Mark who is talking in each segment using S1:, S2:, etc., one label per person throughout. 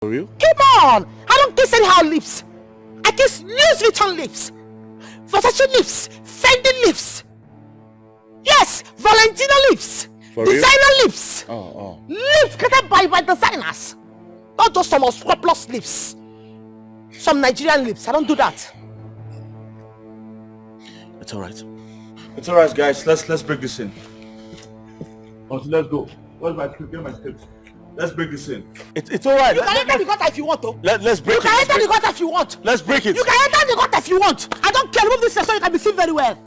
S1: For real?
S2: Come on! I don't kiss anyhow lips. I kiss Louis Vuitton lips, Versace lips, Fendi lips. Yes, Valentino lips.
S1: For
S2: designer
S1: real?
S2: lips.
S1: Oh.
S2: Lips created by designers. Not just some unscrupulous lips. Some Nigerian lips. I don't do that.
S1: It's alright. It's alright, guys. Let's break this in. Let's go. Where's my script? Get my script. Let's break this in. It's alright.
S2: You can enter the gutter if you want to.
S1: Let's break it.
S2: You can enter the gutter if you want.
S1: Let's break it.
S2: You can enter the gutter if you want. I don't care. Move this so you can be seen very well.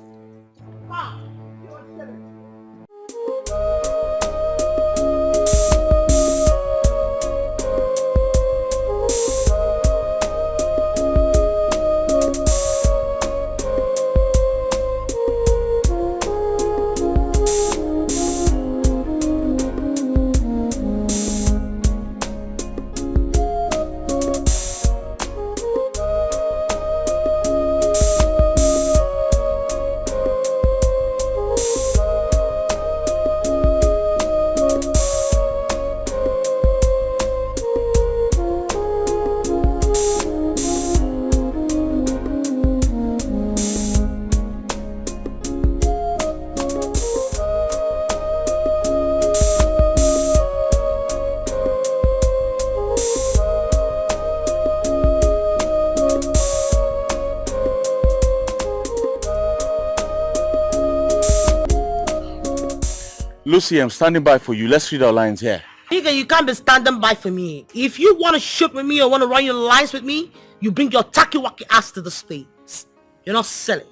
S1: Lucy, I'm standing by for you. Let's read our lines here.
S2: Dikeh, you can't be standing by for me. If you want to shoot with me or want to run your lines with me, you bring your tacky-wacky ass to the space. You're not selling.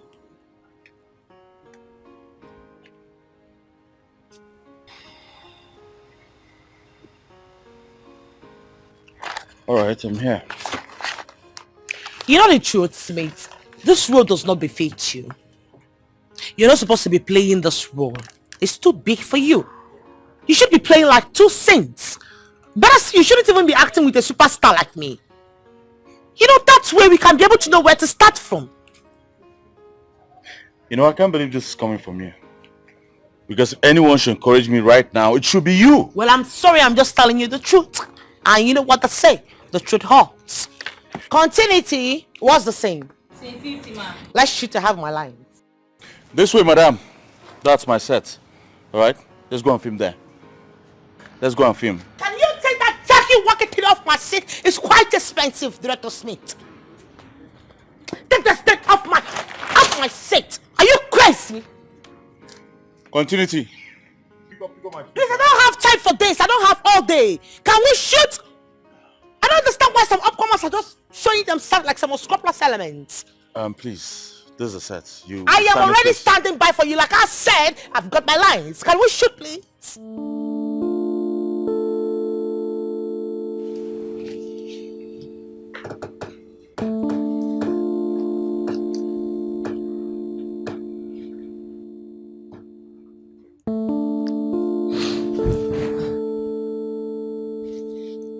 S1: Alright, I'm here.
S2: You know the truth, mate. This role does not befit you. You're not supposed to be playing this role. It's too big for you. You should be playing like two saints. Better still, you shouldn't even be acting with a superstar like me. You know, that's where we can be able to know where to start from.
S1: You know, I can't believe this is coming from you. Because if anyone should encourage me right now, it should be you.
S2: Well, I'm sorry, I'm just telling you the truth. And you know what they say, the truth hurts. Continuity was the same.
S3: Same 50, man.
S2: Let's shoot to have my lines.
S1: This way, madam. That's my set. Alright? Let's go and film there. Let's go and film.
S2: Can you take that tacky-wacky thing off my seat? It's quite expensive, Director Smith. Take the stick off my seat. Are you crazy?
S1: Continuity.
S2: Please, I don't have time for this. I don't have all day. Can we shoot? I don't understand why some upcomers are just showing themselves like some unscrupulous elements.
S1: Please. This is a set.
S2: I am already standing by for you. Like I said, I've got my lines. Can we shoot, please?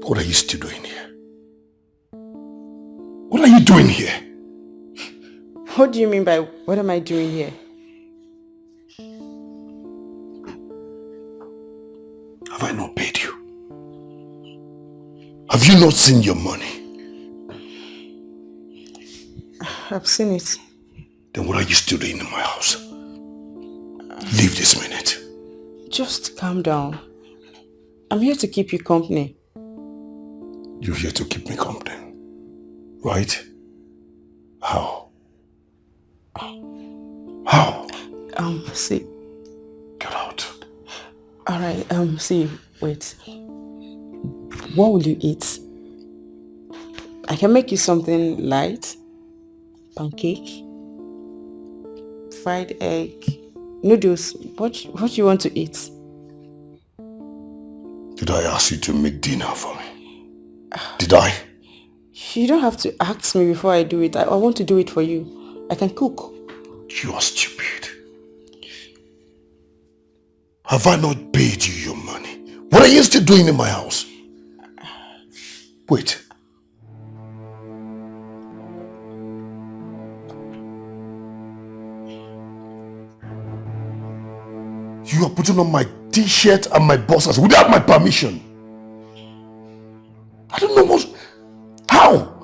S4: What are you still doing here? What are you doing here?
S5: What do you mean by what am I doing here?
S4: Have I not paid you? Have you not seen your money?
S5: I've seen it.
S4: Then what are you still doing in my house? Leave this minute.
S5: Just calm down. I'm here to keep you company.
S4: You're here to keep me company, right? How? How?
S5: See.
S4: Get out.
S5: Alright, see, wait. What will you eat? I can make you something light. Pancake. Fried egg. Noodles. What do you want to eat?
S4: Did I ask you to make dinner for me? Did I?
S5: You don't have to ask me before I do it. I want to do it for you. I can cook.
S4: You are stupid. Have I not paid you your money? What are you still doing in my house? Wait. You are putting on my t-shirt and my boxers without my permission. I don't know Now!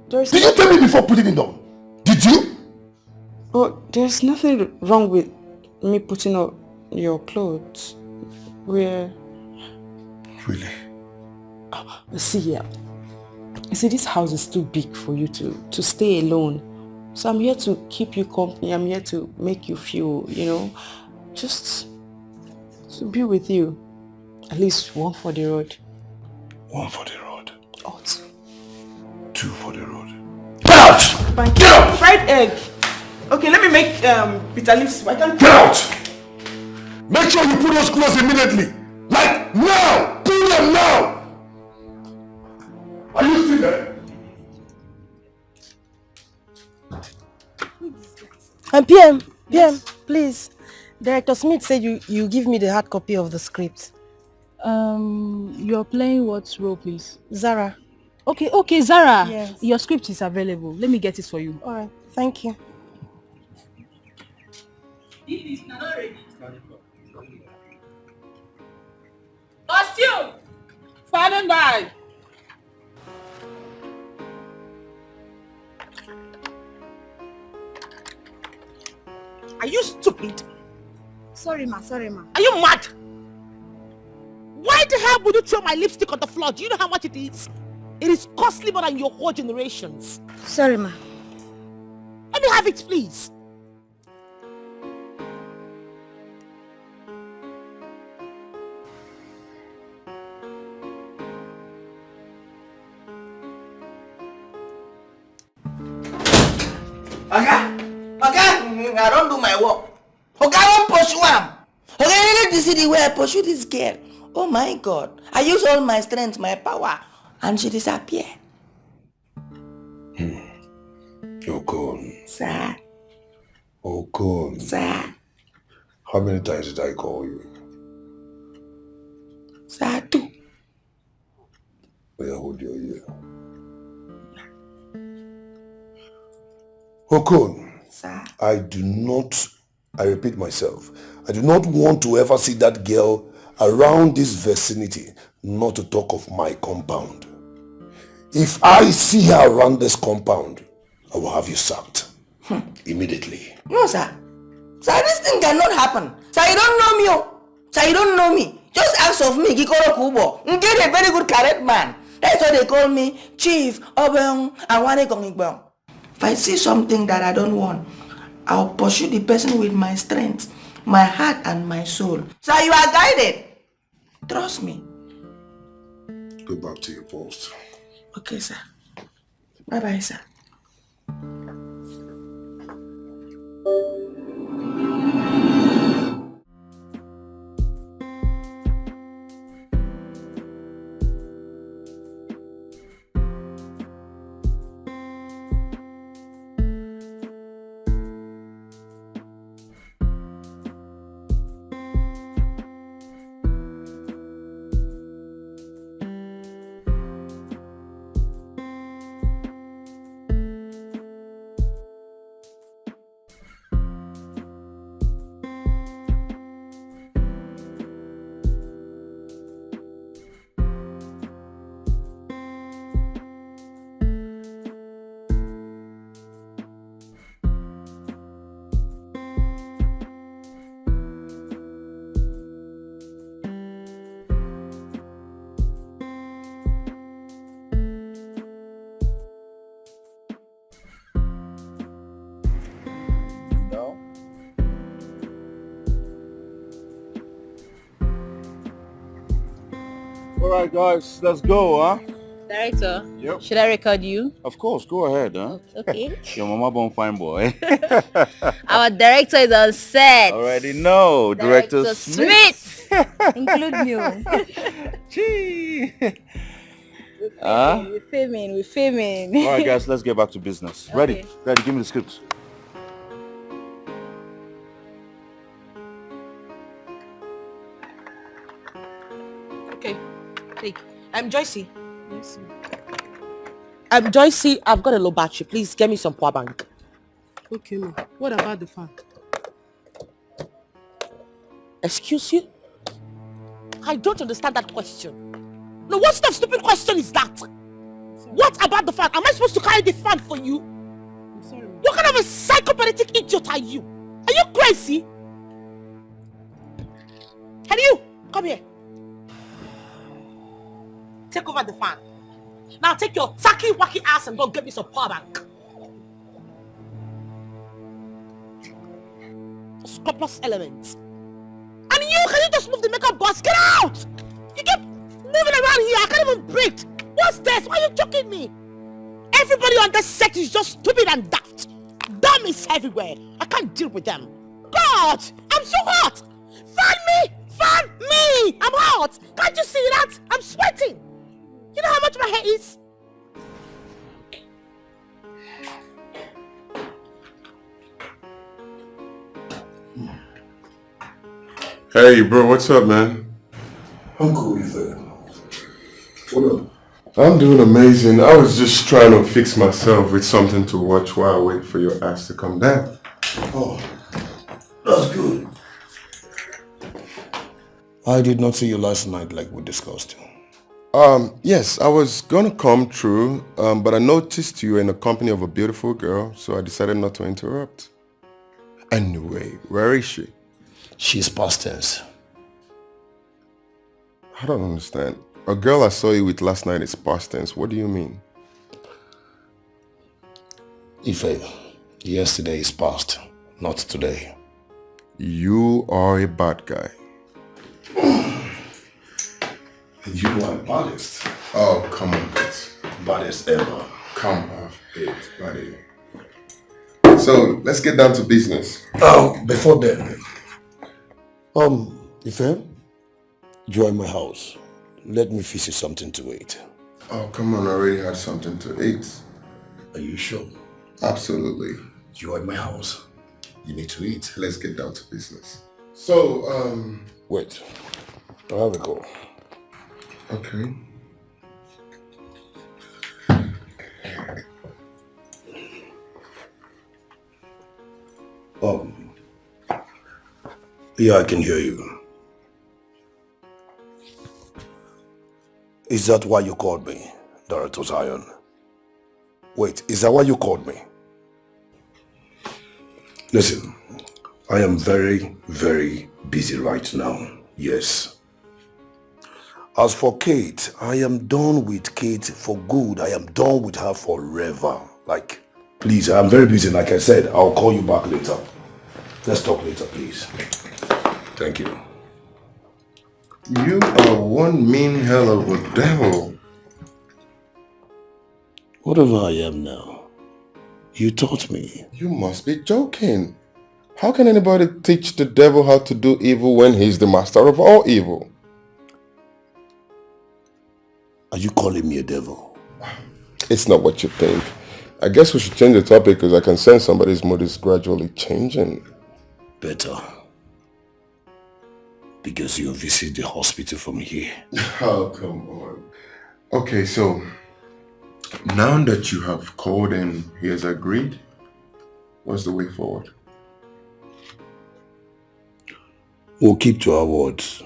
S5: There's
S4: Did you tell me before putting it on? Did you?
S5: Oh, there's nothing wrong with me putting on your clothes. We're...
S4: Really?
S5: See here. See, this house is too big for you to stay alone. So I'm here to keep you company. I'm here to make you feel, just to be with you. At least one for the road.
S4: One for the road.
S5: Oh, two.
S4: Two for the road. Get out!
S5: Get out! Fried egg. Okay, let me make bitter leaf soup.
S4: Get out! Make sure you put those clothes immediately. Like now! Do them now! Are you still there?
S3: And PM, yes. Please. Director Smith said you give me the hard copy of the script.
S6: You're playing what role, please?
S3: Zara.
S6: Okay, Zara.
S3: Yes.
S6: Your script is available. Let me get it for you.
S3: Alright, thank you.
S2: Costume! Standing by! Are you stupid?
S7: Sorry ma.
S2: Are you mad? Why the hell would you throw my lipstick on the floor? Do you know how much it is? It is costly more than your whole generations.
S7: Sorry ma.
S2: Let me have it, please.
S8: I don't do my work. Okay, I won't pursue him. Okay, I need to see the way I pursue this girl. Oh my God. I use all my strength, my power, and she disappeared.
S4: Okon.
S8: Sir.
S4: Okon.
S8: Sir.
S4: How many times did I call you?
S8: Sir, two.
S4: May I hold your ear? Okon.
S8: Sir.
S4: I repeat myself, I do not want to ever see that girl around this vicinity, not to talk of my compound. If I see her around this compound, I will have you sacked. Immediately.
S8: No, sir. Sir, this thing cannot happen. Sir, you don't know me. Oh. Sir, you don't know me. Just ask of me, Gikoro Kubo. Get a very good correct man. That's why they call me Chief Obong Awane Kongigbong. If I see something that I don't want, I'll pursue the person with my strength, my heart and my soul. Sir, you are guided. Trust me.
S4: Go back to your post.
S8: Okay, sir. Bye-bye, sir.
S1: Alright guys, let's go, huh?
S6: Director,
S1: Yep.
S6: should I record you?
S1: Of course, go ahead, huh?
S6: Okay.
S1: Your mama born fine boy.
S6: Our director is on set.
S1: Already know, Director Smith.
S6: Include me.
S1: Gee.
S6: We're filming.
S1: Alright guys, let's get back to business. Ready?
S6: Okay.
S1: Ready, give me the script.
S2: Okay. Take. Joycey.
S5: Yes,
S2: Joycey, I've got a low battery. Please get me some power bank.
S5: okay, ma. What about the fan?
S2: Excuse you? I don't understand that question. No, what sort of stupid question is that? What about the fan? Am I supposed to carry the fan for you?
S6: I'm sorry.
S2: What kind of a psychopathic idiot are you? Are you crazy? Can you come here? Take over the fan. Now take your tacky wacky ass and go get me some power bank. Scrupulous elements. And you, can you just move the makeup box? Get out! You keep moving around here. I can't even breathe. What's this? Why are you choking me? Everybody on this set is just stupid and daft. Dummies everywhere. I can't deal with them. God, I'm so hot. Fan me! Fan me! I'm hot. Can't you see that? I'm sweating. You know how much my hair is?
S9: Hey, bro, what's up, man?
S4: I'm cool with that. What up?
S9: I'm doing amazing. I was just trying to fix myself with something to watch while I wait for your ass to come down.
S4: Oh, that's good. I did not see you last night like we discussed.
S9: Yes, I was gonna come through, but I noticed you were in the company of a beautiful girl, so I decided not to interrupt. Anyway, where is she?
S4: She's past tense.
S9: I don't understand. A girl I saw you with last night is past tense. What do you mean?
S4: Ife, yesterday is past, not today.
S9: You are a bad guy.
S4: You are baddest.
S9: Oh, come on, bitch.
S4: Baddest ever.
S9: Come off it, buddy. So, let's get down to business.
S4: Before then, Ife, join my house. Let me fix you something to eat.
S9: Oh, come on, I already had something to eat.
S4: Are you sure?
S9: Absolutely.
S4: Join my house. You need to eat.
S9: Let's get down to business. So,
S4: Wait, I have a go.
S9: Okay.
S4: Yeah, I can hear you. Is that why you called me, Director Zion? Wait, is that why you called me? Listen, I am very, very busy right now. Yes. As for Kate, I am done with Kate for good. I am done with her forever. Like, please, I'm very busy. Like I said, I'll call you back later. Let's talk later, please. Thank you.
S9: You are one mean hell of a devil.
S4: Whatever I am now, you taught me.
S9: You must be joking. How can anybody teach the devil how to do evil when he's the master of all evil?
S4: Are you calling me a devil?
S9: It's not what you think. I guess we should change the topic because I can sense somebody's mood is gradually changing.
S4: Better. Because you visit the hospital from here.
S9: Oh, come on. Okay, so now that you have called and he has agreed, what's the way forward?
S4: We'll keep to our words.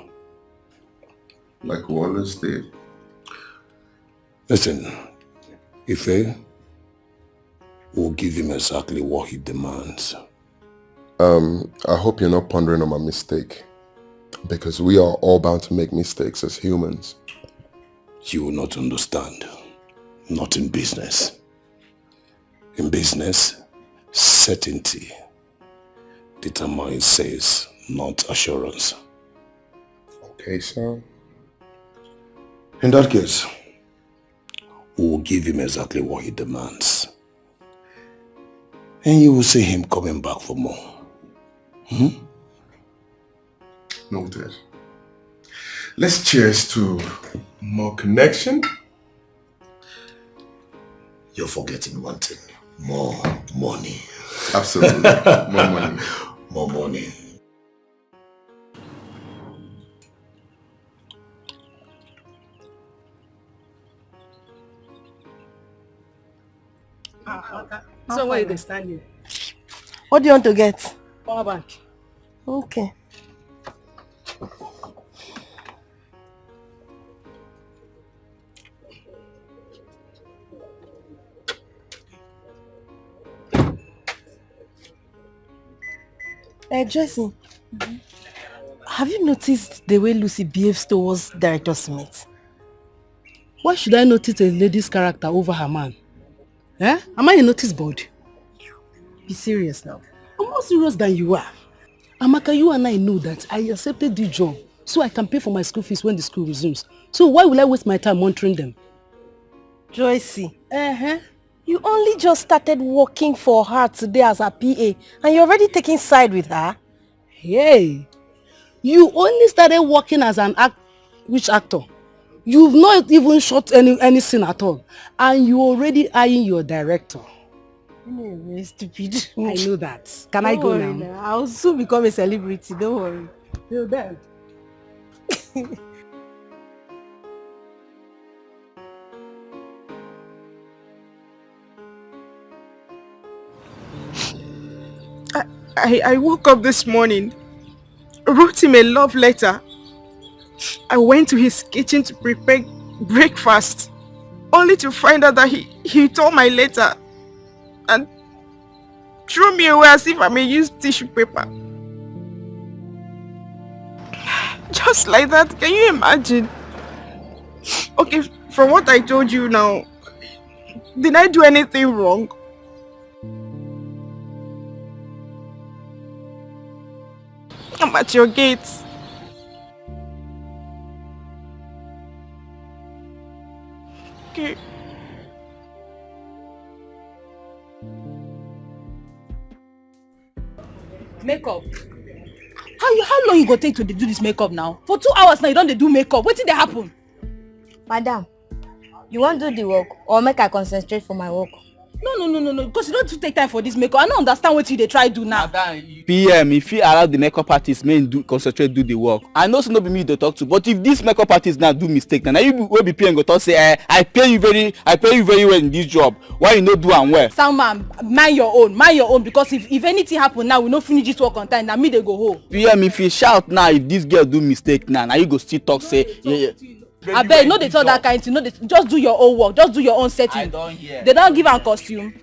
S9: Like Wallace did.
S4: Listen, Ife, we'll give him exactly what he demands.
S9: I hope you're not pondering on my mistake. Because we are all bound to make mistakes as humans.
S4: You will not understand. Not in business. In business, certainty determines sales, not assurance.
S9: Okay, sir.
S4: In that case, we will give him exactly what he demands. And you will see him coming back for more.
S9: Noted. Let's cheers to more connection.
S4: You're forgetting one thing. More money.
S9: Absolutely. More money.
S4: More money.
S6: So where they standing?
S3: What do you want to get?
S6: Power bank.
S3: Okay. Joyce, have you noticed the way Lucy behaves towards Director Smith?
S10: Why should I notice a lady's character over her man? Eh? Am I a notice board?
S3: Be serious now.
S10: I'm more serious than you are. Amaka, you and I know that I accepted the job so I can pay for my school fees when the school resumes. So why will I waste my time monitoring them?
S3: Joyce, you only just started working for her today as a PA and you're already taking side with her?
S10: Hey, you only started working as an which actor? You've not even shot any scene at all. And you're already eyeing your director.
S3: Anyway, stupid.
S10: I know that. Can I go now?
S3: I'll soon become a celebrity, don't worry.
S10: Till then.
S5: I woke up this morning, wrote him a love letter. I went to his kitchen to prepare breakfast, only to find out that he tore my letter and threw me away as if I may use tissue paper. Just like that, can you imagine? Okay, from what I told you now, did I do anything wrong? I'm at your gates. Okay.
S6: Makeup. How long you go take to do this makeup now? For 2 hours now you don't do makeup. What did they happen?
S7: Madam, you want to do the work or make I concentrate for my work?
S6: No. Because you don't take time for this makeup. I don't understand what they try do now.
S11: PM, if you allow the makeup artist men concentrate do the work. I know so no be me to talk to, but if this makeup artist now do mistake, now you will be PM go talk say, I pay you very well in this job. Why you no do am well?
S6: Soundman, mind your own. Because if anything happen now, we no finish this work on time. Now me they go home.
S11: PM, if you shout now, if this girl do mistake now you go still talk say, yeah.
S6: I beg, no they tell that kind thing. No, just do your own work. Just do your own setting.
S11: I don't hear.
S6: They don't give am costume.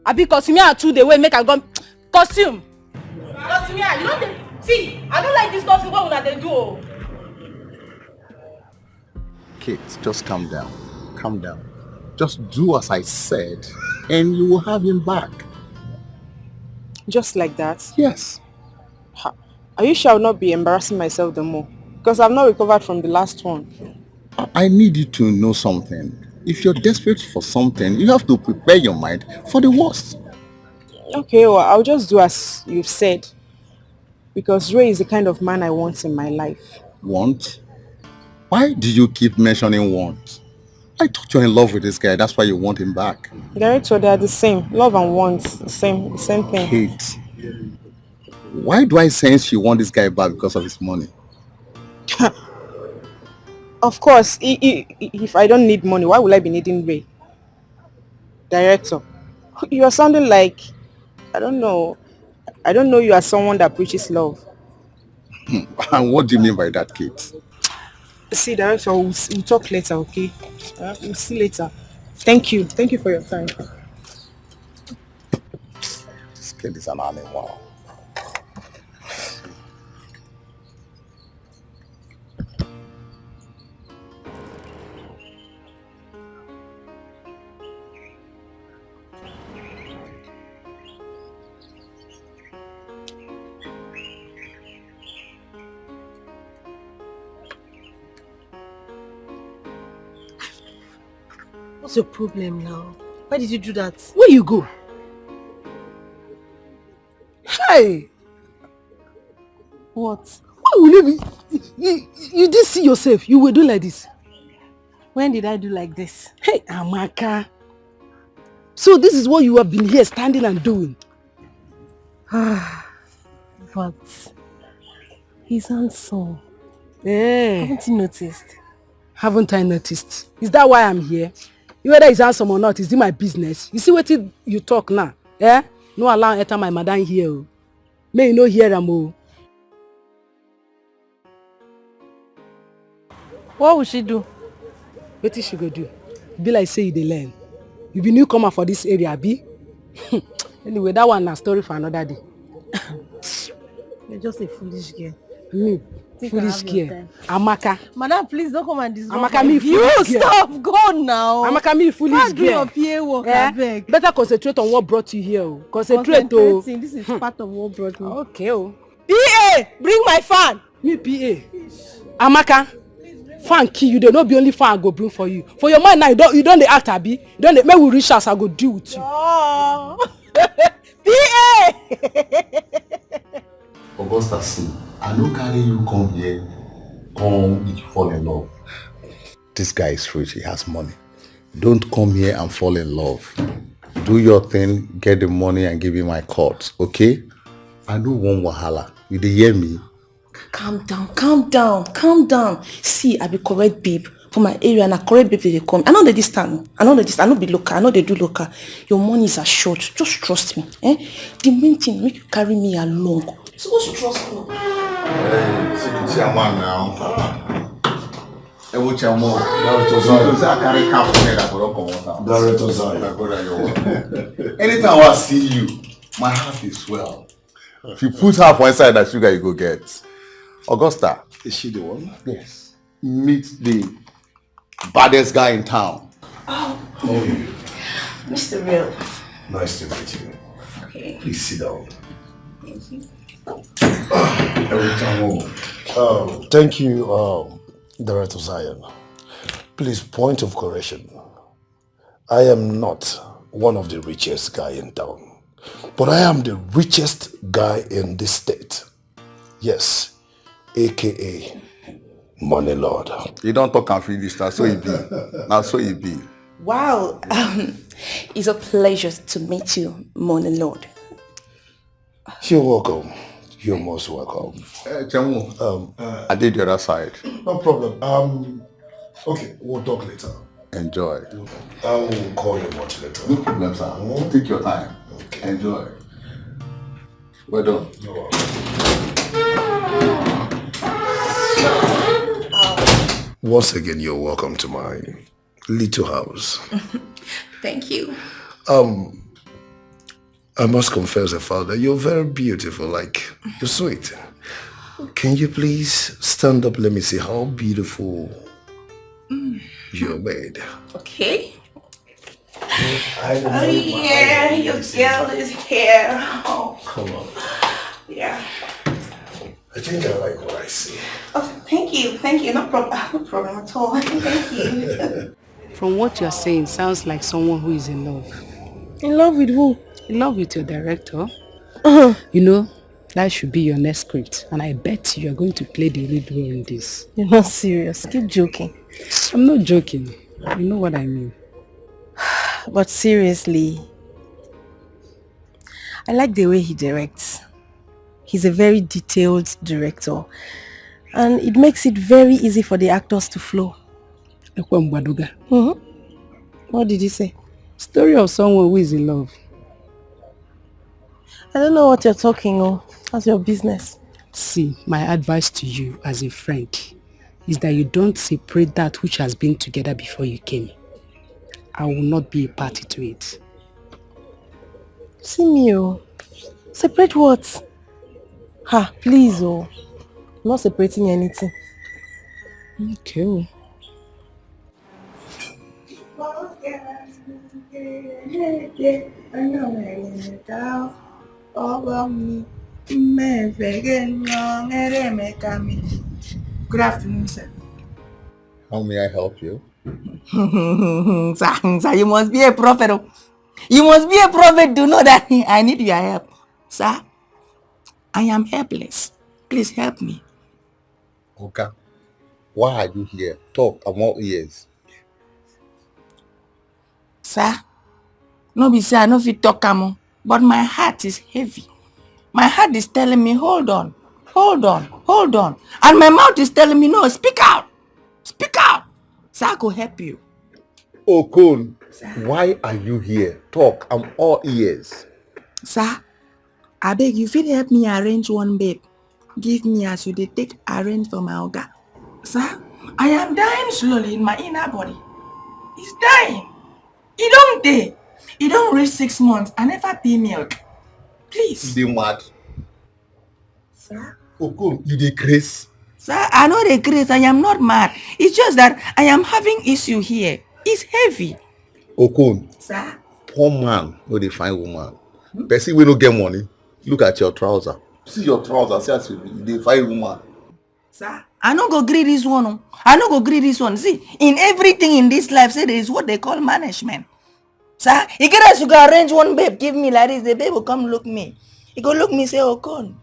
S6: I be costume here 2 days. Wait, make I go costume. Costume here. You know they see. I don't like this costume. What will they do?
S12: Kate, just calm down. Calm down. Just do as I said, and you will have him back.
S5: Just like that?
S12: Yes.
S5: Are you sure I will not be embarrassing myself the more? Because I've not recovered from the last one.
S12: I need you to know something. If you're desperate for something, you have to prepare your mind for the worst.
S5: Okay, well, I'll just do as you've said. Because Ray is the kind of man I want in my life.
S12: Want? Why do you keep mentioning want? I thought you're in love with this guy, that's why you want him back.
S5: Director, they are the same. Love and want, the same thing.
S12: Kate, why do I sense you want this guy back because of his money?
S5: Of course, if I don't need money, why will I be needing Ray? Director, you are sounding like, I don't know you as someone that preaches love.
S12: And what do you mean by that, Kate?
S5: See, Director, we'll talk later, okay? We'll see later. Thank you for your time.
S12: This kid is an animal.
S3: What's your problem now? Why did you do that?
S10: Where you go? Hey!
S3: What?
S10: Why will you be? You did see yourself. You will do like this.
S3: When did I do like this?
S10: Hey, Amaka. So this is what you have been here standing and doing.
S3: But he's handsome.
S10: Yeah.
S3: Haven't you noticed?
S10: Haven't I noticed? Is that why I'm here? Whether he's handsome or not, is it my business? You see what you talk now? Eh? No allow enter my madam here. May you no hear am o.
S3: What will she do?
S10: Wetin she go do? Be like say you dey learn. You be newcomer for this area, abi? Anyway, that one na story for another day.
S3: You're just a foolish girl.
S10: Me,
S3: Think
S10: foolish
S3: I have your
S10: girl.
S3: time.
S10: Amaka.
S3: Madam, please don't come and disrupt
S10: Amaka,
S3: my
S10: me
S3: view.
S10: foolish girl.
S3: Stop, go now.
S10: Amaka, me foolish
S3: Can't do
S10: girl.
S3: your PA work,
S10: Eh?
S3: abeg.
S10: Better concentrate on what brought you here. Oh. Concentrate, oh.
S3: Concentrating, this is part of what brought me.
S10: Okay, oh.
S3: PA, bring my fan.
S10: Me PA. Amaka, fan key you. They not be only fan I go bring for you. For your mind now, you don't dey act abi. You don't dey make we reach us. I go deal with you.
S3: Oh. PA.
S12: Augusta, see, I no carry you come here, come you fall in love. This guy is rich, he has money. Don't come here and fall in love. Do your thing, get the money and give me my cut, okay? I don't want wahala. You dey hear me?
S8: Calm down, calm down, calm down. See, I be correct babe for my area and I correct babe they come. I know they distant. I know be local. I know they do local. Your money is assured. Just trust me. The main thing make you carry me along. So just trust me.
S12: Hey, see a man now. Hey, what you want? I carry cap on that for come on. Director Zion. Anytime I see you, my heart is swell. If you put half one side that sugar, you go get. Augusta.
S4: Is she the one?
S12: Yes. Meet the baddest guy in town.
S8: Oh,
S4: Oh,
S8: Mr. Real.
S4: nice to meet you.
S8: Okay.
S4: Please sit down.
S8: Thank you.
S4: Thank you, Director Zion. Please, point of correction. I am not one of the richest guy in town, but I am the richest guy in this state. Yes, aka Money Lord.
S12: You don't talk and finish, now so it be. Now so it be.
S8: Wow. It's a pleasure to meet you, Money Lord.
S4: You're welcome. You're most welcome.
S12: Chemu, I did the other side.
S4: No problem. Okay, we'll talk later.
S12: Enjoy.
S4: I will call you much later.
S12: No problem, sir. Take your time. Okay. Enjoy. Well done.
S4: You're welcome. Once again, you're welcome to my little house.
S8: Thank you.
S4: I must confess, Father, you're very beautiful, like, you're sweet. Can you please stand up? Let me see how beautiful you're made.
S8: Okay.
S4: Oh
S8: yeah, your girl is here. Oh,
S4: come on.
S8: Yeah.
S4: I think I like what I see.
S8: Oh, thank you. No problem at all. Thank you.
S10: From what you're saying, sounds like someone who is in love.
S3: In love with who?
S10: In love with your director. You know, that should be your next script. And I bet you're going to play the lead role in this.
S3: You're not serious. Keep joking.
S10: I'm not joking. You know what I mean.
S3: But seriously, I like the way he directs. He's a very detailed director. And it makes it very easy for the actors to flow. What did he say?
S10: Story of someone who is in love.
S3: I don't know what you're talking of. That's your business.
S10: See, my advice to you as a friend is that you don't separate that which has been together before you came. I will not be a party to it.
S3: See me, oh. Separate what? Ha, please, oh. I'm not separating anything.
S10: Okay.
S8: Good afternoon, sir.
S12: How may I help you?
S8: Sir, you must be a prophet. You must be a prophet to know that I need your help. Sir, I am helpless. Please help me.
S12: Okay. Why are you here? Talk, I'm all ears.
S8: Sir, no be say I no fit talk am, but my heart is heavy. My heart is telling me, hold on. And my mouth is telling me, no, speak out. Sir, I go help you.
S12: Okon, why are you here? Talk, I'm all ears.
S8: Sir, I beg you, fit help me arrange one babe. Give me as you dey take arrange for my oga. Sir, I am dying slowly in my inner body. It's dying. It don't dey. It don't reach 6 months. I never pay milk. Please.
S12: Be mad.
S8: Sir?
S12: Okon, you dey craze?
S8: Sir, I know the craze. I am not mad. It's just that I am having issue here. It's heavy.
S12: Okon,
S8: Sir?
S12: poor man no dey find woman. Person wey no get money, look at your trouser. See your trouser, see as you dey find woman.
S8: Sir, I no go gree this one. Oh. I no go gree this one. See, in everything in this life, say there is what they call management. Sir, you get us, you go arrange one babe, give me like this, the babe will come look me. He go look me say, Okon,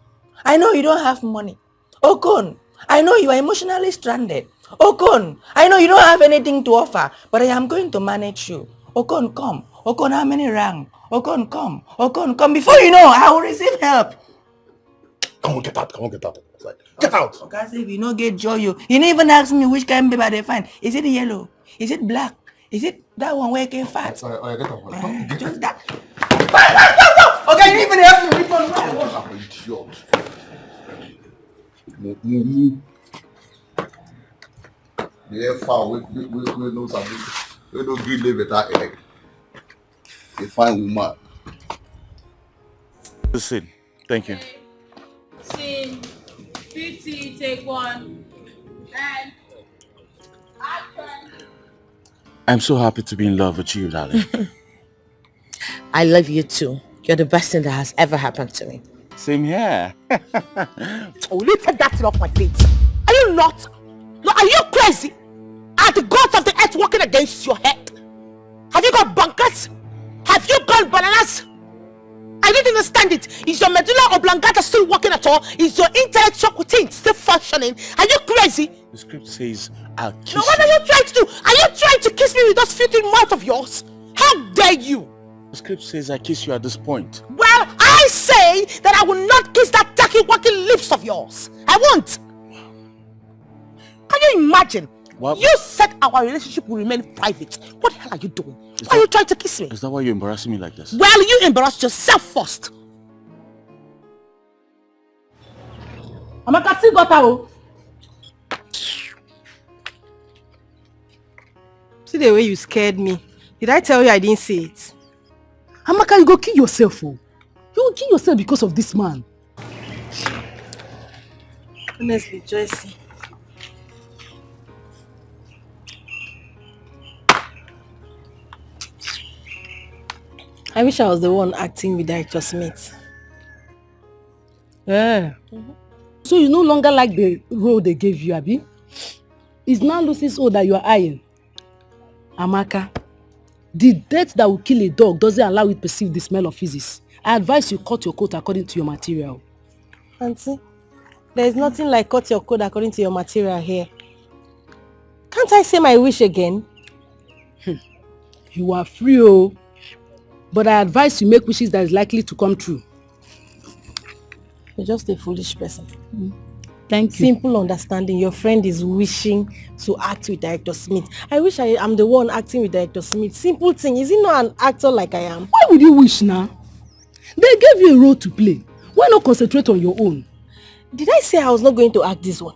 S8: I know you don't have money. Okon, I know you are emotionally stranded. Okon, I know you don't have anything to offer, but I am going to manage you. Okon, come. Okon, how many rang? Okon, come. Okon, come. Before you know, I will receive help.
S12: Come on, get out. Come on, get out. Get out.
S8: Okay, say if you no get joy, you didn't even ask me which kind of baby they find. Is it yellow? Is it black? Is it that one where it came fat?
S12: Get out.
S8: Just that. Okay, you didn't even help me. Which one?
S12: I'm an idiot. The air foul, we know something. We don't green live without egg. They find woman.
S1: Listen, thank you.
S6: Scene 50, take one. And action.
S1: I'm so happy to be in love with you, darling.
S2: I love you too. You're the best thing that has ever happened to me.
S1: Same here.
S2: Will you take that thing off my face? Are you not? No, are you crazy? Are the gods of the earth working against your head? Have you got bunkers? Have you got bananas? I didn't understand it. Is your medulla oblongata still working at all? Is your intellectual routine still functioning? Are you crazy?
S1: The script says I'll kiss
S2: No, what are you trying to do? Are you trying to kiss me with those filthy mouth of yours? How dare you?
S1: The script says I kiss you at this point.
S2: Well, I say that I will not kiss that tacky walking lips of yours. I won't. Can you imagine?
S1: What?
S2: You said our relationship will remain private. What the hell are you doing? Why are you trying to kiss me?
S1: Is that why you're embarrassing me like this?
S2: Well, you embarrass yourself first.
S10: Amaka still got her.
S3: See the way you scared me. Did I tell you I didn't see it?
S10: Amaka, you go kill yourself. Oh. You will kill yourself because of this man.
S3: Honestly, Joycey. I wish I was the one acting with Director Smith.
S10: Yeah. So you no longer like the role they gave you, Abi? It's now Lucy's own that you are eyeing. Amaka, the death that will kill a dog doesn't allow it to perceive the smell of feces. I advise you cut your coat according to your material.
S3: Auntie, there is nothing like cut your coat according to your material here. Can't I say my wish again?
S10: You are free, oh. But I advise you make wishes that is likely to come true.
S3: You're just a foolish person.
S10: Thank you.
S3: Simple understanding. Your friend is wishing to act with Director Smith. I wish I am the one acting with Director Smith. Simple thing. Is he not an actor like I am?
S10: Why would you wish now? They gave you a role to play. Why not concentrate on your own?
S3: Did I say I was not going to act this one?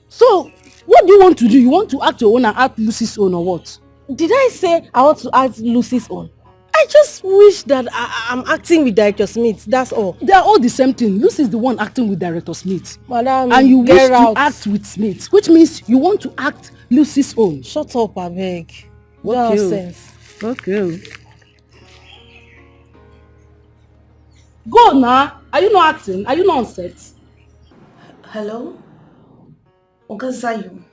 S10: So, what do you want to do? You want to act your own and act Lucy's own or what?
S3: Did I say I want to act Lucy's own? I just wish that I'm acting with Director Smith. That's all.
S10: They are all the same thing. Lucy is the one acting with Director Smith.
S3: Madam,
S10: and you wish
S3: out.
S10: to act with Smith, which means you want to act Lucy's own.
S3: Shut up, I beg.
S10: Okay.
S3: Nonsense.
S10: Okay. Go now. Are you not acting? Are you not on set?
S8: Hello? Oga Zion.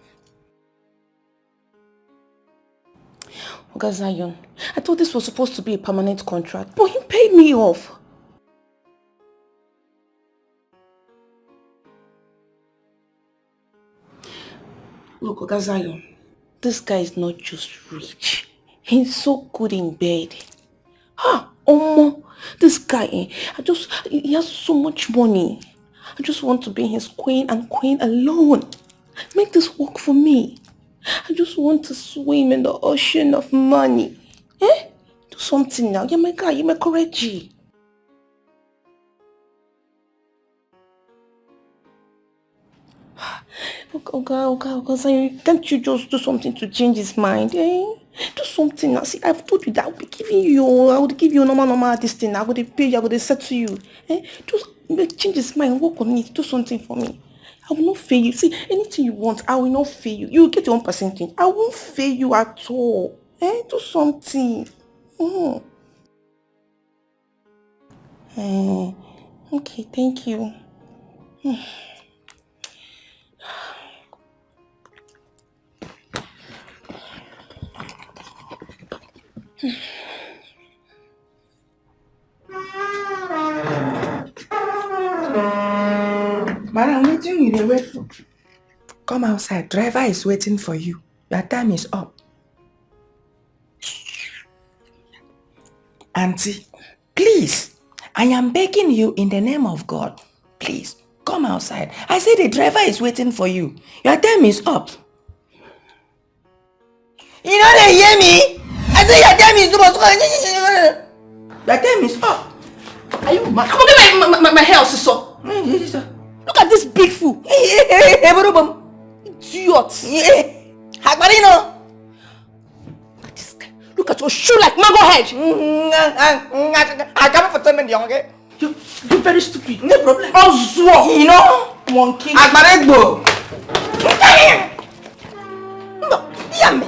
S8: Oga Zion, I thought this was supposed to be a permanent contract, but he paid me off. Look, Oga Zion, this guy is not just rich. He's so good in bed. This guy, he has so much money. I just want to be his queen and queen alone. Make this work for me. I just want to swim in the ocean of money. Do something now. You're my guy. You're my correct G. Okay, can't you just do something to change his mind, eh? Do something now. See, I've told you that I would give you normal this thing. I would pay you, I would settle you. Eh? Just change his mind, work on it, do something for me. I will not fail you. See, anything you want, I will not fail you. You will get your own percentage. I won't fail you at all. Eh? Do something. Okay, thank you. Madam, what do you wait for? Come outside. Driver is waiting for you. Your time is up. Auntie, please, I am begging you in the name of God. Please, come outside. I say the driver is waiting for you. Your time is up. You know they hear me? I say your time is up. Your time is up. Are you mad? Come on, get my hair, sister. Look at this big fool. Idiot. Hakbarino. This guy. Look at your shoe like mango head. I come for 10 minutes, okay? You're very stupid. No problem. Oh, you know? Monkey. Hakbarino. No, yummy.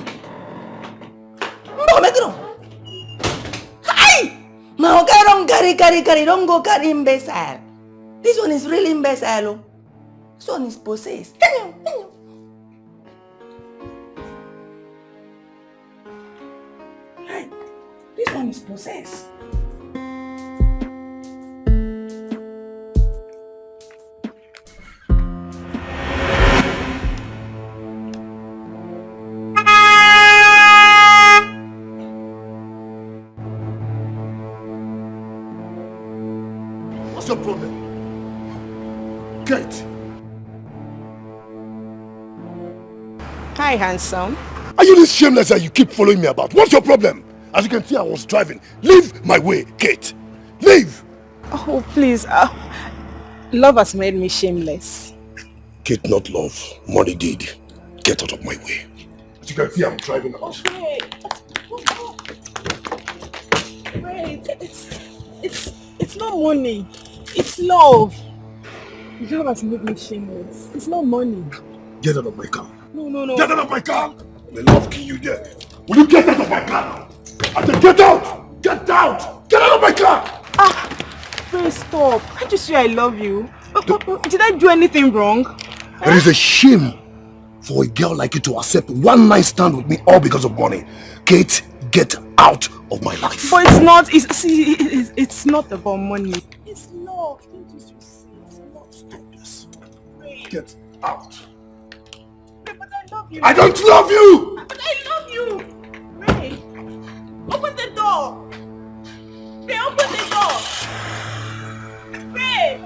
S8: No, make it on. Hi! Now, don't go carry imbecile. This one is really imbecile. This one is possessed. Right. This one is possessed.
S4: What's your problem? Kate.
S3: Hi, handsome.
S4: Are you this shameless that you keep following me about? What's your problem? As you can see, I was driving. Leave my way, Kate. Leave!
S3: Oh, please. Love has made me shameless.
S4: Kate, not love. Money did. Get out of my way. As you can see, I'm driving out.
S3: Wait, it's not money. It's love. Love has made me shameless. It's not money.
S4: Get out of my car.
S3: No.
S4: Get out of my car! May love kill you there. Will you get out of my car now? I said get out! Get out! Get out of my car!
S3: Please stop. Can't you see I love you? Did I do anything wrong?
S4: It is a shame for a girl like you to accept one night stand with me all because of money. Kate, get out of my life.
S3: But it's not. It's not about money. It's love. Can't you see? It's not.
S4: Stop this. Get out.
S3: But I love you.
S4: I don't love you!
S3: But I love you. Ray, open the door. Ray, open the door. Ray.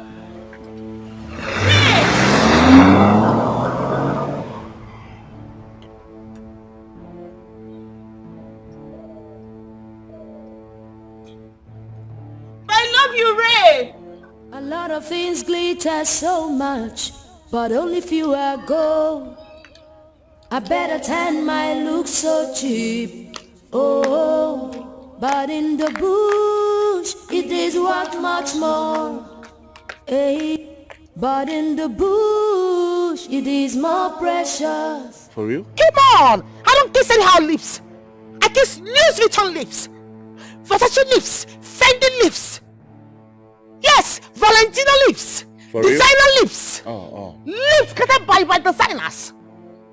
S13: A lot of things glitter so much, but only few are gold. I better tan my look so cheap. Oh, but in the bush it is worth much more. Hey, but in the bush it is more precious.
S11: For real?
S2: Come on! I don't kiss anyhow lips. I kiss Louis Vuitton lips, Versace lips, Fendi lips. Yes, Valentino lips,
S11: For real?
S2: designer lips.
S11: Oh.
S2: Lips created by designers.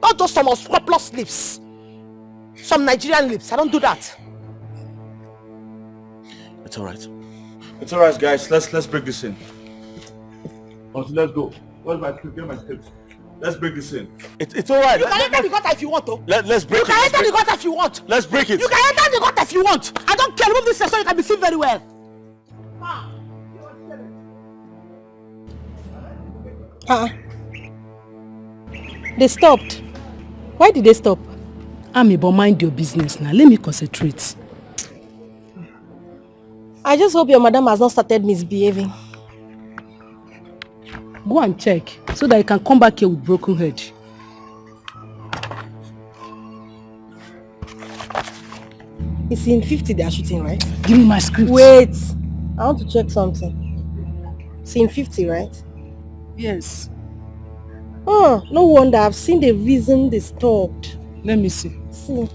S2: Not just some unscrupulous lips. Some Nigerian lips. I don't do that.
S1: It's alright. It's alright, guys. Let's break this in. Let's go. Where's my script? Get my script. Let's break this in.
S11: It's alright.
S2: You can enter the gutter if you want to.
S11: Let's break it.
S2: You can enter the gutter if you want.
S11: Let's break it.
S2: You can enter the gutter if you want. I don't care. Remove this so you can be seen very well.
S3: They stopped. Why did they stop?
S10: Ami, but mind your business now. Let me concentrate.
S3: I just hope your madam has not started misbehaving.
S10: Go and check so that you can come back here with broken head.
S3: It's in 50 they are shooting, right?
S10: Give me my script.
S3: Wait. I want to check something. It's in 50, right?
S10: Yes.
S3: Oh, no wonder. I've seen the reason they stopped.
S10: Let me see.
S3: See.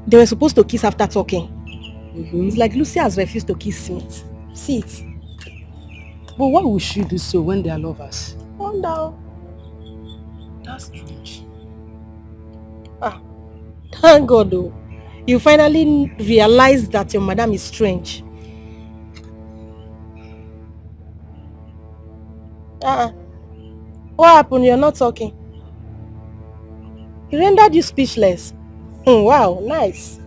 S3: They were supposed to kiss after talking. It's like Lucy has refused to kiss Smith. See it.
S10: But why would she do so when they are lovers?
S3: Wonder.
S10: That's strange.
S3: Thank God though. You finally realized that your madam is strange. What happened? You're not talking. He rendered you speechless. Wow, nice.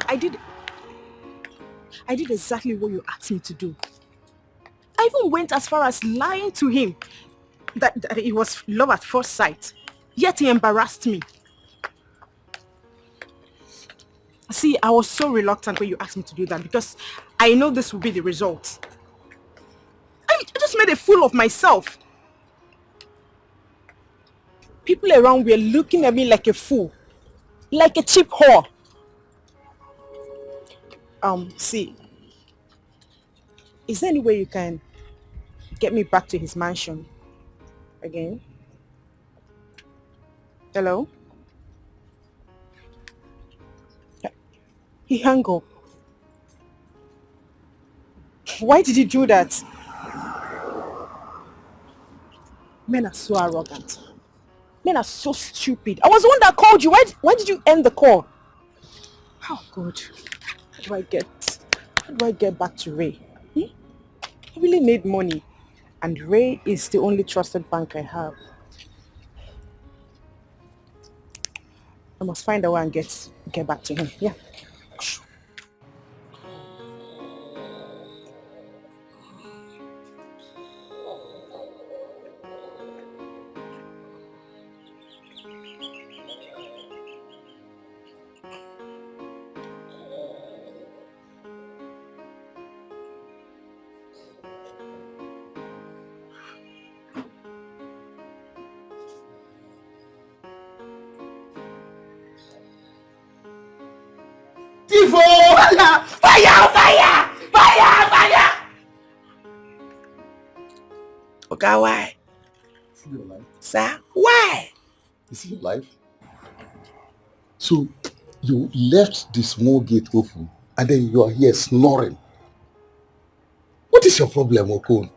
S5: I did exactly what you asked me to do. I even went as far as lying to him that it was love at first sight. Yet he embarrassed me. See, I was so reluctant when you asked me to do that because I know this would be the result. I just made a fool of myself. People around were looking at me like a fool. Like a cheap whore. See, is there any way you can get me back to his mansion again? Hello? He hung up. Why did he do that? Men are so arrogant. Men are so stupid. I was the one that called you. Why did you end the call? Oh God. How do I get back to Ray? I really need money. And Ray is the only trusted bank I have. I must find a way and get back to him. Yeah.
S8: Fire! Okay, why?
S12: Is it your life?
S8: Sir, why?
S12: Is it your life? So, you left the small gate open and then you are here snoring. What is your problem, Okon?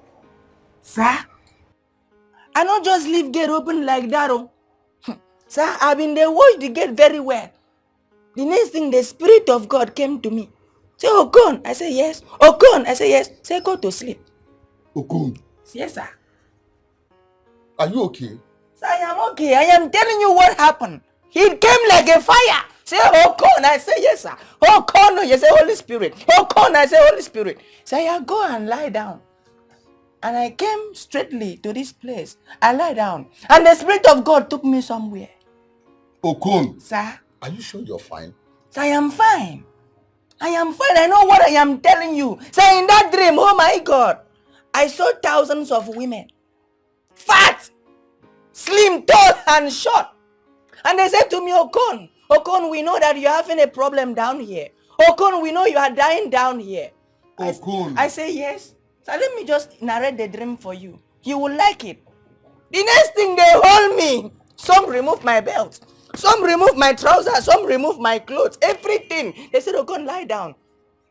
S8: Sir, I don't just leave gate open like that. Oh. Sir, I've been there, watch the gate very well. The next thing, the Spirit of God came to me. Say, Okon. I say, yes. Okon. I say, yes. Say, go to sleep.
S12: Okon.
S8: Yes, sir.
S12: Are you okay?
S8: Sir, I am okay. I am telling you what happened. He came like a fire. Say, Okon. I say, yes, sir. Okon. You say, Holy Spirit. Okon. I say, Holy Spirit. Say, I go and lie down. And I came straightly to this place. I lie down. And the Spirit of God took me somewhere.
S12: Okon.
S8: Sir.
S12: Are you sure you're fine?
S8: Sir, I am fine. I am fine. I know what I am telling you. Sir, in that dream, oh my God, I saw thousands of women. Fat, slim, tall, and short. And they said to me, Okon, we know that you're having a problem down here. Okon, we know you are dying down here.
S12: Okon.
S8: I say yes. So let me just narrate the dream for you. You will like it. The next thing, they hold me. Some remove my belt. Some remove my trousers. Some remove my clothes. Everything. They said, Okon, lie down.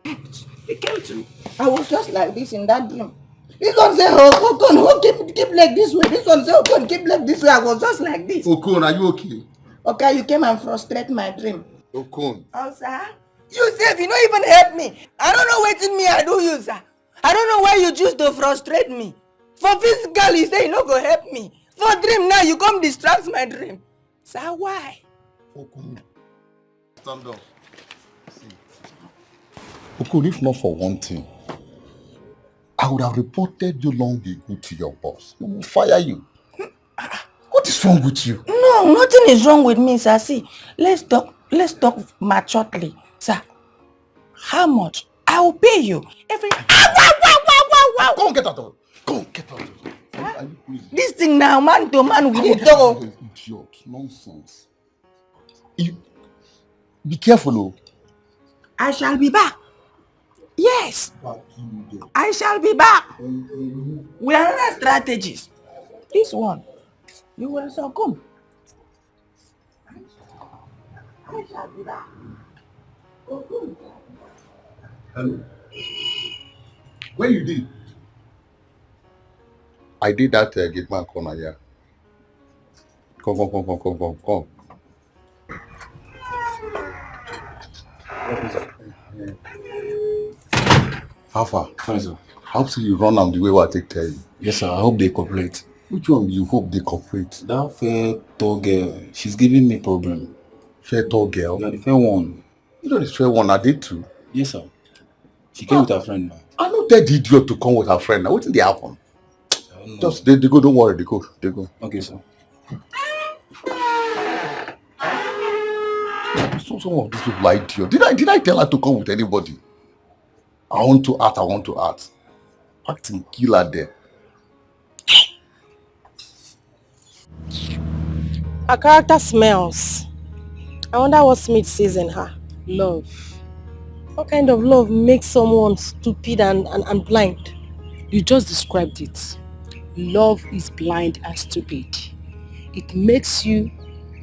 S8: They came to me. I was just like this in that dream. This one say, Okon, keep leg this way. This one say, Okon, keep leg this way. I was just like this.
S12: Okon, are you okay?
S8: Okay, you came and frustrate my dream.
S12: Okon.
S8: Oh, sir? You said you don't even help me. I don't know what in me I do you, sir. I don't know why you choose to frustrate me. For physical, you say you not go help me. For dream now, you come distract my dream. Sir, why?
S12: Okon. Stand up. See. Okon, if not for one thing, I would have reported you long ago to your boss. He will fire you. What is wrong with you?
S8: No, nothing is wrong with me, sir. See, let's talk maturely. Sir, how much? I will pay you every...
S12: Come get out of it. Are you crazy?
S8: This thing now, man to man, we dey talk.
S12: Idiot, nonsense. You be careful, oh.
S8: I shall be back. Yes, I shall be back. We are another strategies. This one, you will succumb. I shall be back.
S12: Hello. Where you did? I did that gate man corner here. Come. How far?
S14: Fine, sir.
S12: I hope so you run am the way what I take tell you.
S14: Yes, sir. I hope they cooperate.
S12: Which one you hope they cooperate?
S14: That fair tall girl, she's giving me problem.
S12: Fair tall girl?
S14: Yeah, the fair one.
S12: You know the fair one I did too?
S14: Yes, sir. She came with her friend now.
S12: I know that idiot to come with her friend. Now what did they happen? Just they go, don't worry, they go.
S14: Okay, sir.
S12: So some of these people are idiot. Did I tell her to come with anybody? I want to act. Acting killer there.
S3: Her character smells. I wonder what Smith sees in her.
S10: Love.
S3: What kind of love makes someone stupid and blind?
S10: You just described it. Love is blind and stupid. It makes you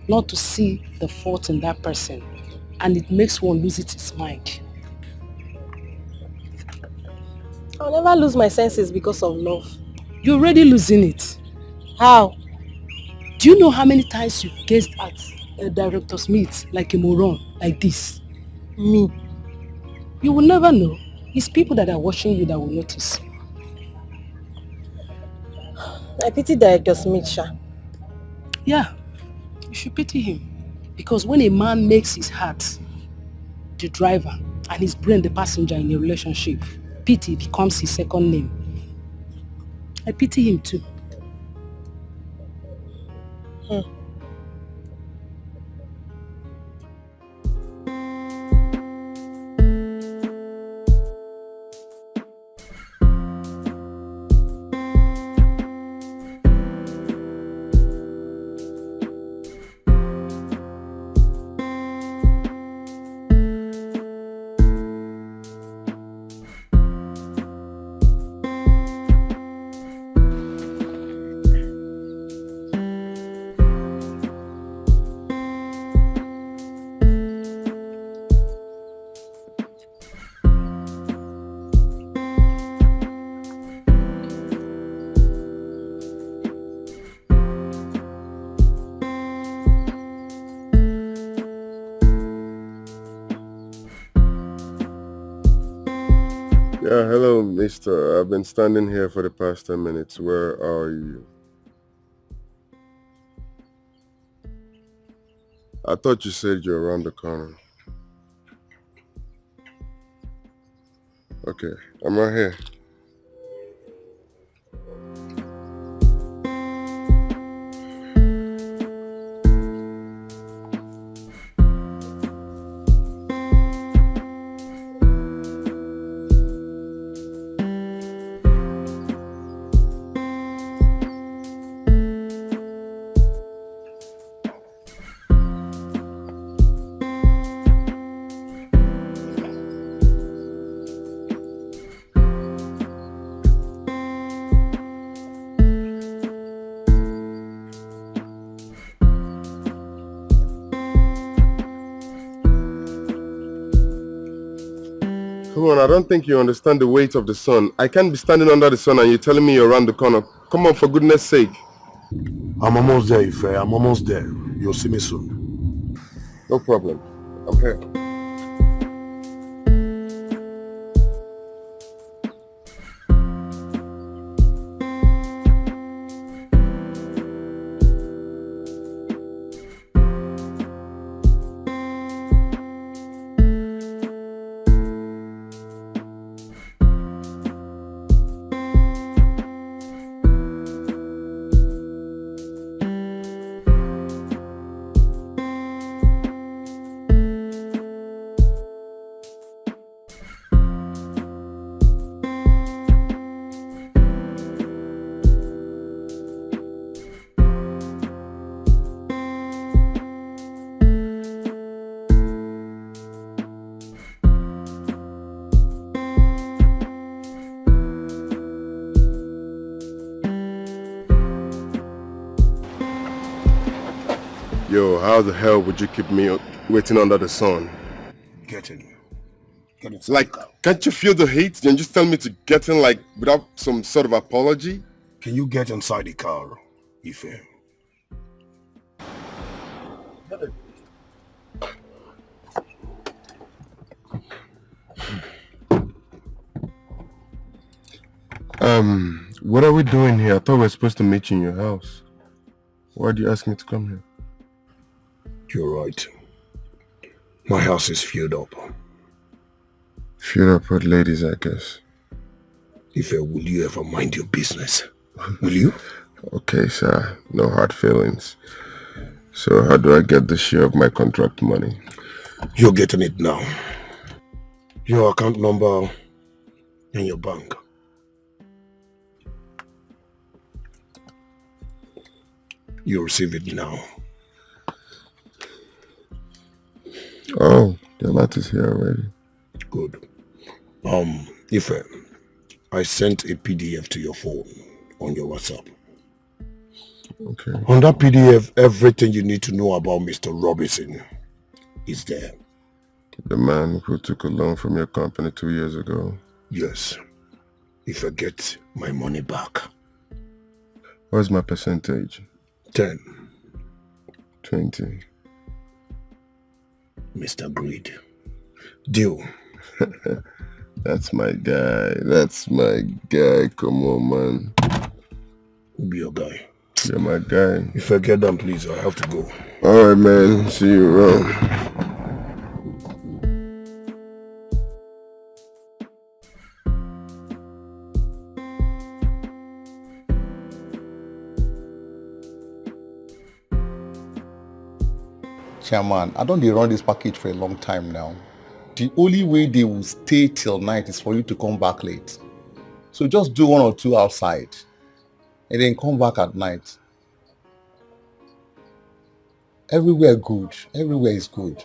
S10: not to see the fault in that person, and it makes one lose its mind.
S3: I'll never lose my senses because of love.
S10: You're already losing it.
S3: How?
S10: Do you know how many times you've gazed at a director's meet like a moron, like this?
S3: Me?
S10: You will never know. It's people that are watching you that will notice.
S3: I pity Director Smith, Sha.
S10: Yeah, you should pity him. Because when a man makes his heart the driver and his brain the passenger in a relationship, pity becomes his second name. I pity him too.
S9: Yeah, hello, mister. I've been standing here for the past 10 minutes. Where are you? I thought you said you're around the corner. Okay, I'm right here. Come on, I don't think you understand the weight of the sun. I can't be standing under the sun and you're telling me you're around the corner. Come on, for goodness sake.
S4: I'm almost there, Ife. I'm almost there. You'll see me soon.
S9: No problem. I'm here. Yo, how the hell would you keep me waiting under the sun?
S4: Get in. Get in.
S9: Like, can't you feel the heat? You just tell me to get in, like, without some sort of apology?
S4: Can you get inside the car, Ife?
S9: What are we doing here? I thought we were supposed to meet you in your house. Why do you ask me to come here?
S4: You're right. My house is filled up.
S9: Filled up with ladies, I guess.
S4: Ife, will you ever mind your business? Will you?
S9: Okay, sir. No hard feelings. So how do I get the share of my contract money?
S4: You're getting it now. Your account number and your bank. You'll receive it now.
S9: Oh, the alert is here already.
S4: Good. Ife, I sent a PDF to your phone on your WhatsApp.
S9: Okay.
S4: On that PDF, everything you need to know about Mr. Robinson is there.
S9: The man who took a loan from your company 2 years ago.
S4: Yes. If I get my money back.
S9: What's my percentage?
S4: 10.
S9: 20.
S4: Mr. Greed. Deal.
S9: That's my guy. That's my guy. Come on, man.
S4: Who'll be your guy?
S9: You're my guy.
S4: If I get done, please, I have to go.
S9: Alright, man. See you around.
S12: Chairman, I don't run this package for a long time now. The only way they will stay till night is for you to come back late. So just do 1 or 2 outside and then come back at night. Everywhere good. Everywhere is good.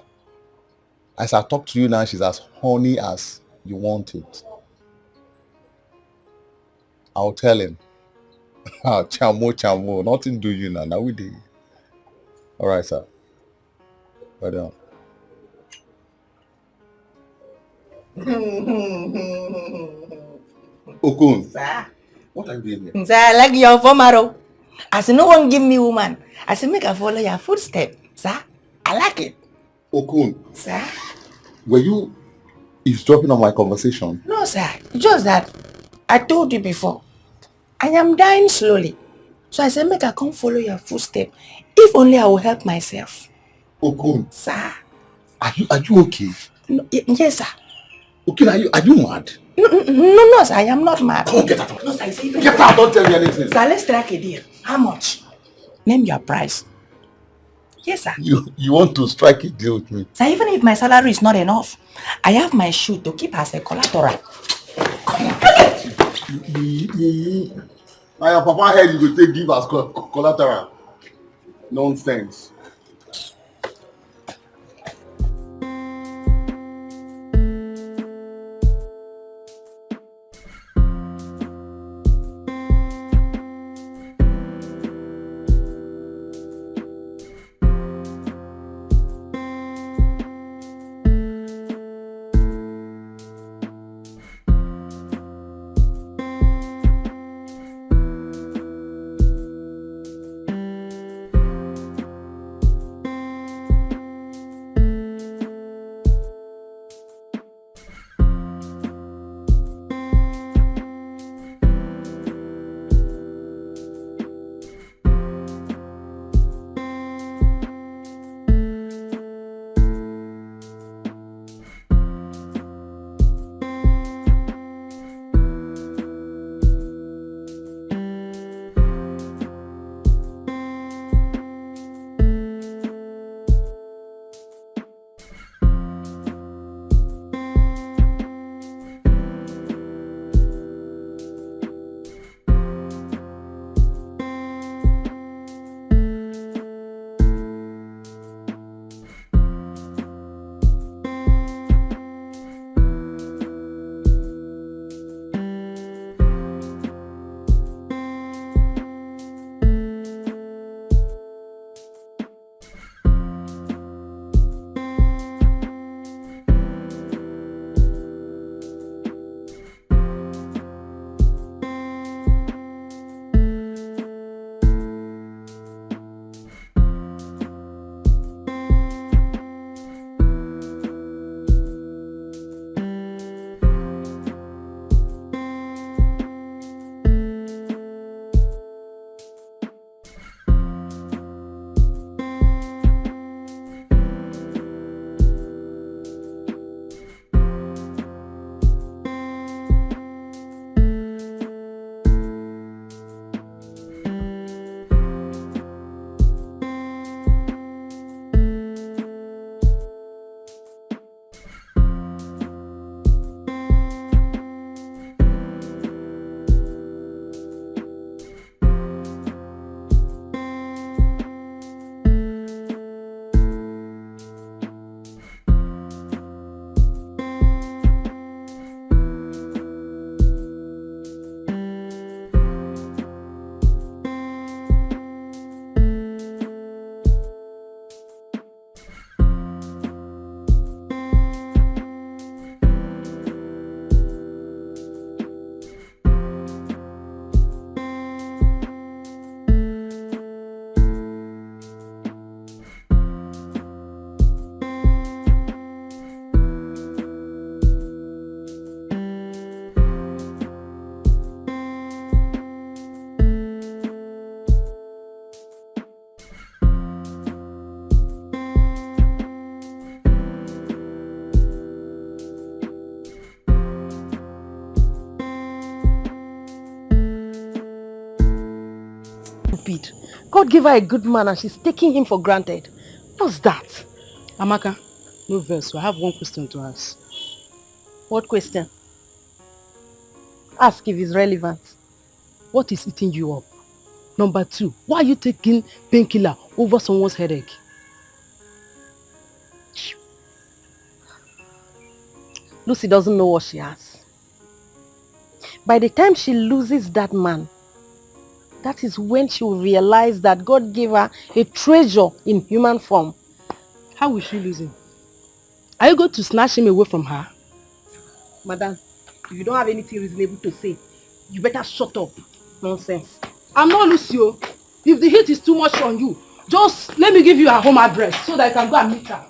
S12: As I talk to you now, she's as horny as you want it. I'll tell him. Chamo, nothing do you now. Now we do. All right, sir. Right down. Okun.
S8: Sir.
S12: What are you doing here?
S8: Sir, I like your former. As no one give me woman, I say make her follow your footstep. Sir, I like it.
S12: Okun.
S8: Sir.
S12: Were you eavesdropping on my conversation?
S8: No, sir. Just that I told you before. I am dying slowly. So I said make her come follow your footstep. If only I will help myself.
S12: Okun.
S8: Sir.
S12: Are you okay?
S8: No, yes, sir.
S12: Okun, are you mad?
S8: No, sir, I am not mad.
S12: Come on, get out.
S8: No, sir, I say
S12: Get out, don't tell me anything.
S8: Sir, let's strike a deal. How much? Name your price. Yes, sir.
S12: You want to strike a deal with me?
S8: Sir, even if my salary is not enough, I have my shoe to keep as a collateral.
S12: Now your papa head you will take give as collateral. Nonsense.
S3: stupid. God gave her a good man and she's taking him for granted. What's that?
S10: Amaka, no verse. I have one question to ask.
S3: What question? Ask if it's relevant.
S10: What is eating you up? Number 2, why are you taking painkiller over someone's headache?
S3: Lucy doesn't know what she has. By the time she loses that man, that is when she will realize that God gave her a treasure in human form.
S10: How will she lose him? Are you going to snatch him away from her?
S3: Madam, if you don't have anything reasonable to say, you better shut up. Nonsense.
S10: I'm not Lucio. If the heat is too much on you, just let me give you her home address so that you can go and meet her.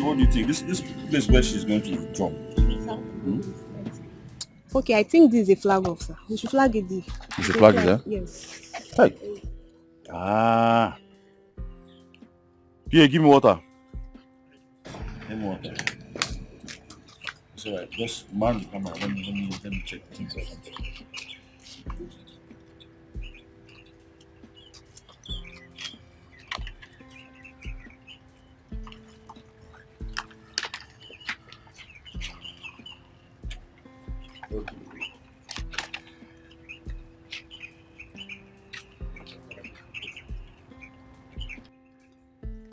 S1: What do you think? This place where she's going to jump.
S6: Okay, I think this is a flag officer. We should flag it there.
S1: You should flag it there?
S6: Yes.
S1: Hey. Ah. Yeah, give me water. Give me water. It's alright. Just man the camera. Let me check things out.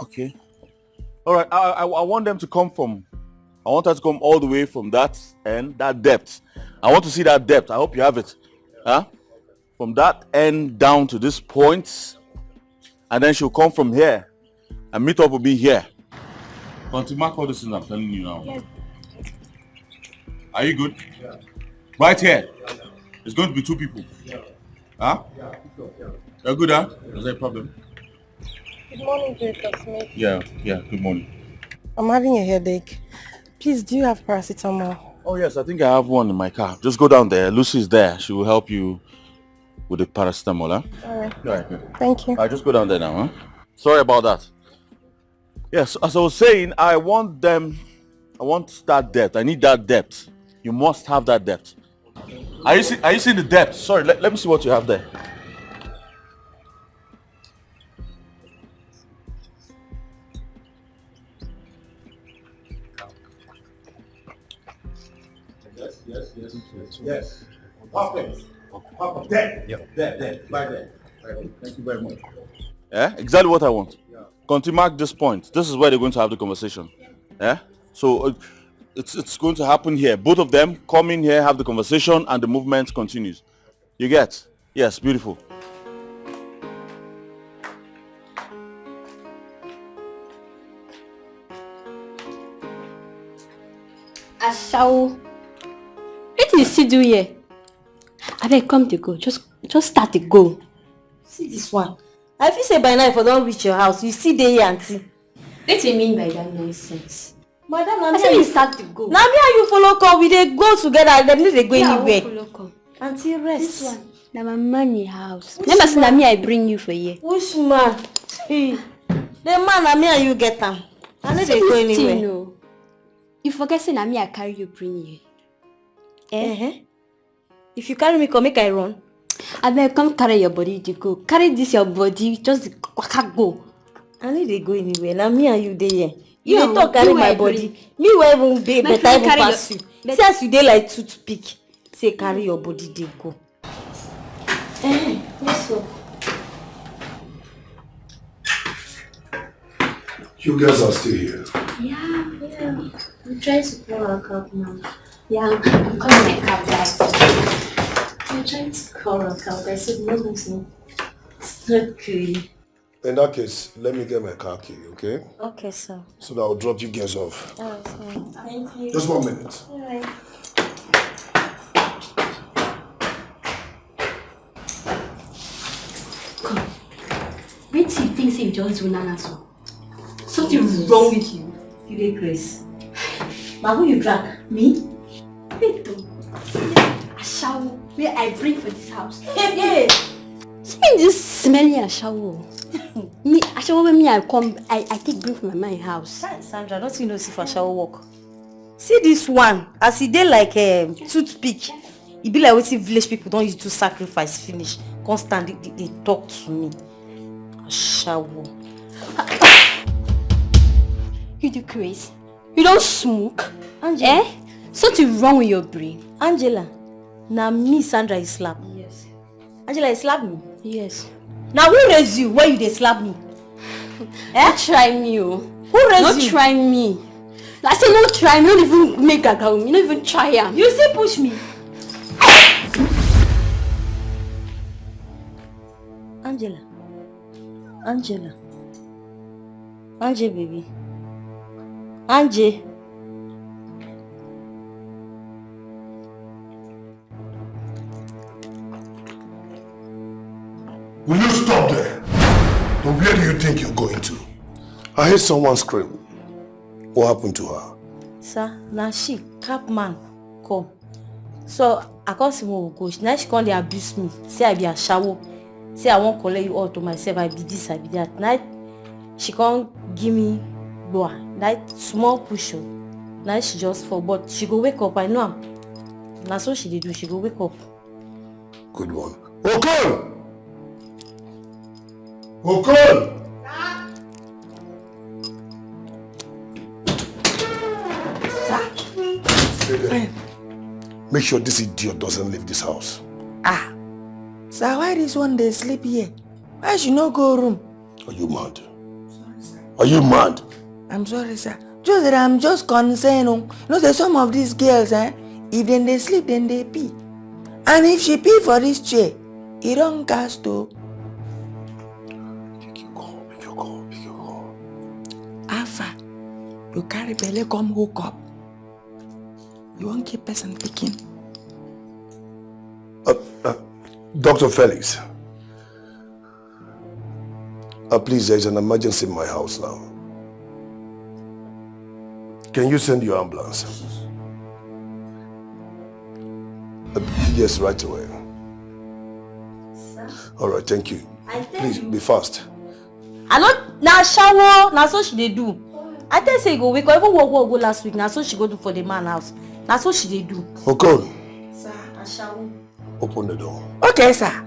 S1: Okay. All right. I want them to come from. I want her to come all the way from that end, that depth. I want to see that depth. I hope you have it. Huh? From that end down to this point, and then she'll come from here, and meet up will be here. Continue mark all this thing I'm telling you now. Yes. Are you good? Yeah. Right here. It's going to be 2 people. Yeah. Huh? Yeah. You're good, huh? Is there a problem?
S3: Good morning, Director Smith.
S1: Yeah, good morning.
S3: I'm having a headache. Please, do you have paracetamol?
S1: Oh yes, I think I have one in my car. Just go down there. Lucy's there. She will help you with the paracetamol, huh?
S3: Alright.
S1: Alright, good.
S3: Thank you.
S1: Alright, just go down there now, huh? Sorry about that. Yes, as I was saying, I want that depth. I need that depth. You must have that depth. Are you seeing the depth? Sorry, let me see what you have there.
S12: Yes. Papa. There. There. Right there. Thank you very much.
S1: Yeah, exactly what I want. Continue mark this point. This is where they're going to have the conversation. Yeah. So it's going to happen here. Both of them come in here, have the conversation, and the movement continues. You get? Yes, beautiful.
S15: Ashawo, what do you still do here? I beg, come to go. Just start to go.
S16: See this one. I feel say by now if I don't reach your house, you see there, auntie.
S15: What do you mean by that nonsense?
S16: Madam,
S15: I said you start to go.
S16: Now me and you follow come, we dey go together. Them need to go anywhere.
S15: Follow come.
S16: Auntie, rest.
S15: This one, na my money house. Never say na me I bring you for here.
S16: Which man? See, the man na me and you get him. I need to go anywhere.
S15: No. You forget say na me I carry you bring you.
S16: If you carry me, come make I run.
S15: I beg, come carry your body to go. Carry this your body, just go.
S16: I need to go anywhere. Now me and you dey here. You
S15: No,
S16: dey talk carry
S15: you
S16: my
S15: I
S16: body.
S15: bring.
S16: Me will even be
S15: My
S16: better
S15: friend
S16: even
S15: carry
S16: pass
S15: your-
S16: you. See as you dey like toothpick. Say carry your body dey go.
S15: Let's go.
S4: You guys are still here.
S15: Yeah. I'm trying to call our cab now. Yeah, I'm calling my cab back. I'm trying to call our cab. I said no. It's not good.
S4: In that case, let me get my car key, okay?
S16: Okay, sir.
S4: So that I'll drop you guys off.
S16: Alright, sir. Thank you.
S4: Just 1 minute.
S16: Alright.
S15: Wait till you think say you just do nana so. Something wrong with you.
S16: You dey grace. But who you drag? Me?
S15: Wait though. Ashawo, where I bring for this house.
S16: Hey.
S15: See this smelly ashawo. Me ashawo when me I come, I take bring from my house.
S16: Sandra, don't you know see for shower work? See this one, as he dey like toothpick. E be like wetin village people don use to sacrifice finish. Constantly they talk to me. Shower.
S15: You do crazy. You don't smoke.
S16: Angela.
S15: Something wrong with your brain.
S16: Angela, na me Sandra is slap.
S15: Yes.
S16: Angela, you slap me?
S15: Yes.
S16: Now who raise you when you dey slap me?
S15: Don't try me, oh.
S16: Who raise
S15: Don't
S16: you?
S15: try me. I said don't try me. Don't even make a go. You don't even try am.
S16: You still push me. Angela. Angie, baby. Angie.
S4: Will you stop there? But where do you think you're going to? I heard someone scream. What happened to her?
S16: Sir, now she, Capman, come. So, I can't see more go. Now she come dey abuse me. Say I be a shower. Say I won't collect you all to myself. I be this, I be that. Now she can't give me boy. That small push up. Now she just fall. But she go wake up. I know am. Now so she dey do. She go wake up.
S4: Good one. Okon! Okon! Stay there. Make sure this idiot doesn't leave this house.
S8: Sir, why this one dey sleep here? Why she no go room?
S4: Are you mad? Are you mad?
S8: I'm sorry, sir. Just that I'm just concerned. You know, say some of these girls, if then they sleep, then they pee. And if she pee for this chair, it don't cast to.
S4: Pick your call.
S8: Alpha, you carry belly come hook up. You won't keep person picking.
S4: Dr. Felix. Please, there's an emergency in my house now. Can you send your ambulance? Yes, right away.
S16: Sir?
S4: All right, thank you. Please, be fast.
S16: I don't now shower. Now so she dey do. I tell say go wake up. Even work go last week. Now so she go do for the man house. Now so she dey do.
S4: Okon.
S8: Sir.
S4: Open the door.
S8: Okay, sir.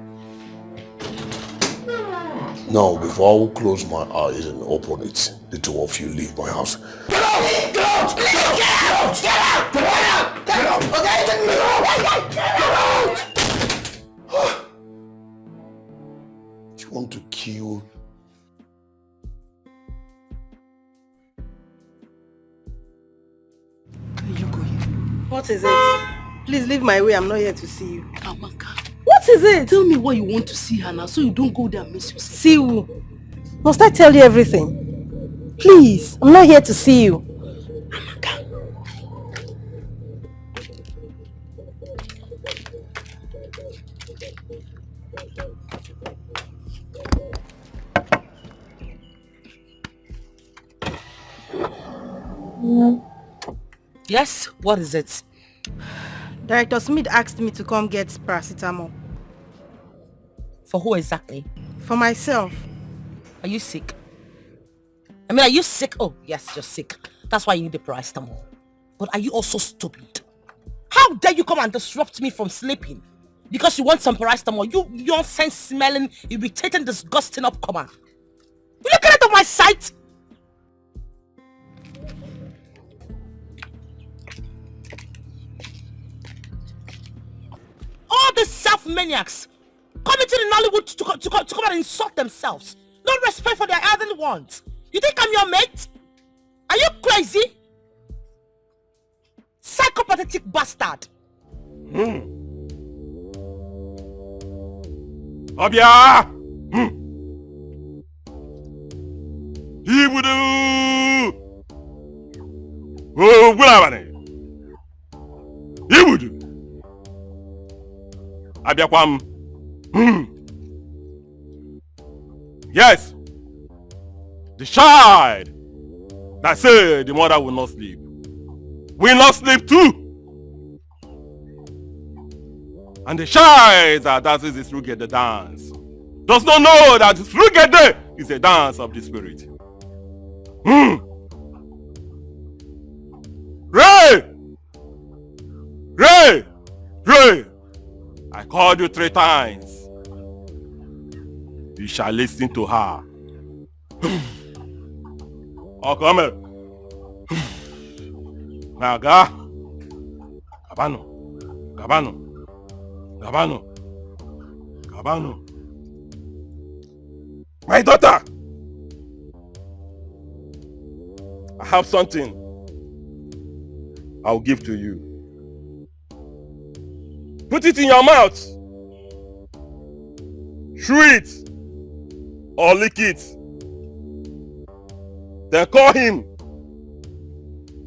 S4: Now, before I close my eyes and open it, the two of you leave my house.
S8: Get out! Get out! Get out! Get out! Get out! Get out! Get out! Okay, get out!
S4: You want to kill?
S3: What is it? Please leave my way. I'm not here to see you.
S10: Amaka,
S3: What is it?
S10: tell me why you want to see her now so you don't go there and miss yourself.
S3: See who? Must I tell you everything? Please, I'm not here to see you.
S2: Yes, what is it?
S3: Director Smith asked me to come get paracetamol.
S2: For who exactly?
S3: For myself.
S2: Are you sick? I mean, are you sick? Oh, yes, you're sick. That's why you need the paracetamol. But are you also stupid? How dare you come and disrupt me from sleeping? Because you want some paracetamol, you nonsense-smelling, irritating, disgusting upcomer. Will you get out of my sight? All these self-maniacs coming to the Nollywood to come and insult themselves. No respect for their elderly ones. You think I'm your mate? Are you crazy? Psychopathetic bastard.
S1: Obia! Ibudu! Oh, Gulabane! Ibudu! Abiakwam! Yes! The child that said the mother will not sleep too! And the child that dances the Srugede dance does not know that Srugede is a dance of the spirit. Ray! Ray! Ray! I called you 3 times. You shall listen to her. Oh, come here. Now, Gabano. My daughter! I have something I'll give to you. Put it in your mouth. Chew it or lick it. Then call him.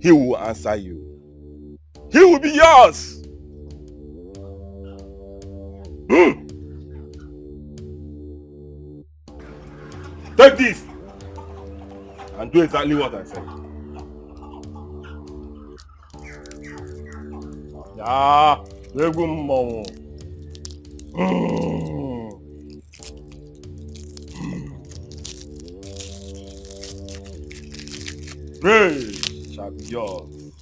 S1: He will answer you. He will be yours. Take this and do exactly what I said. Yeah, very good mom. Praise shall be yours.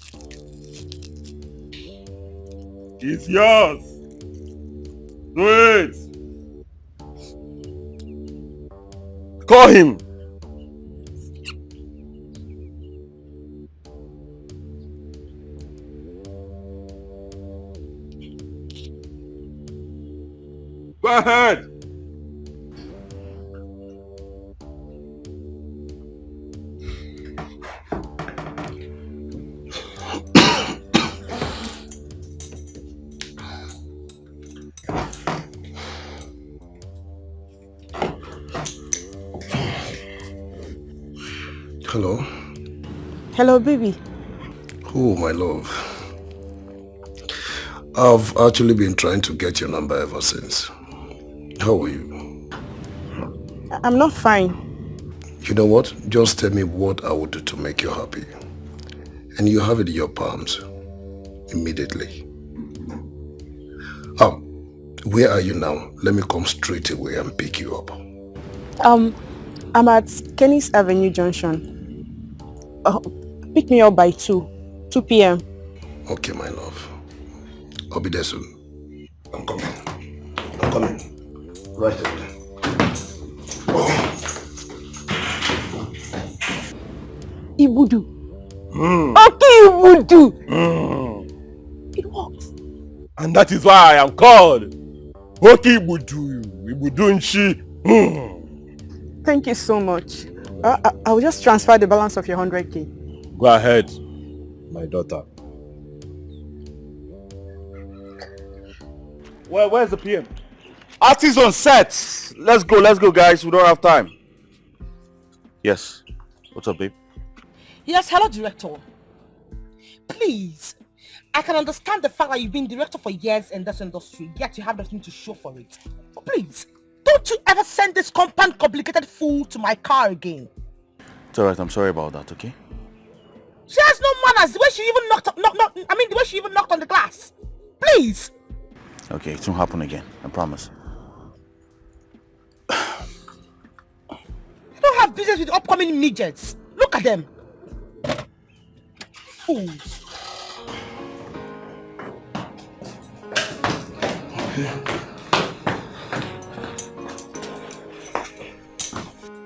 S1: It's yours. Do it. Call him. Go ahead.
S4: Hello?
S3: Hello, baby.
S4: Oh, my love. I've actually been trying to get your number ever since. How are you?
S3: I'm not fine.
S4: You know what? Just tell me what I would do to make you happy. And you have it in your palms. Immediately. Where are you now? Let me come straight away and pick you up.
S5: I'm at Kenny's Avenue Junction. Pick me up by 2 p.m.
S4: Okay, my love. I'll be there soon. I'm coming. I'm coming. Right away.
S10: Ibudu.
S1: Okay, Ibudu.
S10: It worked.
S1: And that is why I am called Oki Ibudu. Ibudu Nshi.
S5: Thank you so much. I will just transfer the balance of your 100k.
S1: Go ahead, my daughter. Well, where's the PM? Artists on set. Let's go, guys. We don't have time. Yes. What's up, babe?
S2: Yes, hello, director. Please, I can understand the fact that you've been director for years in this industry, yet you have nothing to show for it. But please, don't you ever send this complicated fool to my car again.
S1: It's alright, I'm sorry about that, okay?
S2: She has no manners, the way she even the way she even knocked on the glass. Please.
S1: Okay, it won't happen again, I promise.
S2: You don't have business with upcoming midgets. Look at them. Fools.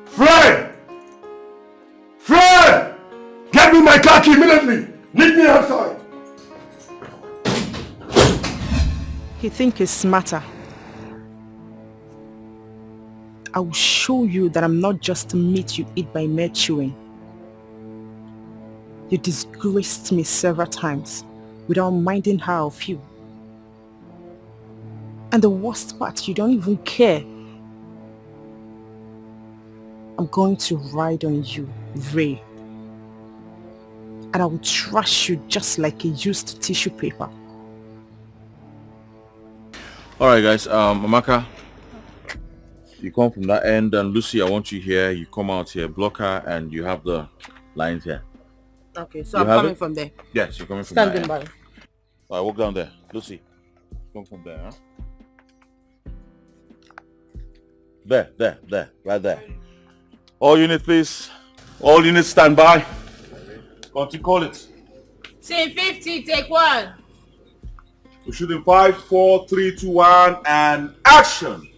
S4: Fred! Fred! Get me my car key immediately! Meet me outside!
S5: He thinks he's smarter. I will show you that I'm not just meat you eat by mere chewing. You disgraced me several times without minding how I feel. And the worst part, you don't even care. I'm going to ride on you, Ray. And I will trash you just like a used tissue paper.
S1: Alright guys, Amaka, you come from that end, and Lucy, I want you here. You come out here, block her, and you have the lines here.
S2: Okay, so
S1: You
S2: I'm
S1: have
S2: coming
S1: it?
S2: from there.
S1: Yes, you're coming from that
S2: Standing
S1: end.
S2: by.
S1: Alright, walk down there. Lucy, come from there, huh? There, right there. All units, please. All units, stand by. What you call it?
S6: Scene 50, take one.
S1: We're shooting 5, 4, 3, 2, 1, and action!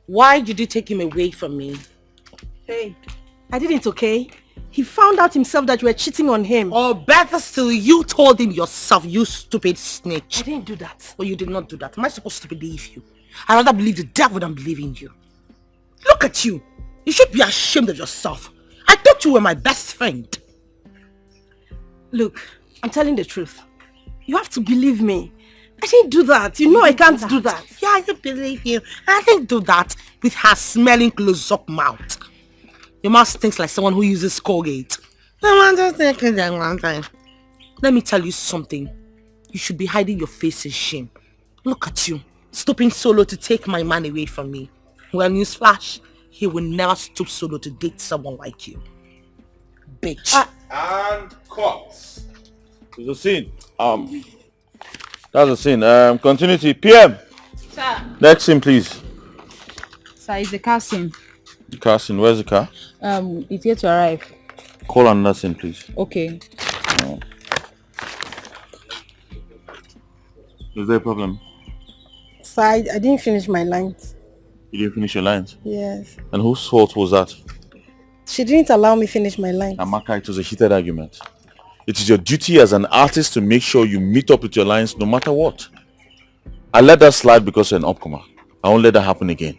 S2: Why did you take him away from me?
S3: Hey, I didn't, okay? He found out himself that you were cheating on him.
S2: Or better still, you told him yourself, you stupid snitch.
S3: I didn't do that.
S2: Well, you did not do that. Am I supposed to believe you? I'd rather believe the devil than believe in you. Look at you. You should be ashamed of yourself. I thought you were my best friend.
S3: Look, I'm telling the truth. You have to believe me. I didn't do that. You know I can't do that.
S2: Yeah, I don't believe you. I didn't do that with her smelling close-up mouth. Your mouth stinks like someone who uses Colgate. Let me tell you something. You should be hiding your face in shame. Look at you, stooping solo to take my man away from me. Well, newsflash, he will never stoop solo to date someone like you. Bitch.
S1: And cut. There's a scene. That's the scene. Continuity. PM.
S6: Sir.
S1: Next scene, please.
S6: Sir, it's a car scene.
S1: The car scene. Where's the car?
S6: It's here to arrive.
S1: Call another scene, please.
S6: Okay.
S1: Is there a problem?
S3: So I didn't finish my lines.
S1: You didn't finish your lines?
S3: Yes.
S1: And whose fault was that?
S3: She didn't allow me finish my lines.
S1: Amaka, it was a heated argument. It is your duty as an artist to make sure you meet up with your lines no matter what. I let that slide because you're an upcomer. I won't let that happen again.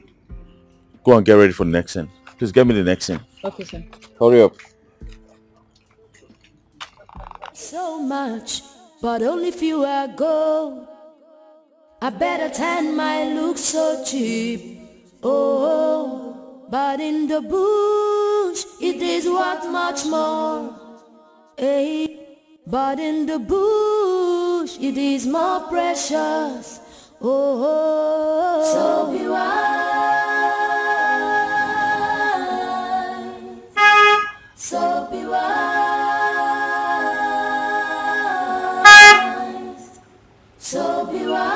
S1: Go and get ready for the next scene. Please get me the next scene.
S6: Okay, sir.
S1: Hurry up.
S13: So much, but only few I go. I better tan my look so cheap. Oh, but in the bush it is worth much more. Hey, but in the bush it is more precious. Oh, so be wise. So be wise. So be wise.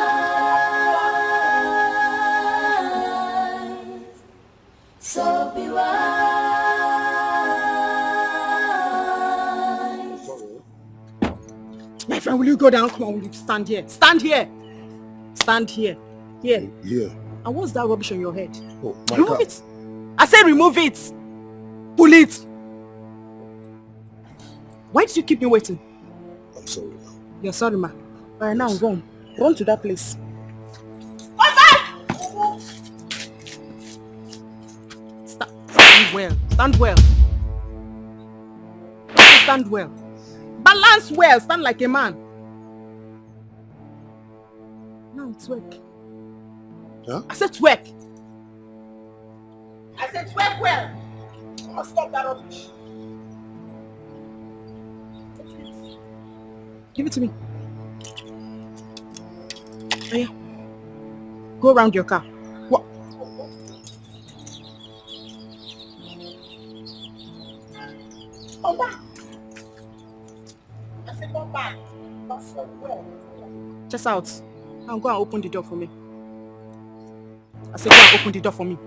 S13: So be wise.
S6: My friend, will you go down? Come on, will you stand here? Stand here. Stand here. Here.
S4: Yeah.
S6: And what's that rubbish on your head?
S4: Oh, my
S6: remove
S4: car.
S6: it. I said remove it. Pull it. Why did you keep me waiting?
S4: I'm sorry.
S6: You're sorry, ma. Alright, now run. Run to that place. Stand well. Stand well. Stand well. Balance well. Stand like a man. Now twerk.
S4: Huh?
S6: I said twerk. I said twerk well. I'll stop that rubbish. Give it to me. Oh, yeah. Go around your car. What? Come back. I said come back. Just out. Now go and open the door for me. I said go and open the door for me.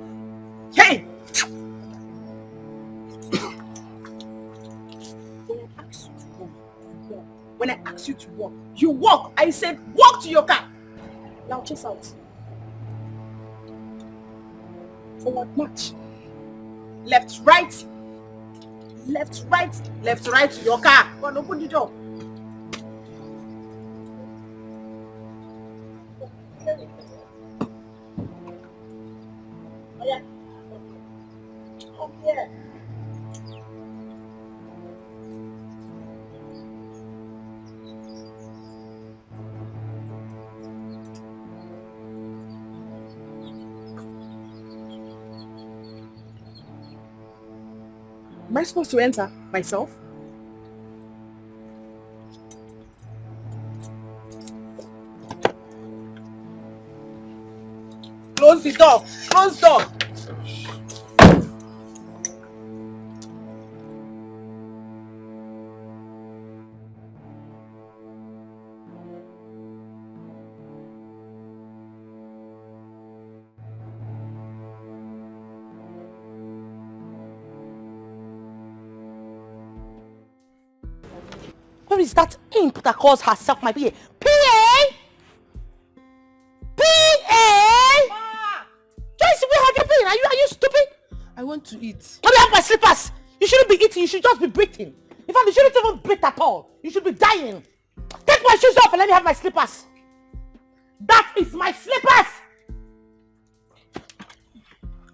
S6: Hey! When I ask you to walk, you walk. I said walk to your car. Now chase out. Forward march. Left, right. Left, right. Left, right to your car. Go and open the door. Oh, yeah. Come here. Am I supposed to enter myself? Close the door. Close the door.
S2: Where is that imp that calls herself my PA? PA! PA! Joyce, where have you been? Are you stupid?
S6: I want to eat.
S2: Let me have my slippers. You shouldn't be eating. You should just be breathing. In fact, you shouldn't even breathe at all. You should be dying. Take my shoes off and let me have my slippers. That is my slippers.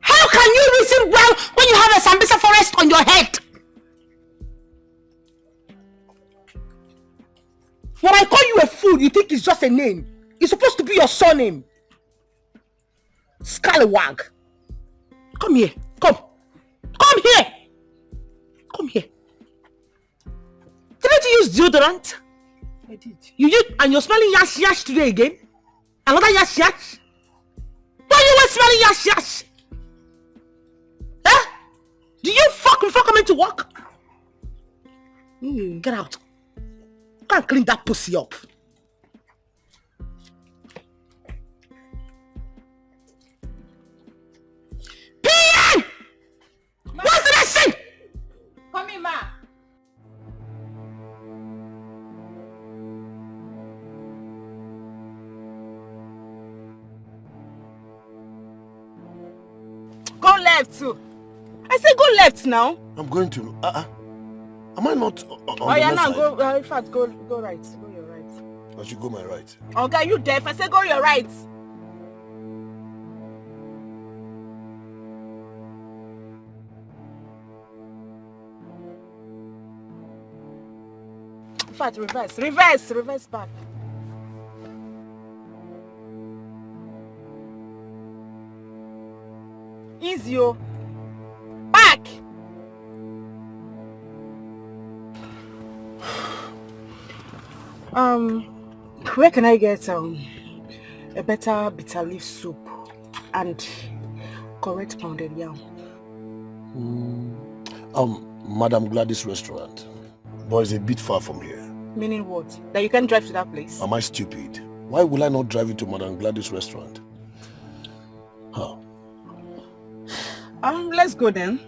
S2: How can you reason well when you have a Sambisa forest on your head? When I call you a fool, you think it's just a name. It's supposed to be your surname. Scallywag. Come here. Come. Come here. Come here. Didn't you use deodorant?
S6: I did.
S2: You did, and you're smelling yash yash today again? Another yash yash? Why are you always smelling yash yash? Huh? Do you fuck before coming to work? Get out. Go and clean that pussy up. PM! What's the next thing?
S6: Come in, ma. Go left too. I said go left now.
S4: I'm going to. Am I not on
S6: Oh
S4: the
S6: yeah,
S4: left
S6: now
S4: side?
S6: go. In fact, go right. Go your right.
S4: I should go my right.
S6: Okay, you deaf? I said go your right. In fact, reverse back. Easy, oh. Back. Where can I get a better bitter leaf soup and correct pounded yam?
S4: Madam Gladys restaurant. But it's a bit far from here.
S6: Meaning what? That you can't drive to that place?
S4: Am I stupid? Why will I not drive you to Madam Gladys restaurant? Huh?
S6: Let's go then.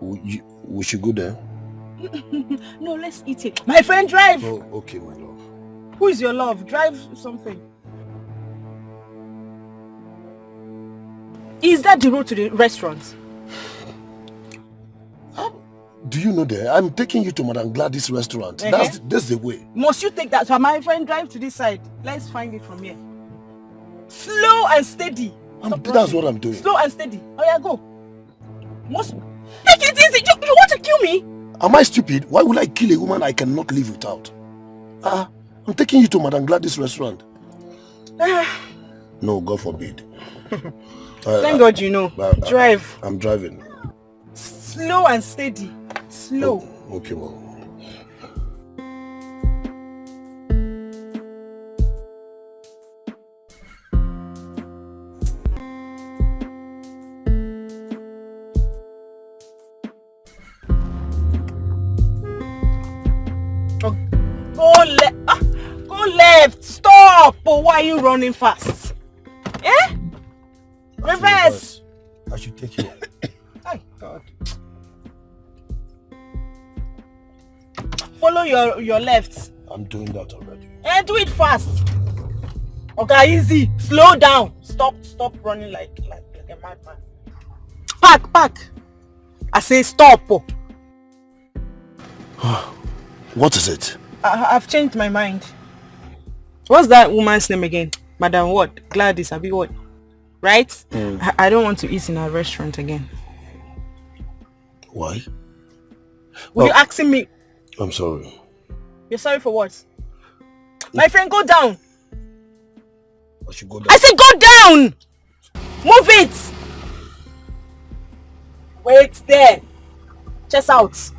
S4: We should go there.
S6: No, let's eat it. My friend, drive.
S4: Oh, okay, my love.
S6: Who is your love? Drive something. Is that the road to the restaurant?
S4: Do you know that? I'm taking you to Madam Gladys' restaurant. That's the way.
S6: Must you take that? So my friend, drive to this side. Let's find it from here. Slow and steady.
S4: That's what I'm doing.
S6: Slow and steady. Oh yeah, go. Must take it easy. You want to kill me?
S4: Am I stupid? Why would I kill a woman I cannot live without? I'm taking you to Madam Gladys' restaurant. No, God forbid.
S6: Thank God you know. Drive.
S4: I'm driving.
S6: Slow and steady. Slow.
S4: Oh, okay, Mom.
S6: Go left. Stop. Oh, why are you running fast? Eh? Reverse.
S4: I should take you.
S6: Oh, God. Follow your left.
S4: I'm doing that already.
S6: Do it fast. Okay, easy. Slow down. Stop running like a madman. Park. I say stop.
S4: What is it?
S6: I've changed my mind. What's that woman's name again? Madam what? Gladys, Abi what? Right? I don't want to eat in a restaurant again.
S4: Why?
S6: Were you asking me?
S4: I'm sorry.
S6: You're sorry for what? My friend, go down.
S4: I should go down.
S6: I said go down! Move it! Wait there. Chest out.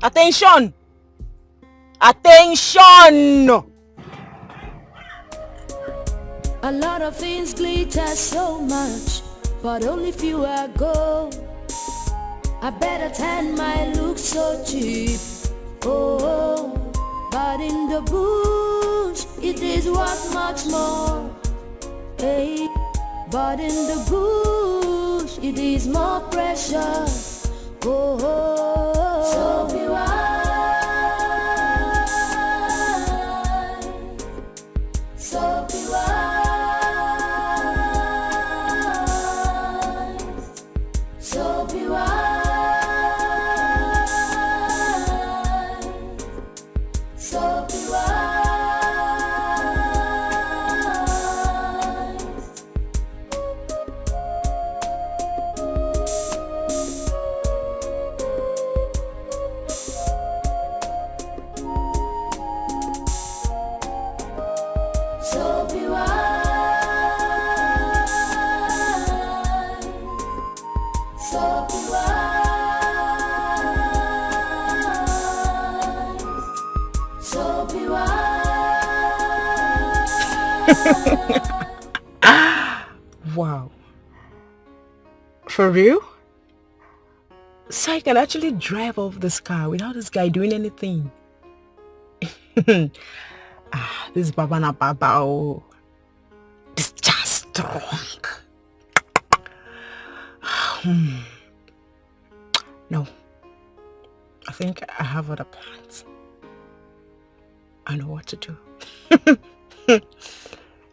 S6: Attention! Attention!
S13: A lot of things glitter so much, but only few are gold. I better tan my look so cheap. Oh, but in the bush it is worth much more. Hey, but in the bush it is more precious. Oh, so be wise. So be wise. So be wise. So be
S6: Wow. For real? So I can actually drive off this car without this guy doing anything. This Baba na Baba. Oh. This just strong. No. I think I have other plans. I know what to do.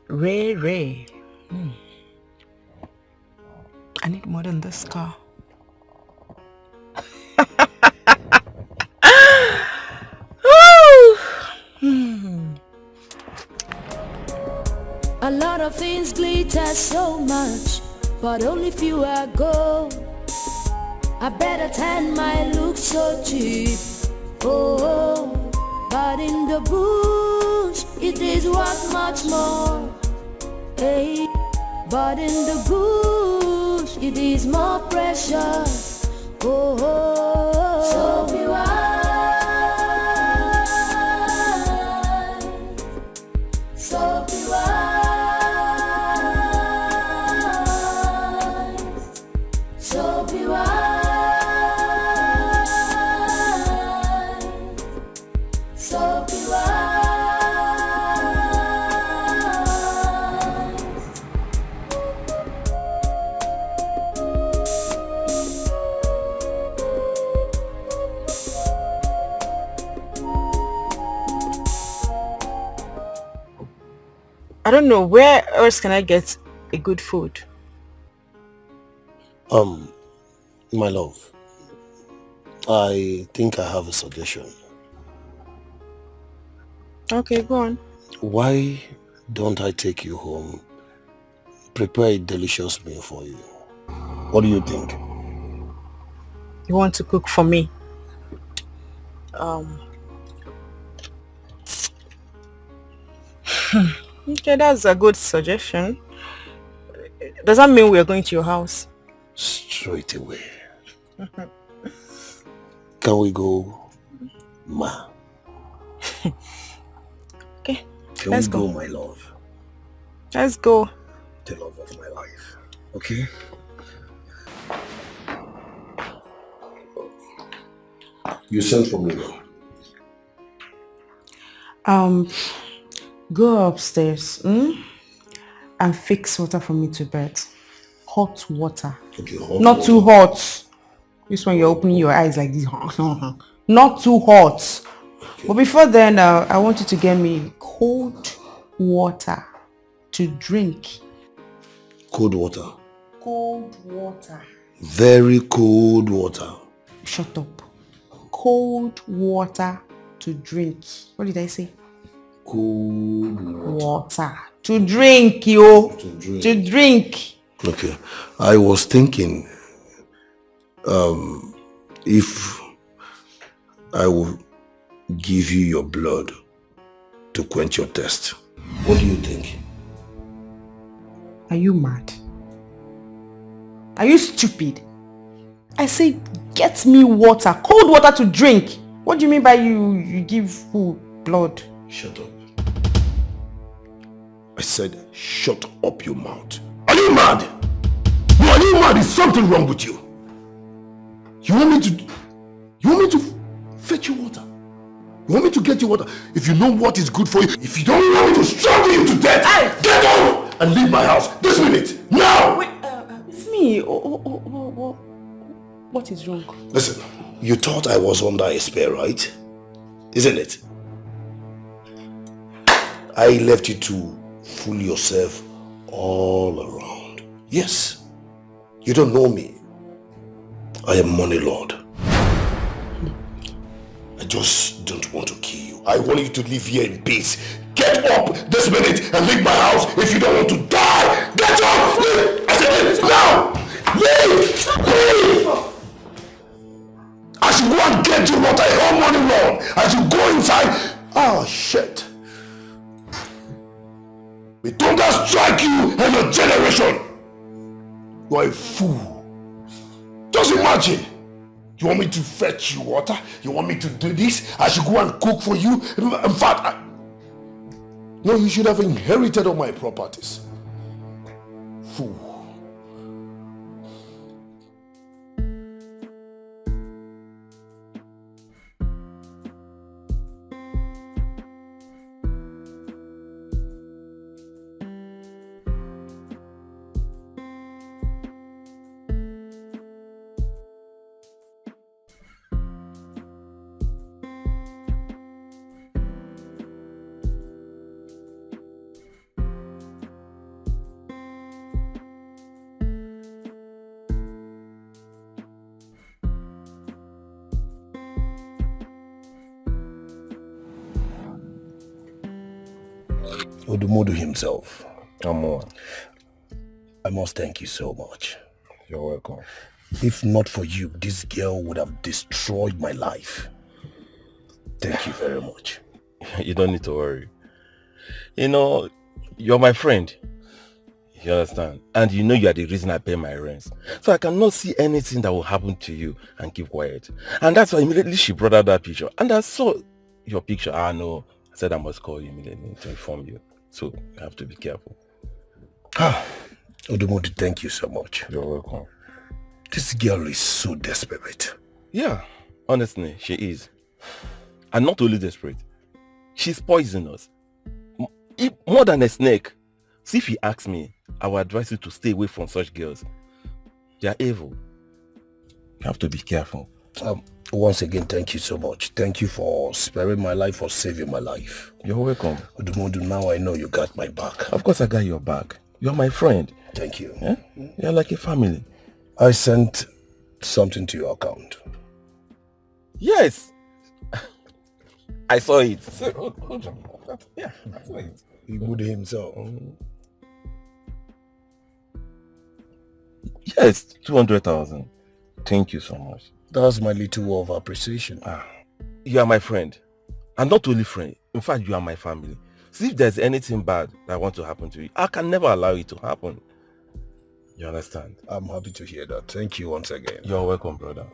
S6: Ray. I need more than this car.
S13: A lot of things glitter so much, but only few are gold. I better tan my look so cheap. Oh, but in the bush it is worth much more. Hey, but in the bush it is more precious. Oh, so be wise. So be wise. So be wise. So be wise.
S6: I don't know, where else can I get a good food?
S4: My love, I think I have a suggestion.
S6: Okay, go on.
S4: Why don't I take you home, prepare a delicious meal for you? What do you think?
S6: You want to cook for me? Okay, that's a good suggestion. Does that mean we are going to your house?
S4: Straight away. Can we go, ma?
S6: Okay,
S4: Can
S6: let's
S4: we go, my love?
S6: Let's go.
S4: The love of my life. Okay? You sent for me now.
S5: Go upstairs and fix water for me to bed. Hot water.
S4: Okay, hot
S5: Not
S4: water.
S5: too hot. This one you're opening your eyes like this. Not too hot. Okay. But before then, I want you to get me cold water to drink.
S4: Cold water.
S5: Cold water.
S4: Very cold water.
S5: Shut up. Cold water to drink. What did I say?
S4: Cold
S5: water. To drink, yo. To drink.
S4: Okay. I was thinking, if I will give you your blood to quench your thirst, what do you think?
S5: Are you mad? Are you stupid? I say, get me water, cold water to drink. What do you mean by you give who blood?
S4: Shut up. I said, shut up your mouth. Are you mad? No, are you mad? Is something wrong with you? You want me to fetch you water? You want me to get you water? If you know what is good for you, if you don't want me to strangle you to death, get out and leave my house this minute, now!
S5: Wait, it's me. What is wrong?
S4: Listen, you thought I was under a spell, right? Isn't it? I left you to fool yourself all around. Yes, you don't know me. I am Money Lord. I just don't want to kill you. I want you to live here in peace. Get up this minute and leave my house if you don't want to die. Get up! I said now! Leave! I should go and get you what I owe Money Lord. I should go inside. Oh shit. May thunder strike you and your generation. You are a fool. Just imagine. You want me to fetch you water? You want me to do this? I should go and cook for you? In fact, no, you should have inherited all my properties. Fool. Odumodu himself. I must thank you so much.
S12: You're welcome.
S4: If not for you, this girl would have destroyed my life. Thank you very much.
S1: You don't need to worry. You know, you're my friend. You understand? And you know you are the reason I pay my rents. So I cannot see anything that will happen to you and keep quiet. And that's why immediately she brought out that picture. And I saw your picture. I know. I said I must call you immediately to inform you. So you have to be careful.
S4: Odumodu, thank you so much.
S12: You're welcome.
S4: This girl is so desperate.
S1: Yeah, honestly, she is. And not only desperate. She's poisonous. More than a snake. See, if he asks me, I would advise you to stay away from such girls. They are evil. You have to be careful.
S4: Once again, thank you so much. Thank you for sparing my life, for saving my life.
S17: You're welcome.
S4: Udumodu, now I know you got my back.
S17: Of course I got your back. You're my friend.
S4: Thank you.
S17: Eh? You're like a family.
S4: I sent something to your account.
S17: Yes. I saw it. Yeah, I saw it.
S4: He would himself.
S17: Yes, 200,000. Thank you so much.
S4: That's my little of appreciation.
S17: You are my friend. And not only friend. In fact, you are my family. See, if there's anything bad that wants to happen to you, I can never allow it to happen. You understand?
S4: I'm happy to hear that. Thank you once again.
S17: You're welcome, brother.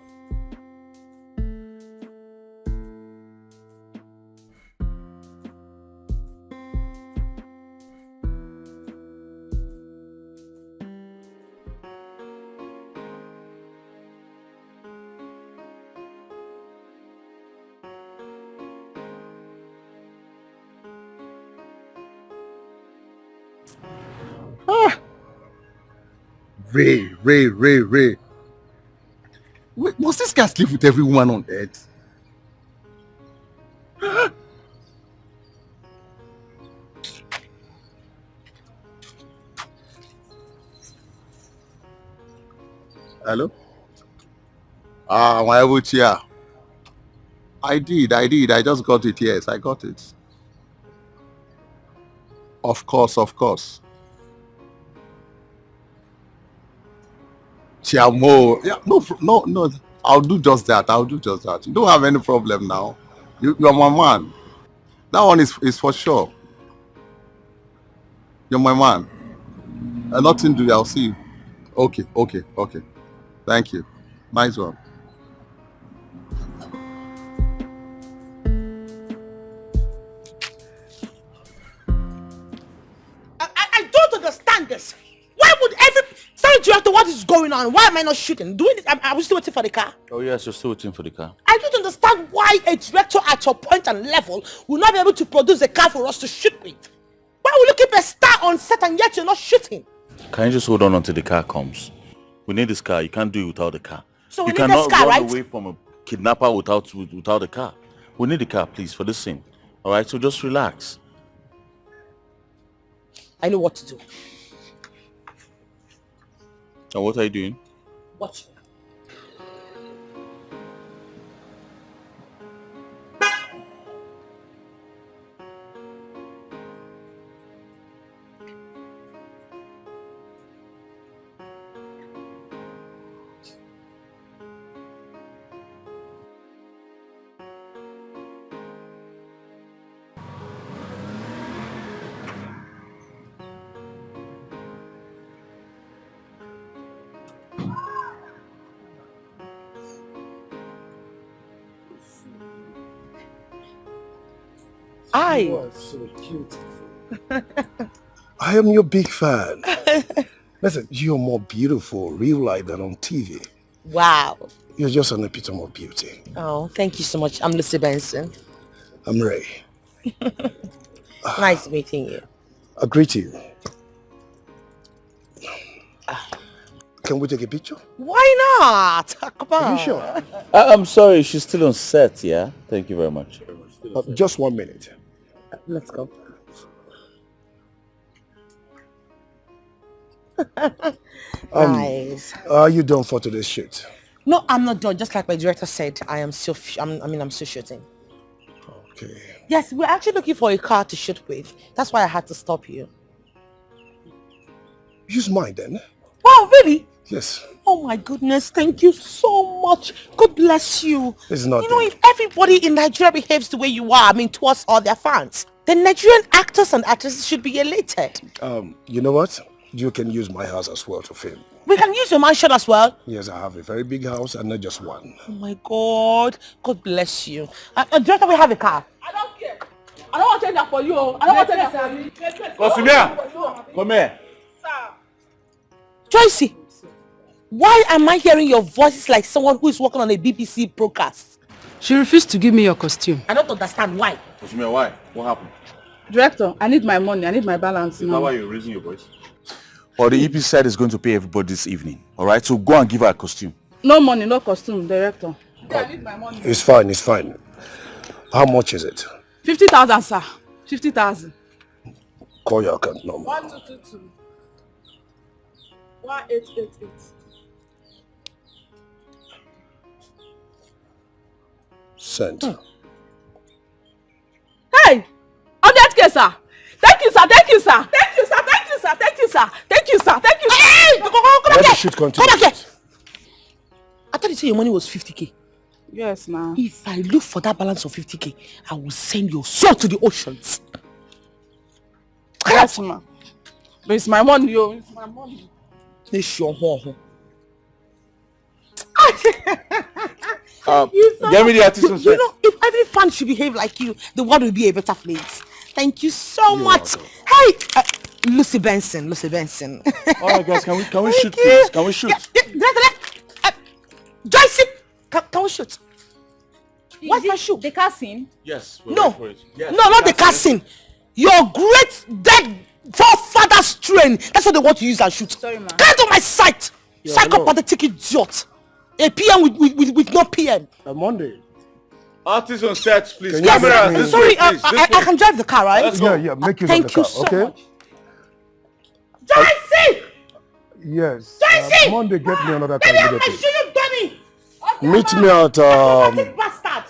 S12: Ray. Wait, must this guy sleep with every woman on earth? Hello? My chair. I did. I just got it. Yes, I got it. Of course. Chiamo. Yeah, no. I'll do just that. You don't have any problem now. You're my man. That one is for sure. You're my man. Nothing to do. I'll see you. Okay. Thank you. Nice one.
S2: I don't understand this. Why would sorry, director, what is going on? Why am I not shooting? Doing this? Are we still waiting for the car?
S1: Oh yes, you're still waiting for the car.
S2: I don't understand why a director at your point and level will not be able to produce a car for us to shoot with. Why will you keep a star on set and yet you're not shooting?
S1: Can you just hold on until the car comes? We need this car. You can't do it without the car.
S2: So we
S1: you
S2: need
S1: cannot
S2: this car,
S1: run
S2: right?
S1: away from a kidnapper without the car. We need the car, please, for this scene. All right, so just relax.
S2: I know what to do.
S1: And what are you doing?
S2: Watch.
S4: You are so beautiful. I am your big fan. Listen, you're more beautiful real life than on TV.
S2: Wow.
S4: You're just an epitome of beauty.
S2: Oh, thank you so much. I'm Lucy Benson.
S4: I'm Ray.
S2: Nice meeting you.
S4: I greet you. Can we take a picture?
S2: Why not? Come on.
S4: Are you sure?
S1: I'm sorry, she's still on set, yeah? Thank you very much.
S4: Just 1 minute.
S2: Let's go. Nice.
S4: Are you done for today's shoot?
S2: No, I'm not done. Just like my director said, I'm still shooting.
S4: Okay.
S2: Yes, we're actually looking for a car to shoot with. That's why I had to stop you.
S4: Use mine then.
S2: Wow, really?
S4: Yes.
S2: Oh my goodness, thank you so much. God bless you.
S4: It's not.
S2: You know, if everybody in Nigeria behaves the way you are, towards all their fans, then Nigerian actors and actresses should be elated.
S4: You know what? You can use my house as well to film.
S2: We can use your mansion as well.
S4: Yes, I have a very big house and not just one.
S2: Oh my God. God bless you. Director, we have a car.
S6: I don't care. I don't want to change that for you. I don't want to change that for you.
S1: Come here.
S2: Tracy, why am I hearing your voices like someone who is working on a BBC broadcast?
S10: She refused to give me your costume.
S2: I don't understand why.
S1: Kosumia, why? What happened?
S5: Director, I need my money. I need my balance
S1: Is
S5: now.
S1: that why you're raising your voice? Well, the EP side is going to pay everybody this evening. All right, so go and give her a costume.
S5: No money, no costume, director.
S6: I need my money.
S4: It's fine, it's fine. How much is it?
S6: 50,000, sir. 50,000.
S4: Call your account number.
S6: 1222 1888.
S4: Sent.
S6: Hey! On that case, sir. Thank you, sir. Thank you, sir. Thank you, sir. Thank you, sir. Thank you, sir. Thank you, sir. Thank you, sir.
S2: Hey! Come
S4: Let
S2: back
S4: the
S2: here!
S4: shoot continue.
S2: Come back here! I thought you said your money was 50k.
S6: Yes, now.
S2: If I look for that balance of 50k, I will send your soul to the oceans.
S6: Yes, ma. But it's my money, yo. It's my money.
S2: It's your home.
S1: Get me the artist on set.
S2: You know, if every fan should behave like you, the world will be a better place. Thank you so much. Hey, Lucy Benson.
S1: All right, guys, can we shoot, please? Can we shoot?
S2: Joyce, can we shoot? What's my shoe?
S7: The casting?
S1: Yes.
S2: No,
S1: for it. Yes,
S2: no, not the casting. Your great dead forefather's train. That's what they want to use and shoot.
S7: Sorry, ma.
S2: Get on my sight. Psychopathic idiot. A PM with no PM.
S4: Monday.
S1: Artist on set, please.
S2: Yes,
S1: Camera. This
S2: sorry,
S1: way, please. This
S2: I
S1: way.
S2: can drive the car, right?
S1: Let's go.
S4: Yeah, make use
S2: Thank
S4: of the
S2: you
S4: car,
S2: so
S4: okay?
S2: much. Joyce!
S4: Yes.
S2: Joyce!
S4: Monday, get me another car
S2: Baby, I
S4: immediately.
S2: show you Donny.
S4: Meet me at
S2: Bastard.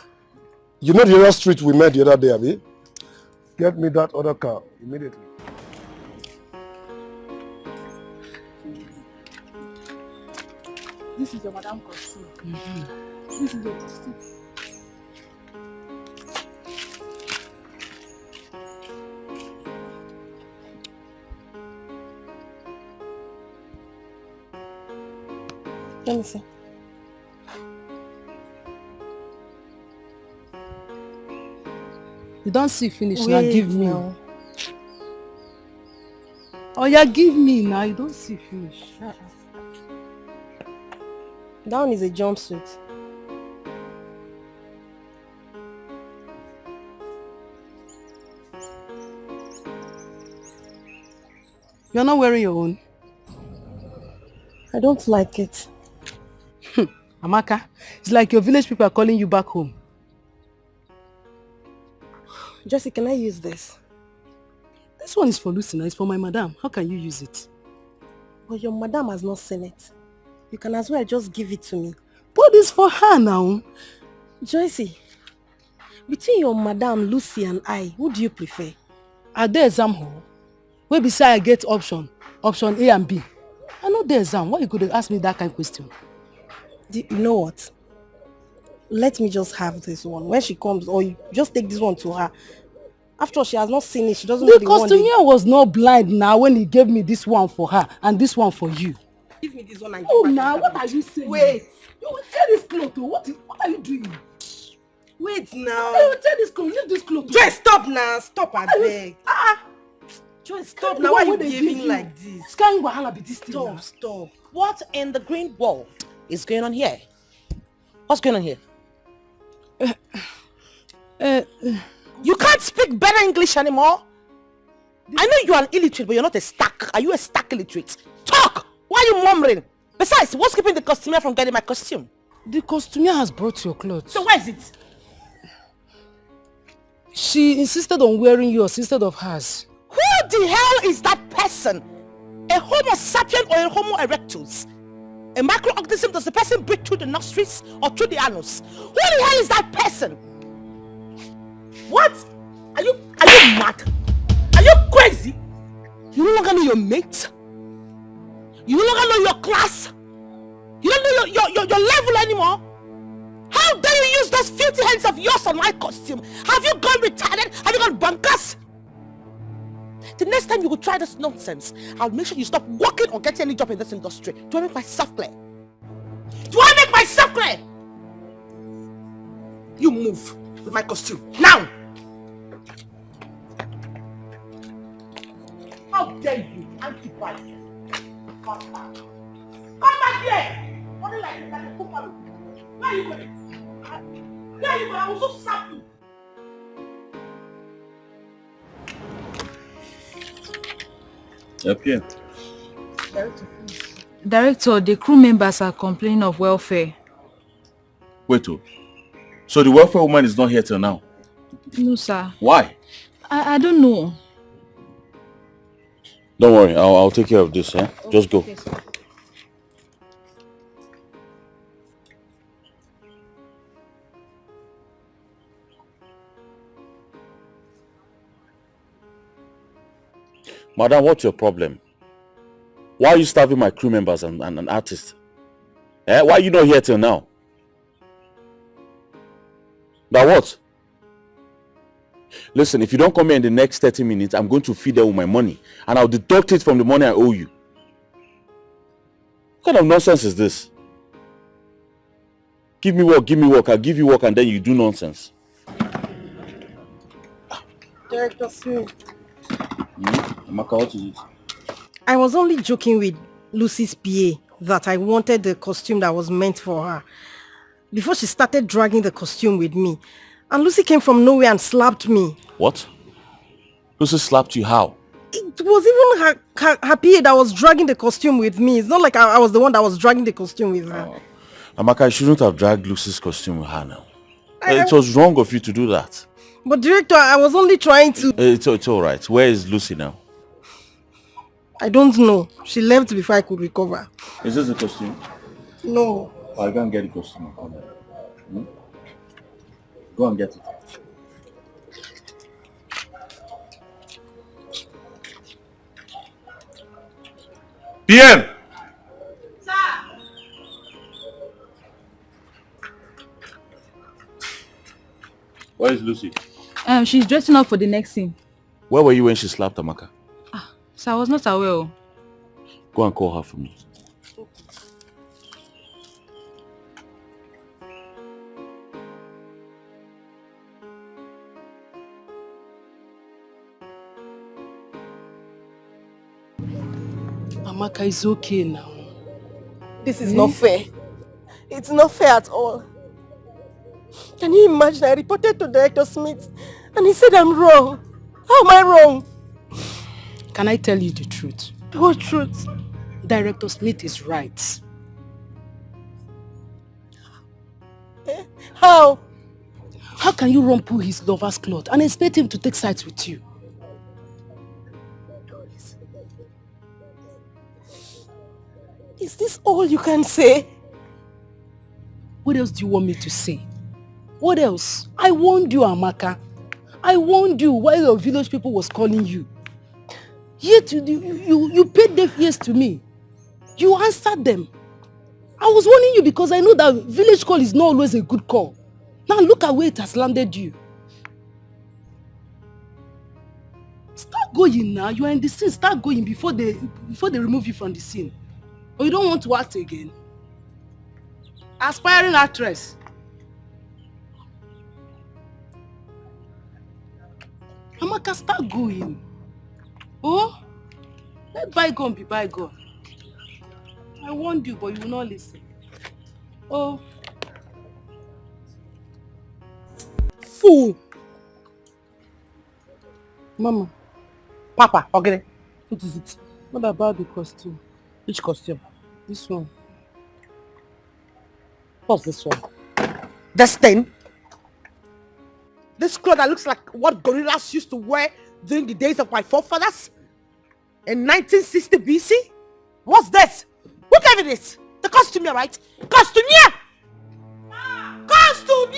S4: you know the other street we met the other day, Abi? Get me that other car immediately.
S6: This is your madam costume. This is your costume.
S3: Let me see.
S10: You don't see finish
S3: Wait
S10: now, give me.
S3: now.
S10: Oh yeah, give me now, you don't see finish.
S3: That one is a jumpsuit.
S10: You're not wearing your own.
S3: I don't like it.
S10: Amaka, it's like your village people are calling you back home.
S3: Jessie, can I use this?
S10: This one is for Lucy now, it's for my madam. How can you use it?
S3: But your madam has not seen it. You can as well just give it to me.
S10: But it's for her now.
S3: Joycey, between your madam, Lucy and I, who do you prefer?
S10: Are there exam hall? Where beside I get option A and B. I know the exam. Why you could ask me that kind of question?
S3: You know what? Let me just have this one. When she comes, or you just take this one to her. After all, she has not seen it. She doesn't know
S10: The
S3: the one.
S10: costumier was not blind now when he gave me this one for her and this one for you.
S3: Give me this one and
S10: Oh,
S3: give
S10: now
S3: her
S10: what
S3: that.
S10: are you saying?
S3: Wait.
S10: You will tear this cloth. Oh. What are you doing?
S3: Wait now.
S10: You will tear this cloth. Leave this cloth.
S3: Joy, stop now. Stop, I beg. Joy, stop now. Why are you
S10: they give
S3: behaving
S10: you?
S3: like this?
S10: Sky wahala be this thing now.
S3: Stop.
S2: What in the green world is going on here? What's going on here? You can't speak better English anymore. I know you're an illiterate, but you're not a stack. Are you a stack illiterate? Talk! Why are you murmuring? Besides, what's keeping the costumier from getting my costume?
S10: The costumier has brought your clothes.
S2: So where is it?
S10: She insisted on wearing yours instead of hers.
S2: Who the hell is that person? A homo sapien or a homo erectus? A microorganism, does the person breathe through the nostrils or through the anus? Who the hell is that person? What? Are you mad? Are you crazy? You no longer know your mate? You no longer know your class? You don't know your level anymore? How dare you use those filthy hands of yours on my costume? Have you gone retarded? Have you gone bonkers? The next time you will try this nonsense, I'll make sure you stop working or getting any job in this industry. Do I make myself clear? Do I make myself clear? You move with my costume. Now! How dare you, anti-Christ? Come back here! What do you like? Where are you going? Where are you going? I will so slap you.
S1: Okay.
S18: Director, the crew members are complaining of welfare.
S1: Wait, oh. So the welfare woman is not here till now?
S18: No, sir.
S1: Why?
S18: I don't know.
S1: Don't worry, I'll take care of this, eh? Just go.
S18: Okay, sir.
S1: Madam, what's your problem? Why are you starving my crew members and artists? Eh? Why are you not here till now? Now what? Listen, if you don't come here in the next 30 minutes, I'm going to feed them with my money. And I'll deduct it from the money I owe you. What kind of nonsense is this? Give me work, I'll give you work and then you do nonsense.
S3: Director Smith.
S1: Amaka, what is it?
S3: I was only joking with Lucy's PA that I wanted the costume that was meant for her. Before she started dragging the costume with me. And Lucy came from nowhere and slapped me.
S1: What? Lucy slapped you how?
S3: It was even her PA that was dragging the costume with me. It's not like I was the one that was dragging the costume with her.
S1: Oh. Amaka, I shouldn't have dragged Lucy's costume with her now. It was wrong of you to do that.
S3: But director, I was only trying to...
S1: It's alright. Where is Lucy now?
S3: I don't know. She left before I could recover.
S1: Is this the costume?
S3: No.
S1: I can't get the costume. Go and get it. PM!
S2: Sir!
S1: Where is Lucy?
S18: She's dressing up for the next scene.
S1: Where were you when she slapped Amaka?
S18: So I was not aware.
S1: Go and call her for me.
S10: Amaka is okay now.
S3: This is not fair. It's not fair at all. Can you imagine? I reported to Director Smith and he said I'm wrong. How am I wrong?
S10: Can I tell you the truth?
S3: What truth?
S10: Director Smith is right.
S3: How?
S10: How can you rumple his lover's cloth and expect him to take sides with you?
S3: Is this all you can say?
S10: What else do you want me to say? What else? I warned you, Amaka. I warned you while your village people was calling you. Yet you paid deaf ears to me. You answered them. I was warning you because I know that village call is not always a good call. Now look at where it has landed you. Start going now. You are in the scene. Start going before they remove you from the scene. Or you don't want to act again. Aspiring actress. Amaka, start going. Oh, let bygone be bygone. I warned you, but you will not listen. Oh.
S3: Fool.
S2: Mama. Papa, okay.
S10: What is it? What about the costume?
S2: Which costume?
S10: This one.
S2: What's this one? This thing? This cloth that looks like what gorillas used to wear during the days of my forefathers? In 1960 BC? What's this? Who gave you this? The costume, right? Costume! Costume!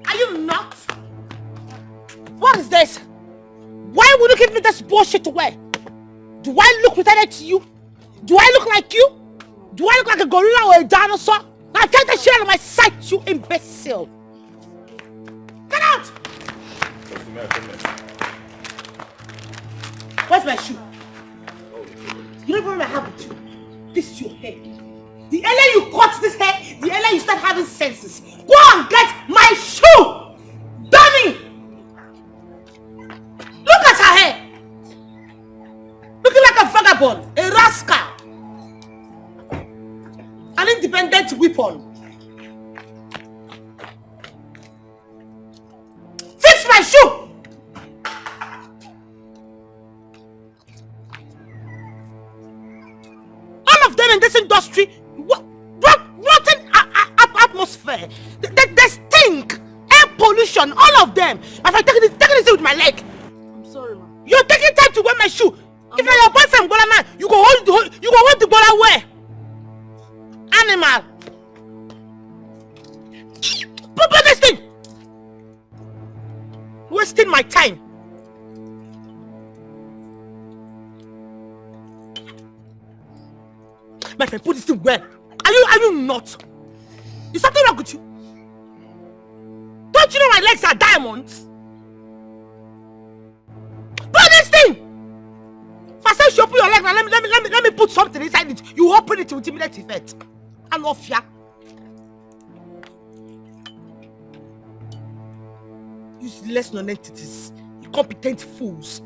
S2: Are you nuts? What is this? Why would you give me this bullshit to wear? Do I look retarded to you? Do I look like you? Do I look like a gorilla or a dinosaur? Now take the shit out of my sight, you imbecile! Get out! Where's my shoe? You don't remember what I have with you. This is your hair. The earlier you cut this hair, the earlier you start having senses. Go and get my shoe! Dummy! Look at her hair! Looking like a vagabond, a rascal. An independent weapon. Fix my shoe! All of them in this industry, here. They stink. Air pollution, all of them. My friend, take it with my leg.
S10: I'm sorry, ma.
S2: You're taking time to wear my shoe. If you're your boyfriend, Bola man, you go hold the Bola where? Animal. Put this thing. Wasting my time. My friend, put this thing where? Are you not? Is something wrong with you? Don't you know my legs are diamonds? Put this thing! If I say you open your leg, now let me put something inside it. You open it with immediate effect. I'm off ya. Useless non-entities. Incompetent fools.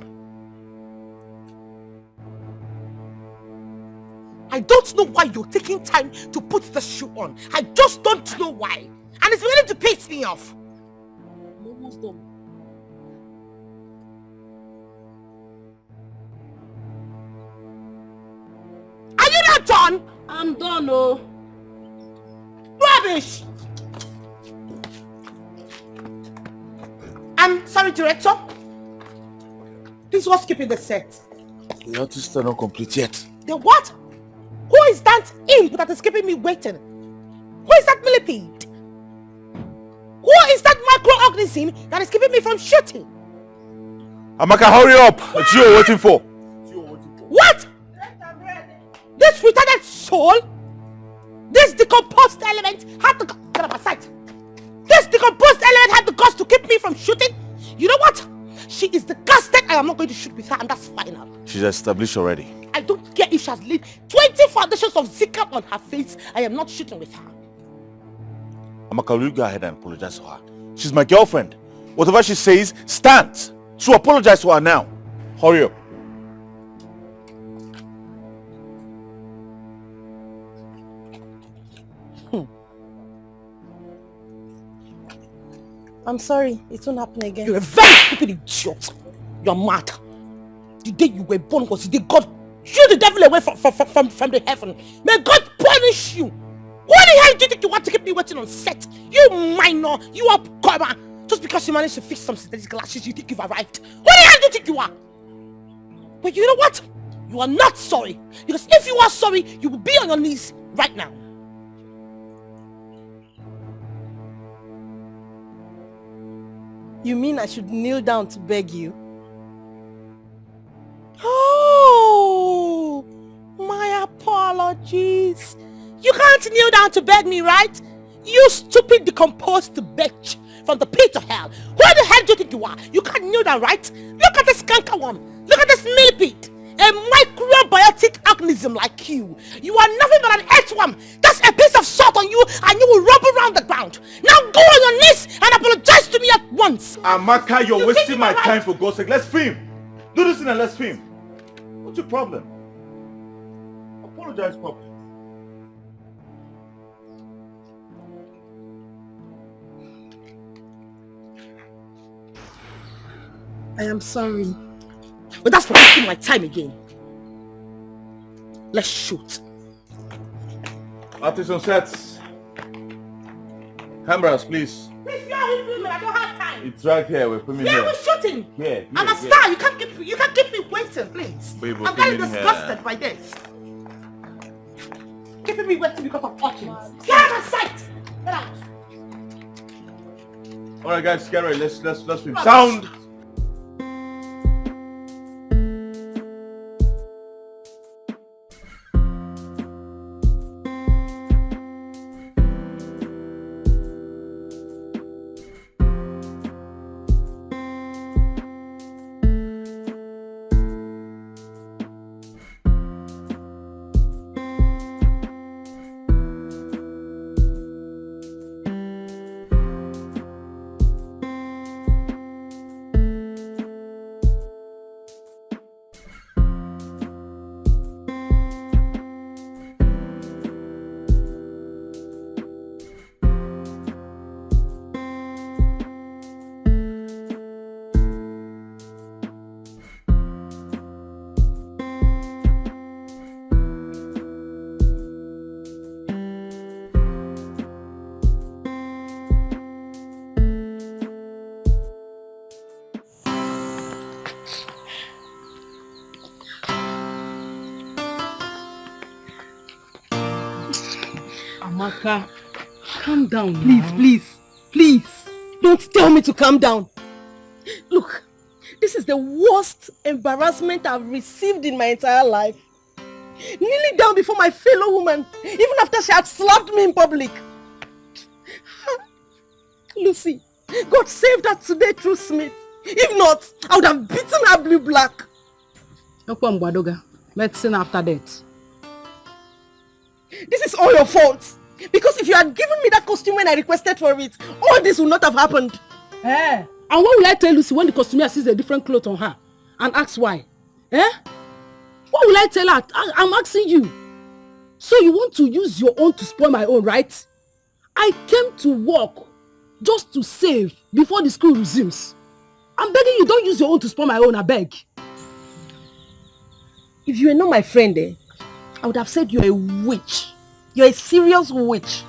S2: I don't know why you're taking time to put the shoe on. I just don't know why. And it's beginning to piss me off.
S10: I'm almost done.
S2: Are you not done?
S10: I'm done, oh.
S2: Rubbish! I'm sorry, director. This was skipping the set.
S1: The artists are not complete yet.
S2: The what? Who is that imp that is keeping me waiting? Who is that millipede? Who is that microorganism that is keeping me from shooting?
S1: Amaka, hurry up! It's you waiting for.
S2: What? This retarded soul? This decomposed element had the... Get up aside. This decomposed element had the guts to keep me from shooting? You know what? She is disgusted. I am not going to shoot with her, and that's final.
S1: She's established already.
S2: I don't care if she has laid 20 foundations of Zika on her face. I am not shooting with her.
S1: Amaka, will you go ahead and apologize to her? She's my girlfriend. Whatever she says, stands. So apologize to her now. Hurry up.
S3: I'm sorry, it won't happen again.
S2: You're a very stupid idiot. You're mad. The day you were born was the day God shoo the devil away from the heaven. May God punish you. What the hell do you think you want to keep me waiting on set? You minor, you upcomer. Just because you managed to fix some synthetic glasses, you think you've arrived. What the hell do you think you are? But you know what? You are not sorry. Because if you are sorry, you will be on your knees right now.
S3: You mean I should kneel down to beg you?
S2: Oh, my apologies. You can't kneel down to beg me, right? You stupid decomposed bitch from the pit of hell. Who the hell do you think you are? You can't kneel down, right? Look at this canker worm. Look at this millipede. A microbiotic organism like you. You are nothing but an earthworm. That's a piece of salt on you and you will rub around the ground. Now go on your knees and apologize to me at once.
S1: Amaka, you're wasting my time, for God's sake. Let's film. Do this thing and let's film. What's your problem? Apologize properly.
S3: I am sorry.
S2: But that's for wasting my time again. Let's shoot.
S1: Artists on sets. Cameras, please.
S2: Please, you are filming. I don't have time.
S1: It's right here. We're filming here.
S2: Yeah, we're shooting.
S1: Yeah,
S2: I'm a star. You can't keep me waiting, please.
S1: Babe,
S2: I'm getting disgusted by this. Keeping me waiting because of audience. Get out of sight. Get out.
S1: All right, guys, get ready. Let's film. Sound.
S10: Amaka, calm down
S3: Please,
S10: now.
S3: please. Don't tell me to calm down. Look, this is the worst embarrassment I've received in my entire life. Kneeling down before my fellow woman, even after she had slapped me in public. Lucy, God saved her today through Smith. If not, I would have beaten her blue black.
S10: Medicine after death.
S3: This is all your fault. Because if you had given me that costume when I requested for it, all this would not have happened.
S10: And what will I tell Lucy when the costumier sees a different cloth on her and asks why? What will I tell her? I'm asking you. So you want to use your own to spoil my own, right? I came to work just to save before the school resumes. I'm begging you, don't use your own to spoil my own, I beg.
S3: If you were not my friend, I would have said you're a witch. You're a serious witch.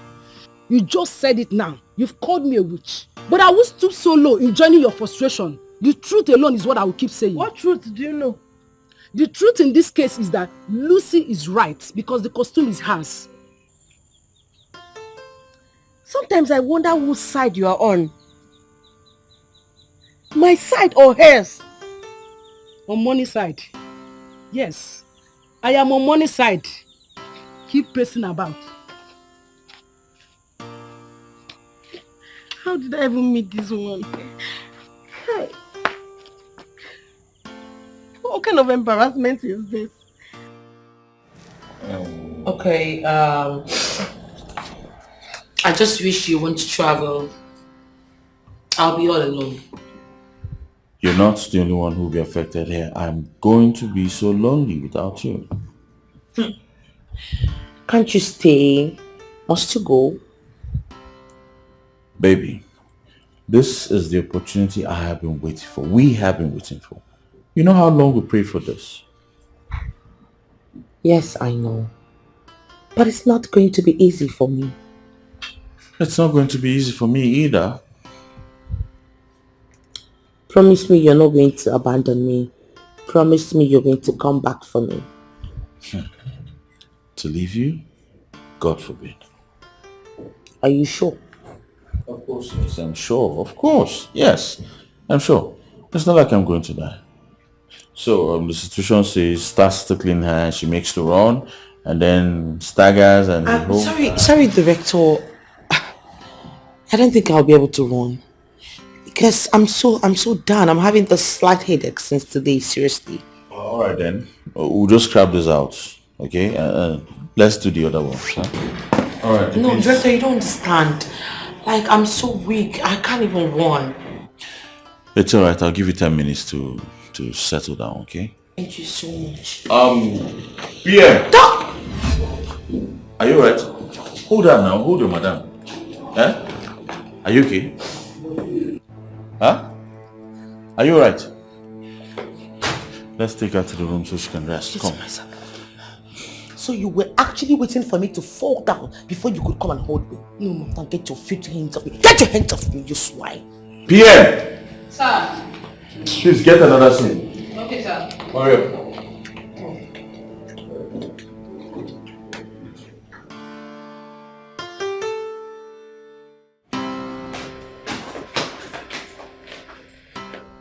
S10: You just said it now. You've called me a witch. But I will stoop so low in joining your frustration. The truth alone is what I will keep saying.
S3: What truth do you know?
S10: The truth in this case is that Lucy is right because the costume is hers.
S3: Sometimes I wonder whose side you are on. My side or hers?
S10: On Money's side. Yes, I am on Money's side. Keep pressing about.
S3: How did I even meet this one? What kind of embarrassment is this?
S2: Okay, I just wish you want to travel. I'll be all alone.
S1: You're not the only one who will be affected here. I'm going to be so lonely without you.
S2: Can't you stay? Must you go?
S1: Baby, this is the opportunity I have been waiting for. We have been waiting for. You know how long we prayed for this?
S2: Yes, I know. But it's not going to be easy for me.
S1: It's not going to be easy for me either.
S2: Promise me you're not going to abandon me. Promise me you're going to come back for me.
S1: To leave you? God forbid.
S2: Are you sure?
S1: Of course, yes, I'm sure. Of course, yes, I'm sure. It's not like I'm going to die. So the situation says starts to clean her and she makes to run and then staggers and
S2: Sorry, director. I don't think I'll be able to run. Because I'm so done. I'm having the slight headache since today, seriously.
S1: All right then. We'll just scrap this out, okay? Let's do the other one. Huh? All right.
S2: No, director, you don't understand. Like, I'm so weak. I can't even run.
S1: It's all right. I'll give you 10 minutes to settle down, okay?
S2: Thank you so much.
S1: Pierre. Stop! Are you alright? Hold on now. Hold on, madam. Eh? Are you okay? Huh? Are you alright? Let's take her to the room so she can rest. Come.
S2: So you were actually waiting for me to fall down before you could come and hold me? No, Mom, get your filthy hands off me. Get your hands off me, you swine.
S1: Pierre!
S18: Sir.
S1: Please get another seat.
S18: Okay, sir.
S1: Hurry up.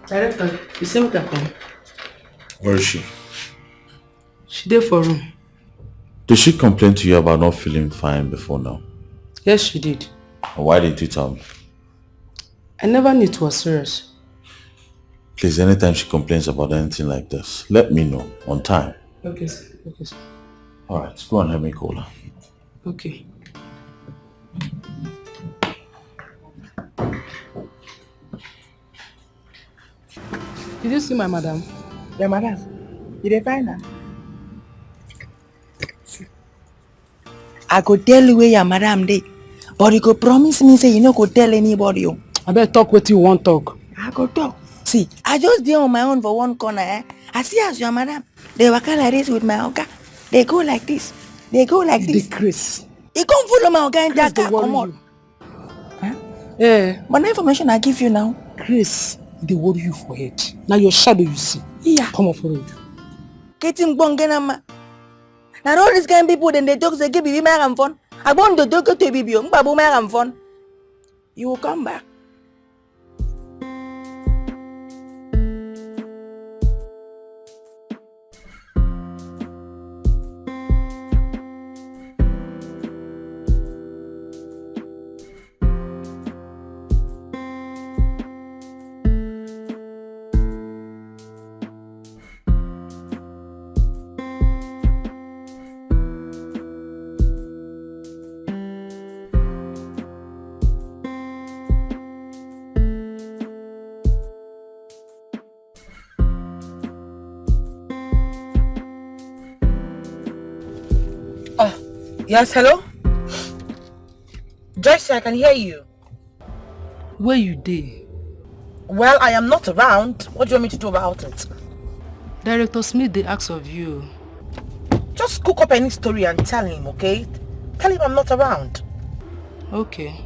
S2: Director, you see me come?
S1: Where is she?
S2: She there for room.
S1: Did she complain to you about not feeling fine before now?
S2: Yes, she did.
S1: Why didn't you tell me?
S2: I never knew it was serious.
S1: Please, anytime she complains about anything like this, let me know on time.
S2: Okay, sir. Okay, sir.
S1: Alright, go and help me call her.
S2: Okay.
S10: Did you see my madam?
S6: Yeah, madam. Did they find her?
S8: I could tell you where your madam dey, but you could promise me say you no go tell anybody.
S10: I better talk what you want talk.
S8: I go talk. See, I just dey on my own for one corner. I see as your madam. They waka like this with my oga. They go like this. They go like this.
S10: The Chris.
S8: He come follow my oga and
S10: Chris,
S8: just come on.
S10: Yeah.
S8: But the information I give you now.
S10: Chris, they worry you for head. Now your shadow you see.
S8: Yeah.
S10: Come on for road.
S8: Getting bongenama. Now all these kind of people then they talk they give me and fun. I want to go to ebube. Mbabu may am fun. You will come back.
S6: Yes, hello? Joyce, I can hear you.
S10: Where you dey?
S6: Well, I am not around. What do you want me to do about it?
S10: Director Smith, they ask of you.
S6: Just cook up any story and tell him, okay? Tell him I'm not around.
S10: Okay.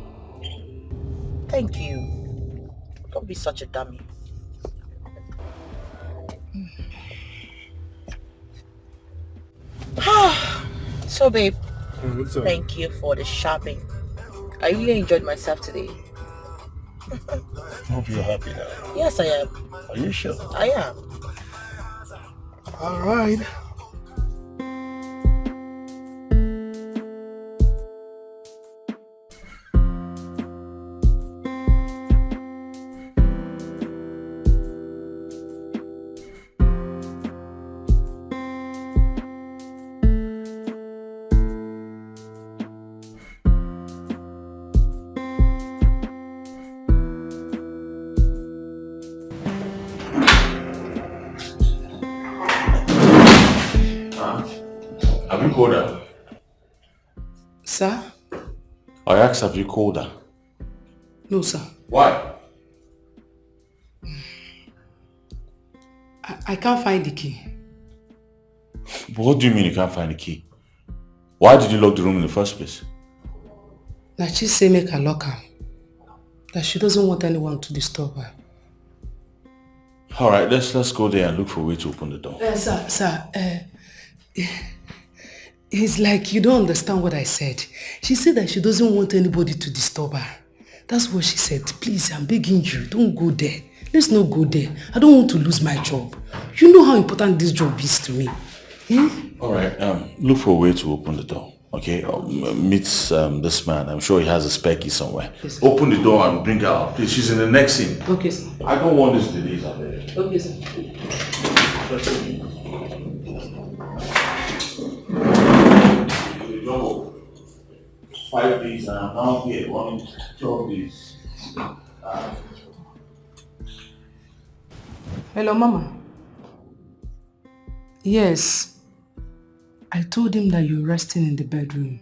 S6: Thank you. Don't be such a dummy. So, babe, thank you for the shopping. I really enjoyed myself today.
S12: Hope you're happy now.
S6: Yes, I am.
S12: Are you sure?
S6: I am.
S12: All right.
S1: Have you called her?
S5: Sir?
S1: I asked, have you called her?
S5: No, sir.
S1: Why?
S5: I can't find the key.
S1: What do you mean you can't find the key? Why did you lock the room in the first place?
S5: Now she say make her lock her. That she doesn't want anyone to disturb her.
S1: Alright, let's go there and look for a way to open the door.
S5: Sir, it's like you don't understand what I said. She said that she doesn't want anybody to disturb her. That's what she said. Please, I'm begging you, don't go there. Let's not go there. I don't want to lose my job. You know how important this job is to me. Eh?
S1: Alright, look for a way to open the door. Okay, meet this man. I'm sure he has a spare key somewhere. Yes, open the door and bring her out. Please, she's in the next scene.
S5: Okay, sir.
S1: I don't want this delays out there.
S5: Okay, sir.
S1: 5 days and I'm now here, 12 days.
S5: Hello, Mama. Yes. I told him that you're resting in the bedroom.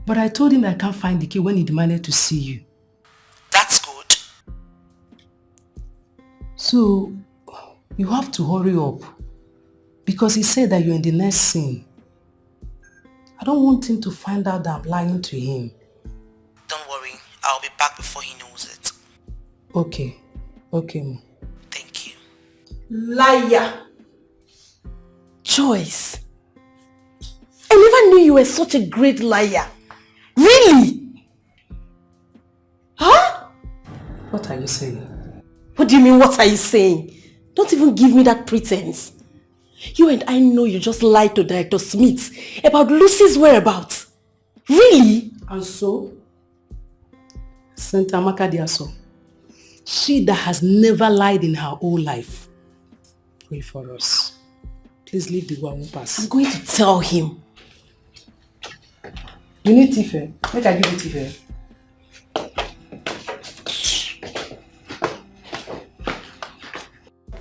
S5: But I told him that I can't find the key when he demanded to see you.
S6: That's good.
S5: So, you have to hurry up. Because he said that you're in the next scene. I don't want him to find out that I'm lying to him.
S6: Don't worry, I'll be back before he knows it.
S5: Okay. Okay, Mom.
S6: Thank you.
S3: Liar! Joyce! I never knew you were such a great liar. Really? Huh?
S5: What are you saying?
S3: What do you mean, what are you saying? Don't even give me that pretense. You and I know you just lied to Director Smith about Lucy's whereabouts. Really?
S5: And so? Saint Amaka Diaso. She that has never lied in her whole life. Pray for us. Please leave the one who pass.
S3: I'm going to tell him.
S5: You need Tife. Make I give you Tife.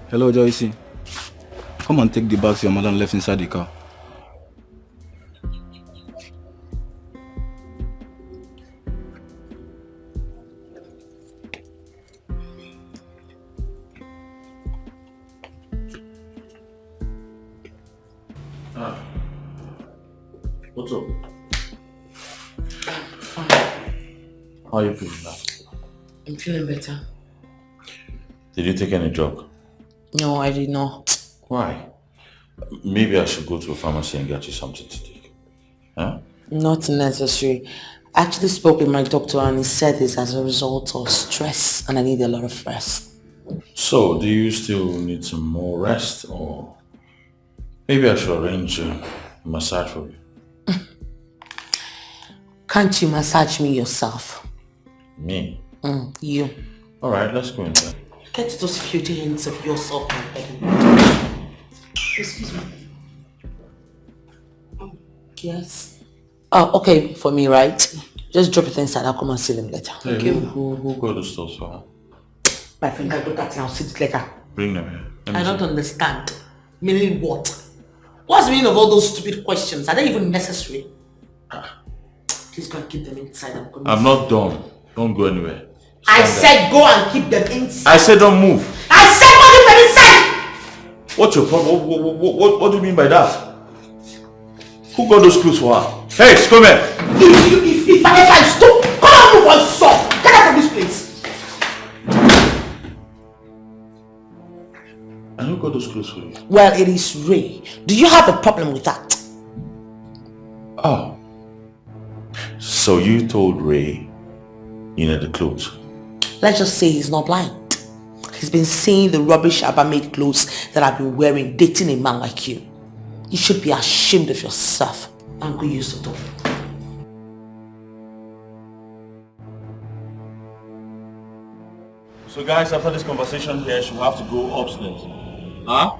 S14: Hello, Joycey. Come and take the bags your mother left inside the car.
S1: What's up? How are you feeling now?
S5: I'm feeling better.
S1: Did you take any drug?
S6: No, I did not.
S1: Why? Maybe I should go to a pharmacy and get you something to take.
S12: Huh?
S2: Not necessary. I actually spoke with my doctor and he said it's as a result of stress and I need a lot of rest.
S12: So, do you still need some more rest, or maybe I should arrange a massage for you?
S2: Can't you massage me yourself?
S12: Me?
S2: You.
S12: Alright, let's go inside.
S2: Get those filthy hands of yourself, my baby. Excuse me. Yes. Oh, okay, for me, right? Just drop it inside. I'll come and see them later.
S12: Hey,
S2: Okay.
S12: who got the stuff for her?
S2: My friend, I'll do that now. See it later.
S12: Bring them here. Let me
S2: I
S12: see.
S2: don't understand. Meaning what? What's the meaning of all those stupid questions? Are they even necessary? Please go and keep them inside.
S12: I'm not done. Don't go anywhere.
S2: I said go and keep them inside.
S12: I said don't move.
S2: I said go keep them inside!
S12: What's your problem? What do you mean by that? Who got those clothes for her? Hey, come here.
S2: If I can stop, come on, move on, stop. Get out from this place.
S12: And who got those clothes for you?
S2: Well, it is Ray. Do you have a problem with that?
S12: Oh. So you told Ray you need the clothes?
S2: Let's just say he's not blind. He's been seeing the rubbish Abba-made clothes that I've been wearing, dating a man like you. You should be ashamed of yourself and go use the door.
S1: So guys, after this conversation here, she'll have to go upstairs. Huh?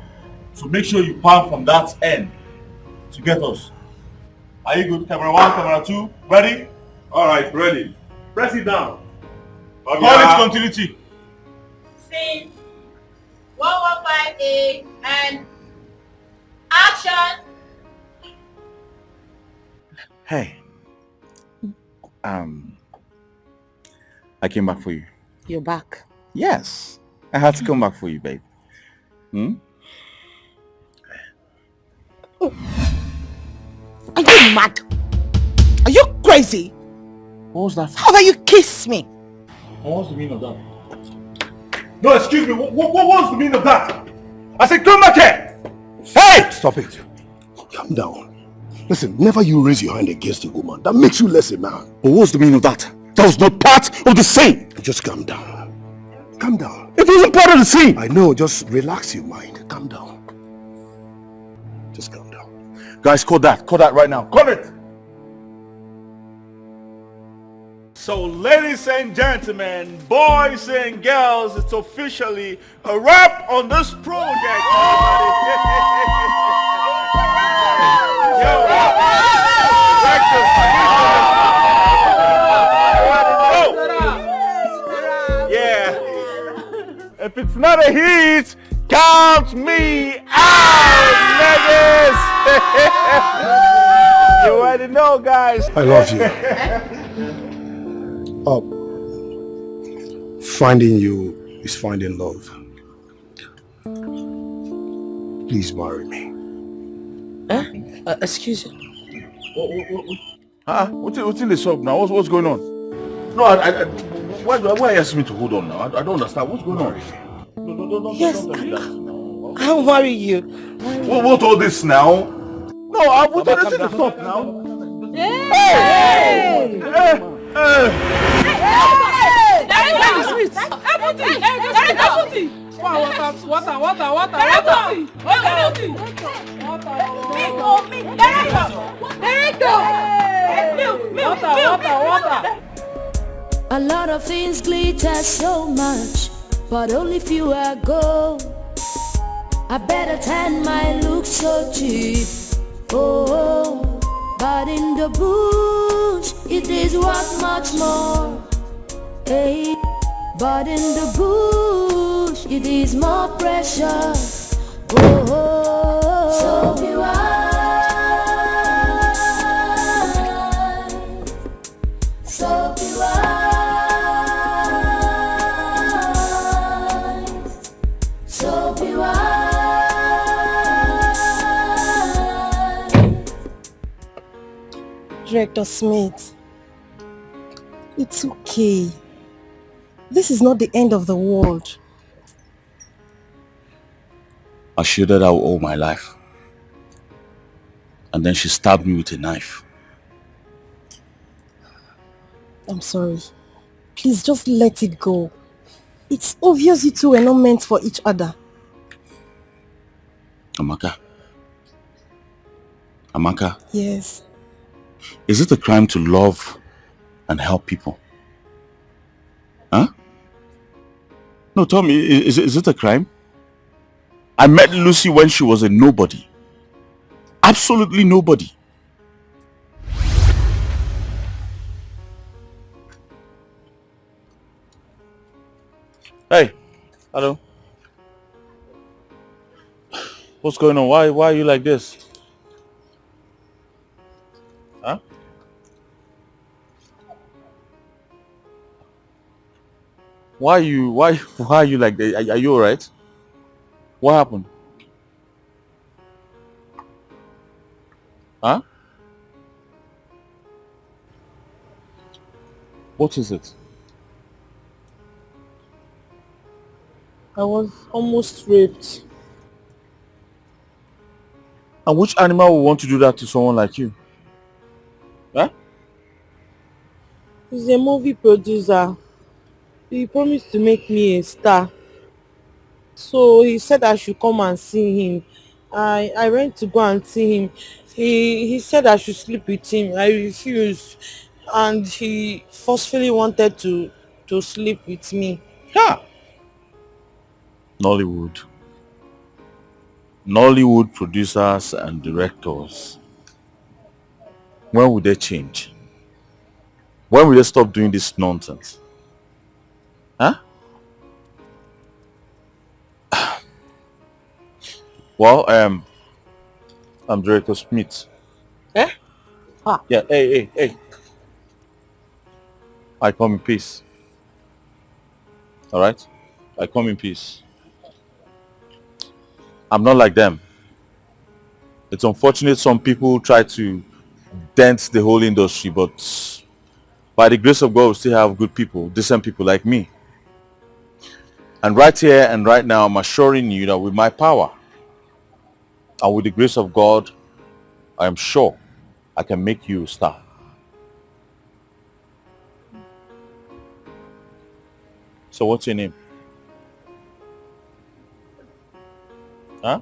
S1: So make sure you pan from that end to get us. Are you good? Camera 1, camera 2, ready? Alright, ready. Press it down. Call it continuity.
S6: Scene 115A and action.
S1: Hey. I came back for you.
S2: You're back.
S1: Yes. I had to come back for you, babe.
S2: Are you mad? Are you crazy?
S1: What was that?
S2: How about you kiss me?
S1: What was the meaning of that? No, excuse me. What was the meaning of that? I said, come back here! Hey!
S4: Stop it. Calm down. Listen, never you raise your hand against a woman. That makes you less a man.
S1: But what's the meaning of that? That was not part of the scene.
S4: Just calm down. Calm down.
S1: It wasn't part of the scene.
S4: I know, just relax your mind. Calm down. Just calm down.
S1: Guys, call that. Call that right now. Call it! So, ladies and gentlemen, boys and girls, it's officially a wrap on this project. Yeah. If it's not a hit, count me out, niggas. You already know, guys.
S4: I love you. Finding you is finding love. Please marry me.
S2: Excuse you.
S1: What's in the shop now? What's going on? No, why are you asking me to hold on now? I don't understand. What's going on? No,
S2: Yes, I'll marry you.
S1: What all this now? No, I want to listen to stop now. Hey!
S13: A lot of things glitter so much, but only few are gold. I better tan my look so cheap. Oh, but in the bush it is worth much more. Hey, but in the bush it is more precious. Oh, so be wise, so be wise, so be wise.
S3: Director Smith, it's okay. This is not the end of the world.
S1: I shielded her all my life. And then she stabbed me with a knife.
S3: I'm sorry. Please just let it go. It's obvious you two were not meant for each other.
S1: Amaka. Amaka,
S3: Yes.
S1: is it a crime to love and help people? Huh? No, tell me, is it a crime? I met Lucy when she was a nobody. Absolutely nobody. Hey, hello. What's going on? Why are you like this? Huh? Why are you like that? Are you alright? What happened? Huh? What is it?
S6: I was almost raped.
S1: And which animal would want to do that to someone like you? Huh?
S6: He's a movie producer. He promised to make me a star. So he said I should come and see him. I went to go and see him. He said I should sleep with him. I refused. And he forcefully wanted to sleep with me.
S1: Yeah. Nollywood producers and directors. When will they change? When will they stop doing this nonsense? Huh? Well, I'm Director Smith.
S6: Eh? Ah.
S1: Yeah, hey. I come in peace. Alright? I come in peace. I'm not like them. It's unfortunate some people try to dent the whole industry, but by the grace of God, we still have good people, decent people like me. And right here and right now, I'm assuring you that with my power and with the grace of God, I am sure I can make you a star. So what's your name? Huh?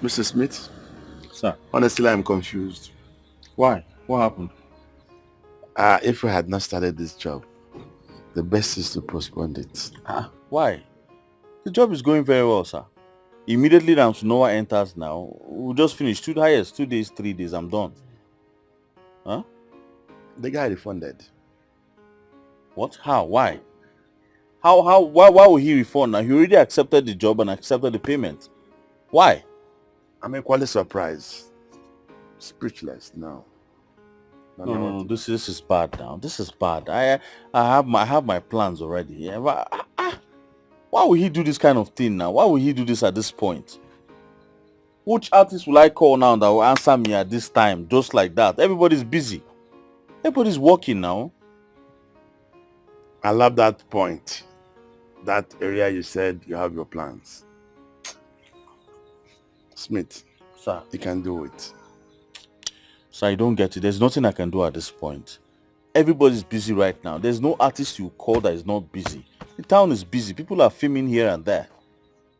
S9: Mr. Smith?
S1: Sir?
S9: Honestly, I'm confused.
S1: Why? What happened?
S9: If we had not started this job, the best is to postpone it.
S1: Why? The job is going very well, sir. Immediately that Noah enters now, we'll just finish 2 days, 2 days, 3 days, I'm done. Huh?
S9: The guy refunded.
S1: What? How? Why? Why will he refund now? He already accepted the job and accepted the payment. Why?
S9: I'm equally surprised. Speechless now.
S1: No, this is bad now. This is bad. I have my plans already. Yeah, but, why will he do this kind of thing now? Why will he do this at this point? Which artist will I call now that will answer me at this time just like that? Everybody's busy. Everybody's working now.
S9: I love that point. That area you said you have your plans. Smith,
S1: sir,
S9: you can do it.
S1: So I don't get it. There's nothing I can do at this point. everybody's busy right now. There's no artist you call that is not busy. The town is busy. People are filming here and there.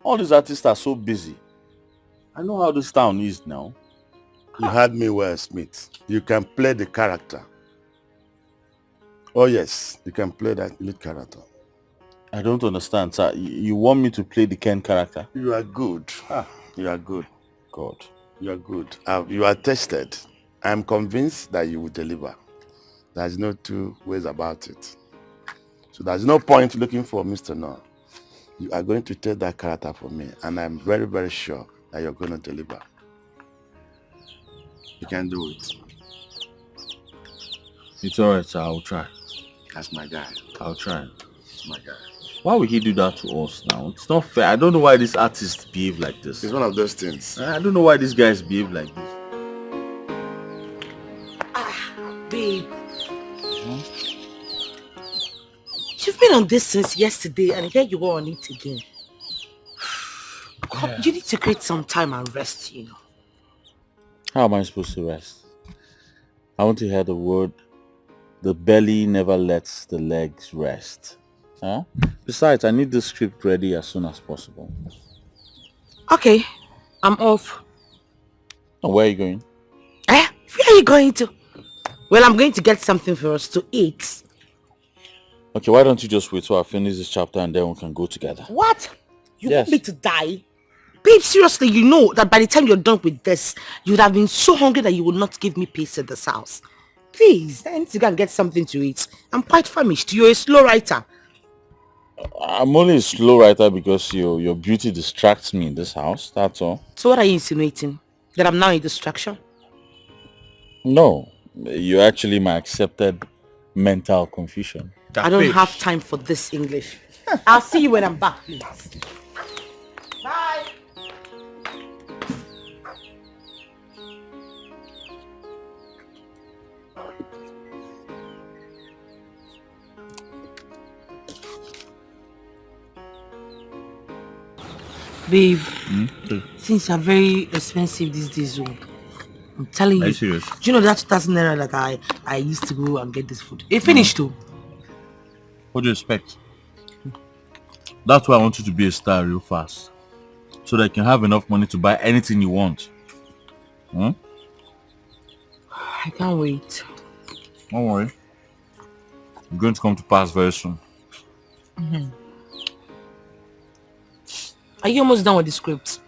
S1: All these artists are so busy. I know how this town is now.
S4: You heard me well, Smith. You can play the character. Oh yes, you can play that lead character.
S1: I don't understand, sir. You want me to play the Ken character?
S4: You are good. You are good.
S1: God.
S4: You are good. You are tested. I am convinced that you will deliver. There's no two ways about it. So there's no point looking for Mr. No. You are going to take that character for me, and I'm very, very sure that you're going to deliver. You can do it.
S1: It's alright, sir. I'll try.
S4: That's my guy.
S1: I'll try.
S4: That's my guy.
S1: Why would he do that to us now? It's not fair. I don't know why these artists behave like this.
S4: It's one of those things.
S1: I don't know why these guys behave like this.
S2: Babe. You've been on this since yesterday and here you are on it again. Come, you need to create some time and rest, you know.
S1: How am I supposed to rest? I want to hear the word, the belly never lets the legs rest. Huh? Besides, I need the script ready as soon as possible.
S2: Okay, I'm off.
S1: And where are you going?
S2: Where are you going to? Well, I'm going to get something for us to eat.
S1: Okay, why don't you just wait till I finish this chapter and then we can go together?
S2: What? You
S1: Yes.
S2: want me to die? Babe, seriously, you know that by the time you're done with this, you would have been so hungry that you would not give me peace in this house. Please, I need to go and get something to eat. I'm quite famished. You're a slow writer.
S1: I'm only a slow writer because your beauty distracts me in this house, that's all.
S2: So what are you insinuating? That I'm now a distraction?
S1: No, you're actually my accepted mental confusion.
S2: I don't have time for this English. I'll see you when I'm back, please. Bye. Babe, things are very expensive these days. I'm telling you.
S1: Are you serious?
S2: Do you know that 2,000 naira that I used to go and get this food? It finished too.
S1: What do you expect? That's why I want you to be a star real fast. So that you can have enough money to buy anything you want. Hmm?
S2: I can't wait.
S1: Don't worry. You're going to come to pass very soon.
S2: Are you almost done with the script?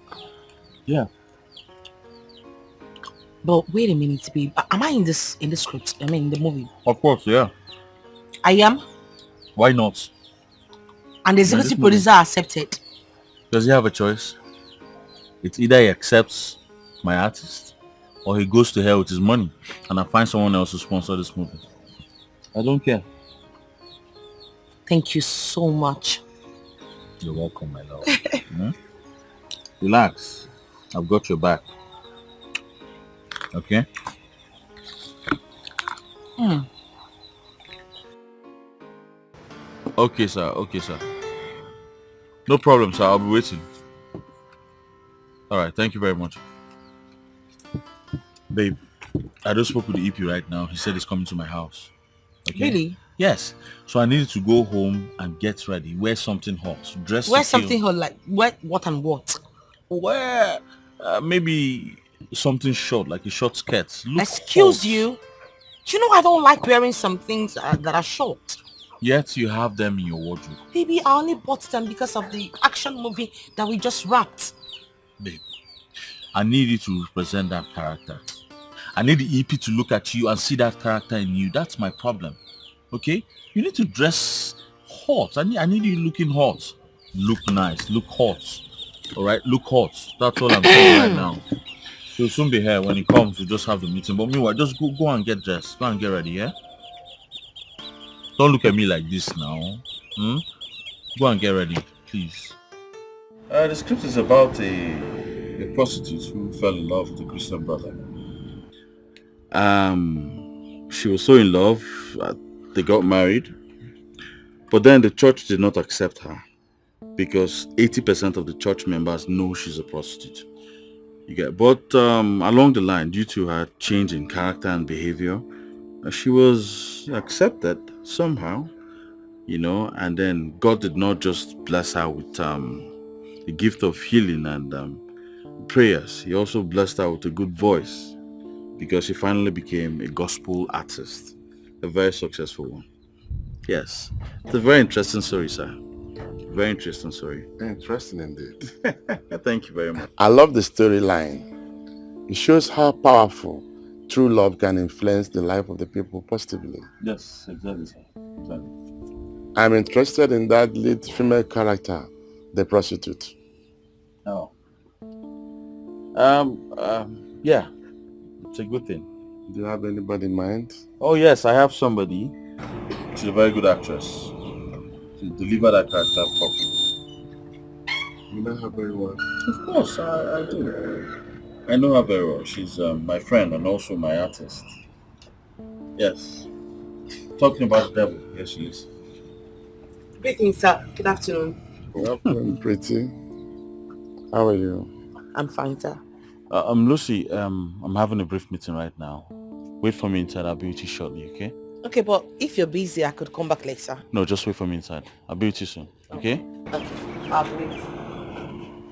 S1: Yeah.
S2: But wait a minute, babe. Am I in the script? I mean, in the movie?
S1: Of course, yeah.
S2: I am?
S1: Why not?
S2: And the executive producer accepted.
S1: Does he have a choice? It's either he accepts my artist or he goes to hell with his money and I find someone else to sponsor this movie. I don't care.
S2: Thank you so much.
S1: You're welcome, my love. Relax. I've got your back. Okay? Okay, sir. Okay, sir. No problem, sir. I'll be waiting. Alright, thank you very much. Babe, I just spoke with the EP right now. He said he's coming to my house. Okay?
S2: Really?
S1: Yes. So I needed to go home and get ready. Wear something hot. Dress
S2: Wear
S1: to kill.
S2: something hot, like what and what?
S1: Wear maybe something short, like a short skirt. Look
S2: Excuse
S1: hot.
S2: you? Do you know I don't like wearing some things that are short?
S1: Yet you have them in your wardrobe.
S2: Baby, I only bought them because of the action movie that we just wrapped.
S1: Babe, I need you to represent that character. I need the EP to look at you and see that character in you. That's my problem. Okay? You need to dress hot. I need you looking hot. Look nice. Look hot. Alright? Look hot. That's all I'm saying right now. He'll soon be here. When he comes, we'll just have the meeting. But meanwhile, just go and get dressed. Go and get ready, yeah? Don't look at me like this now. Go and get ready, please. The script is about a prostitute who fell in love with a Christian brother. She was so in love, they got married. But then the church did not accept her because 80% of the church members know she's a prostitute. But along the line, due to her change in character and behavior, She was accepted somehow, and then God did not just bless her with the gift of healing and prayers. He also blessed her with a good voice because she finally became a gospel artist, a very successful one. Yes, it's a very interesting story, sir. Very interesting story.
S9: Interesting indeed.
S1: Thank you very much.
S9: I love the storyline. It shows how powerful true love can influence the life of the people positively.
S1: Yes, exactly, sir. Exactly.
S9: I'm interested in that lead female character, the prostitute.
S1: Oh. Yeah, it's a good thing.
S9: Do you have anybody in mind?
S1: Oh yes, I have somebody. She's a very good actress. She delivered that character properly.
S9: You know her very well.
S1: Of course, I do. I know her very well. She's my friend and also my artist. Yes. Talking about the devil. Yes, she is.
S2: Greetings, sir. Good afternoon.
S9: Good afternoon, pretty. How are you?
S2: I'm fine, sir.
S1: Lucy, I'm having a brief meeting right now. Wait for me inside. I'll be with you shortly, okay?
S2: Okay, but if you're busy, I could come back later.
S1: No, just wait for me inside. I'll be with you soon, okay?
S2: I'll wait.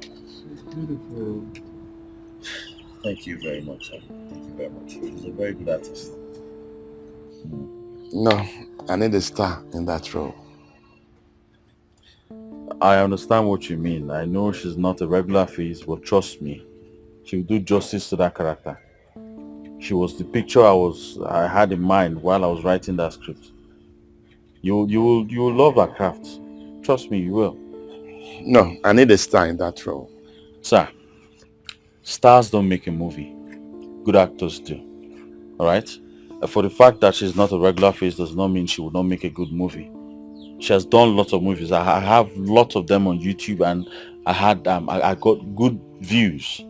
S1: She's beautiful. Thank you very much, sir. Thank you very much. She's a very good artist.
S9: No, I need a star in that role.
S1: I understand what you mean. I know she's not a regular face, but trust me, she will do justice to that character. She was the picture I had in mind while I was writing that script. You will love her craft. Trust me, you will.
S9: No, I need a star in that role.
S1: Sir, stars don't make a movie. Good actors do. Alright? For the fact that she's not a regular face does not mean she will not make a good movie. She has done lots of movies. I have lots of them on YouTube, and I got good views.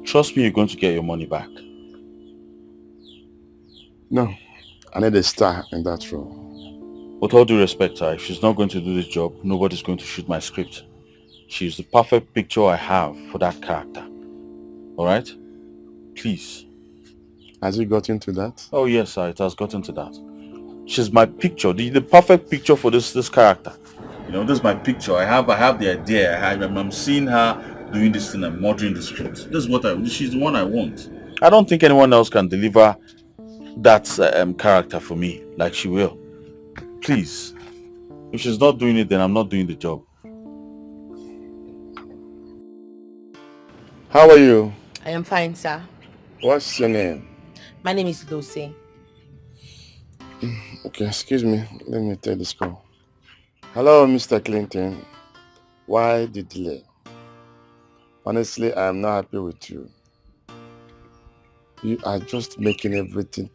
S1: Trust me, you're going to get your money back.
S9: No, I need a star in that role.
S1: With all due respect, sir, if she's not going to do this job, nobody's going to shoot my script. She's the perfect picture I have for that character. Alright? Please.
S9: Has it got into that?
S1: Oh yes, sir, it has gotten to that. She's my picture, the perfect picture for this character. This is my picture. I have the idea. I'm seeing her doing this thing and murdering the script. This is she's the one I want. I don't think anyone else can deliver that character for me like she will. Please. If she's not doing it, then I'm not doing the job.
S9: How are you?
S2: I am fine, sir.
S9: What's your name?
S2: My name is Lucy.
S9: Okay, excuse me. Let me take this call. Hello, Mr. Clinton. Why the delay? Honestly, I am not happy with you. You are just making everything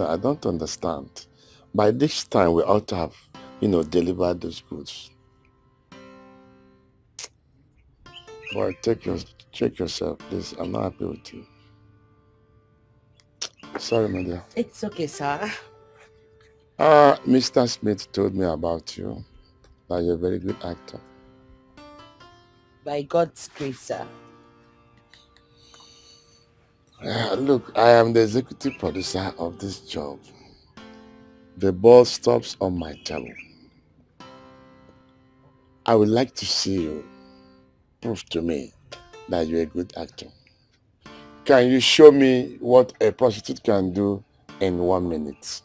S9: I don't understand. By this time, we ought to have, delivered those goods. Boy, check yourself, please. I'm not happy with you. Sorry, my dear.
S2: It's okay, sir.
S9: Mr. Smith told me about you, that you're a very good actor.
S2: By God's grace, sir.
S9: Look, I am the executive producer of this job. The ball stops on my table. I would like to see you prove to me that you're a good actor. Can you show me what a prostitute can do in 1 minute?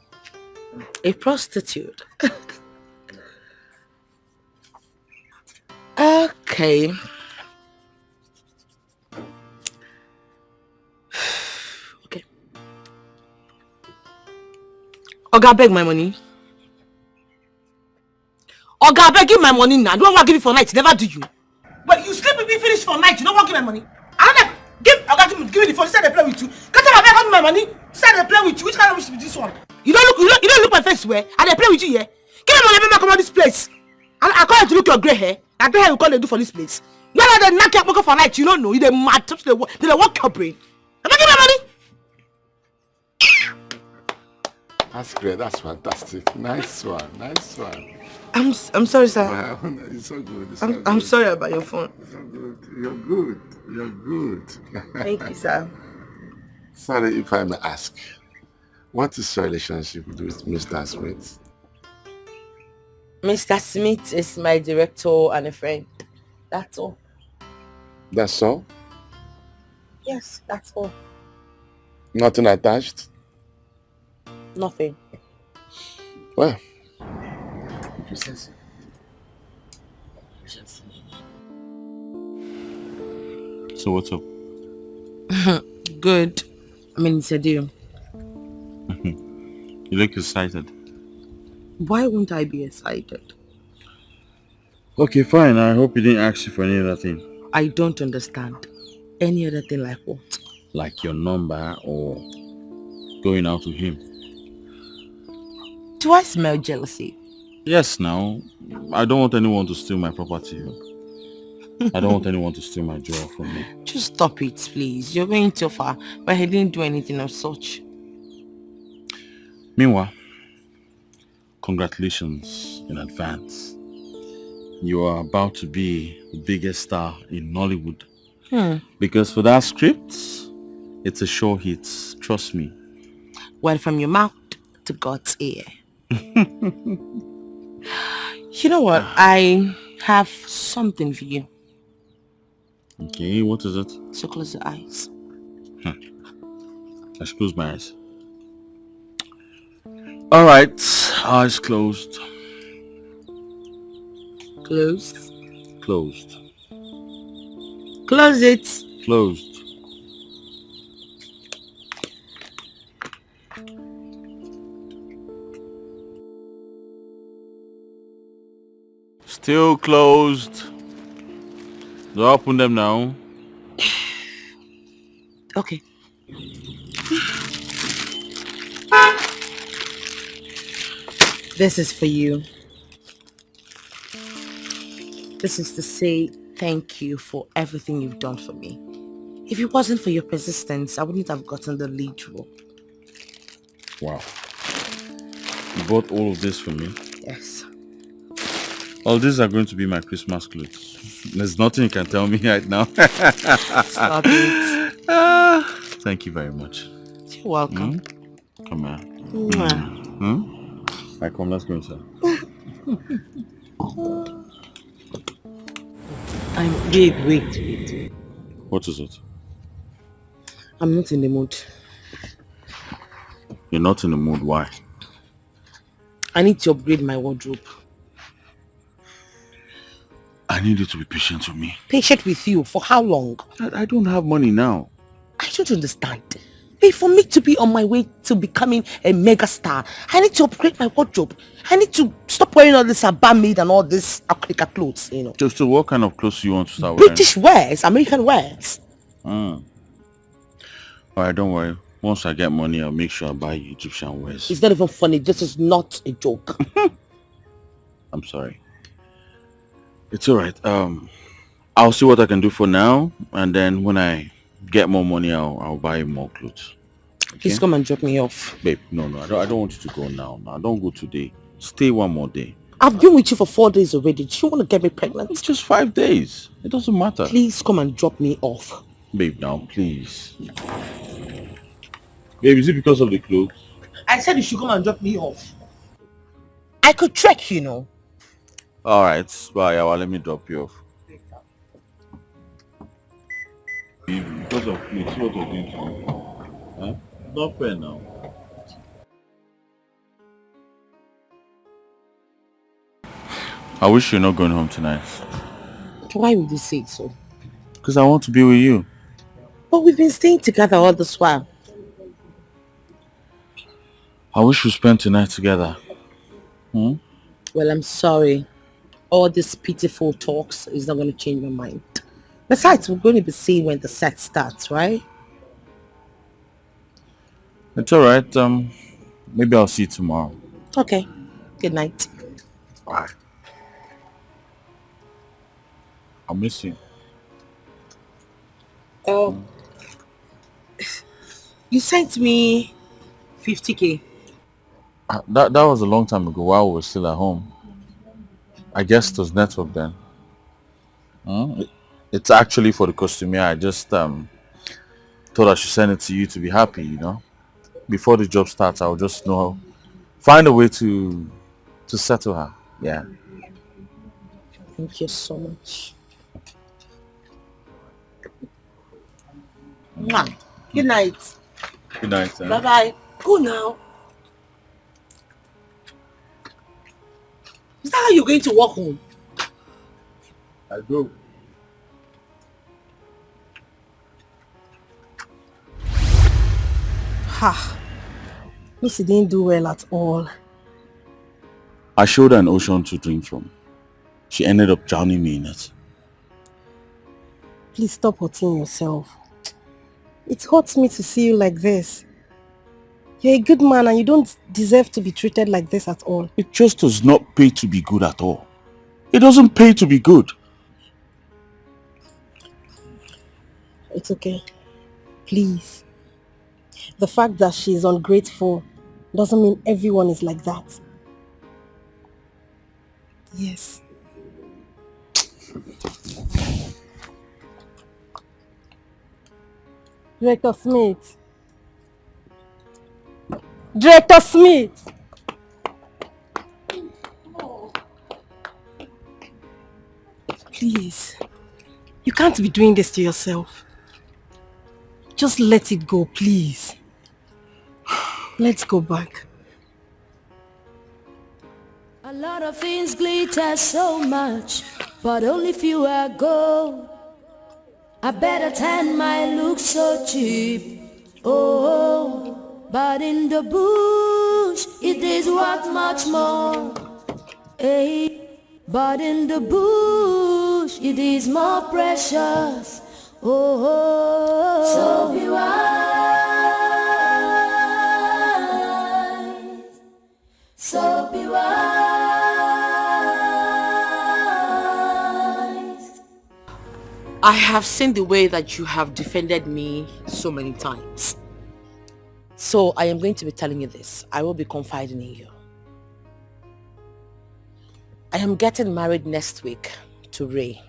S2: A prostitute? Okay. Okay. Oga, beg my money. Oga, beg give my money now. Don't want to give it for night. Never do you. But you sleep with me, finish for night. You don't want to give my money. I don't give me the phone. Say they play with you. Can't tell my beg my money. Say they play with you. Which kind of wish is this one? You don't look my face where? And they play with you here. Give me money. Let me come out this place. I call you to look your grey hair. I grey hair you call they do for this place. No, they knock your pocket for night. You don't know. You they mad. They walk your brain. Am I give my money?
S9: That's great. That's fantastic. Nice one. Nice one.
S2: I'm sorry, sir.
S9: Wow, it's so good.
S2: I'm sorry about your phone.
S9: It's so good. You're good. You're good.
S2: Thank you, sir.
S9: Sorry if I may ask. What is your relationship with Mr. Smith?
S2: Mr. Smith is my director and a friend. That's all.
S9: That's all?
S2: Yes, that's all.
S9: Nothing attached?
S2: Nothing.
S9: Well,
S1: So what's up?
S2: Good. I mean, it's a deal.
S1: You look excited.
S2: Why won't I be excited?
S1: Okay, fine. I hope he didn't ask you for any other thing.
S2: I don't understand. Any other thing like what?
S1: Like your number or going out with him.
S2: Do I smell jealousy?
S1: Yes, now. I don't want anyone to steal my property. I don't want anyone to steal my joy from me.
S2: Just stop it, please. You're going too far. But he didn't do anything of such.
S1: Meanwhile, congratulations in advance. You are about to be the biggest star in Nollywood. Because for that script, it's a sure hit. Trust me.
S2: Well, from your mouth to God's ear. You know what? I have something for you.
S1: Okay, what is it?
S2: So close your eyes.
S1: I should close my eyes. Alright, eyes closed.
S2: Closed.
S1: Closed.
S2: Close it.
S1: Closed. Still closed. Do I open them now?
S2: Okay. This is for you. This is to say thank you for everything you've done for me. If it wasn't for your persistence, I wouldn't have gotten the lead role.
S1: Wow. You bought all of this for me?
S2: Yes.
S1: All these are going to be my Christmas clothes. There's nothing you can tell me right now.
S2: Stop it.
S1: Thank you very much.
S2: You're welcome.
S1: Come here. Right, come, let's go inside.
S2: Wait.
S1: What is it?
S2: I'm not in the mood.
S1: You're not in the mood, why?
S2: I need to upgrade my wardrobe.
S1: I need you to be patient with me.
S2: Patient with you? For how long?
S1: I don't have money now.
S2: I don't understand. Hey, for me to be on my way to becoming a mega star, I need to upgrade my wardrobe. I need to stop wearing all this Abamid and all this Africa clothes, you know.
S1: So what kind of clothes do you want to start wearing?
S2: British wears, American wears.
S1: Alright, don't worry. Once I get money, I'll make sure I buy you Egyptian wears.
S2: It's not even funny. This is not a joke.
S1: I'm sorry. It's alright. I'll see what I can do for now, and then when I get more money, I'll buy you more clothes. Okay?
S2: Please come and drop me off.
S1: Babe, no, I don't want you to go now. Don't go today. Stay one more day.
S2: I've been with you for 4 days already. Do you want to get me pregnant?
S1: It's just 5 days. It doesn't matter.
S2: Please come and drop me off.
S1: Babe, now, please. Babe, is it because of the clothes?
S2: I said you should come and drop me off. I could trek, you know.
S1: Alright, well, let me drop you off. Because of clothes, what you're doing to me? Huh? Not fair now. I wish you're not going home tonight.
S2: Why would you say so?
S1: Because I want to be with you.
S2: But we've been staying together all this while.
S1: I wish we spent tonight together.
S2: Well, I'm sorry. All this pitiful talks is not going to change my mind. Besides, we're going to be seeing when the set starts, right?
S1: It's alright. Maybe I'll see you tomorrow.
S2: Okay. Good night.
S1: Bye. I'll miss you.
S2: Oh. You sent me 50k.
S1: That was a long time ago while we were still at home. I guess it was network then. It's actually for the costume. I just thought I should send it to you to be happy, you know. before the job starts, I'll just find a way to settle her. Yeah.
S3: Thank you so much.
S2: Mwah. Good night.
S1: Good night.
S2: Bye bye. Go now. Is that how you're going to walk home?
S1: I go.
S3: Ha. Missy didn't do well at all.
S1: I showed her an ocean to drink from. She ended up drowning me in it.
S3: Please stop hurting yourself. It hurts me to see you like this. You're a good man and you don't deserve to be treated like this at all.
S1: It just does not pay to be good at all. It doesn't pay to be good.
S3: It's okay. Please. The fact that she is ungrateful doesn't mean everyone is like that. Yes. Director Smith. Director Smith. Please. You can't be doing this to yourself. Just let it go, please. Let's go back.
S13: A lot of things glitter so much, but only few are gold. I better tan my look so cheap. Oh, but in the bush it is worth much more. Hey, but in the bush it is more precious. Oh, so be wise, so be wise.
S2: I have seen the way that you have defended me so many times. So I am going to be telling you this. I will be confiding in you. I am getting married next week to Ray.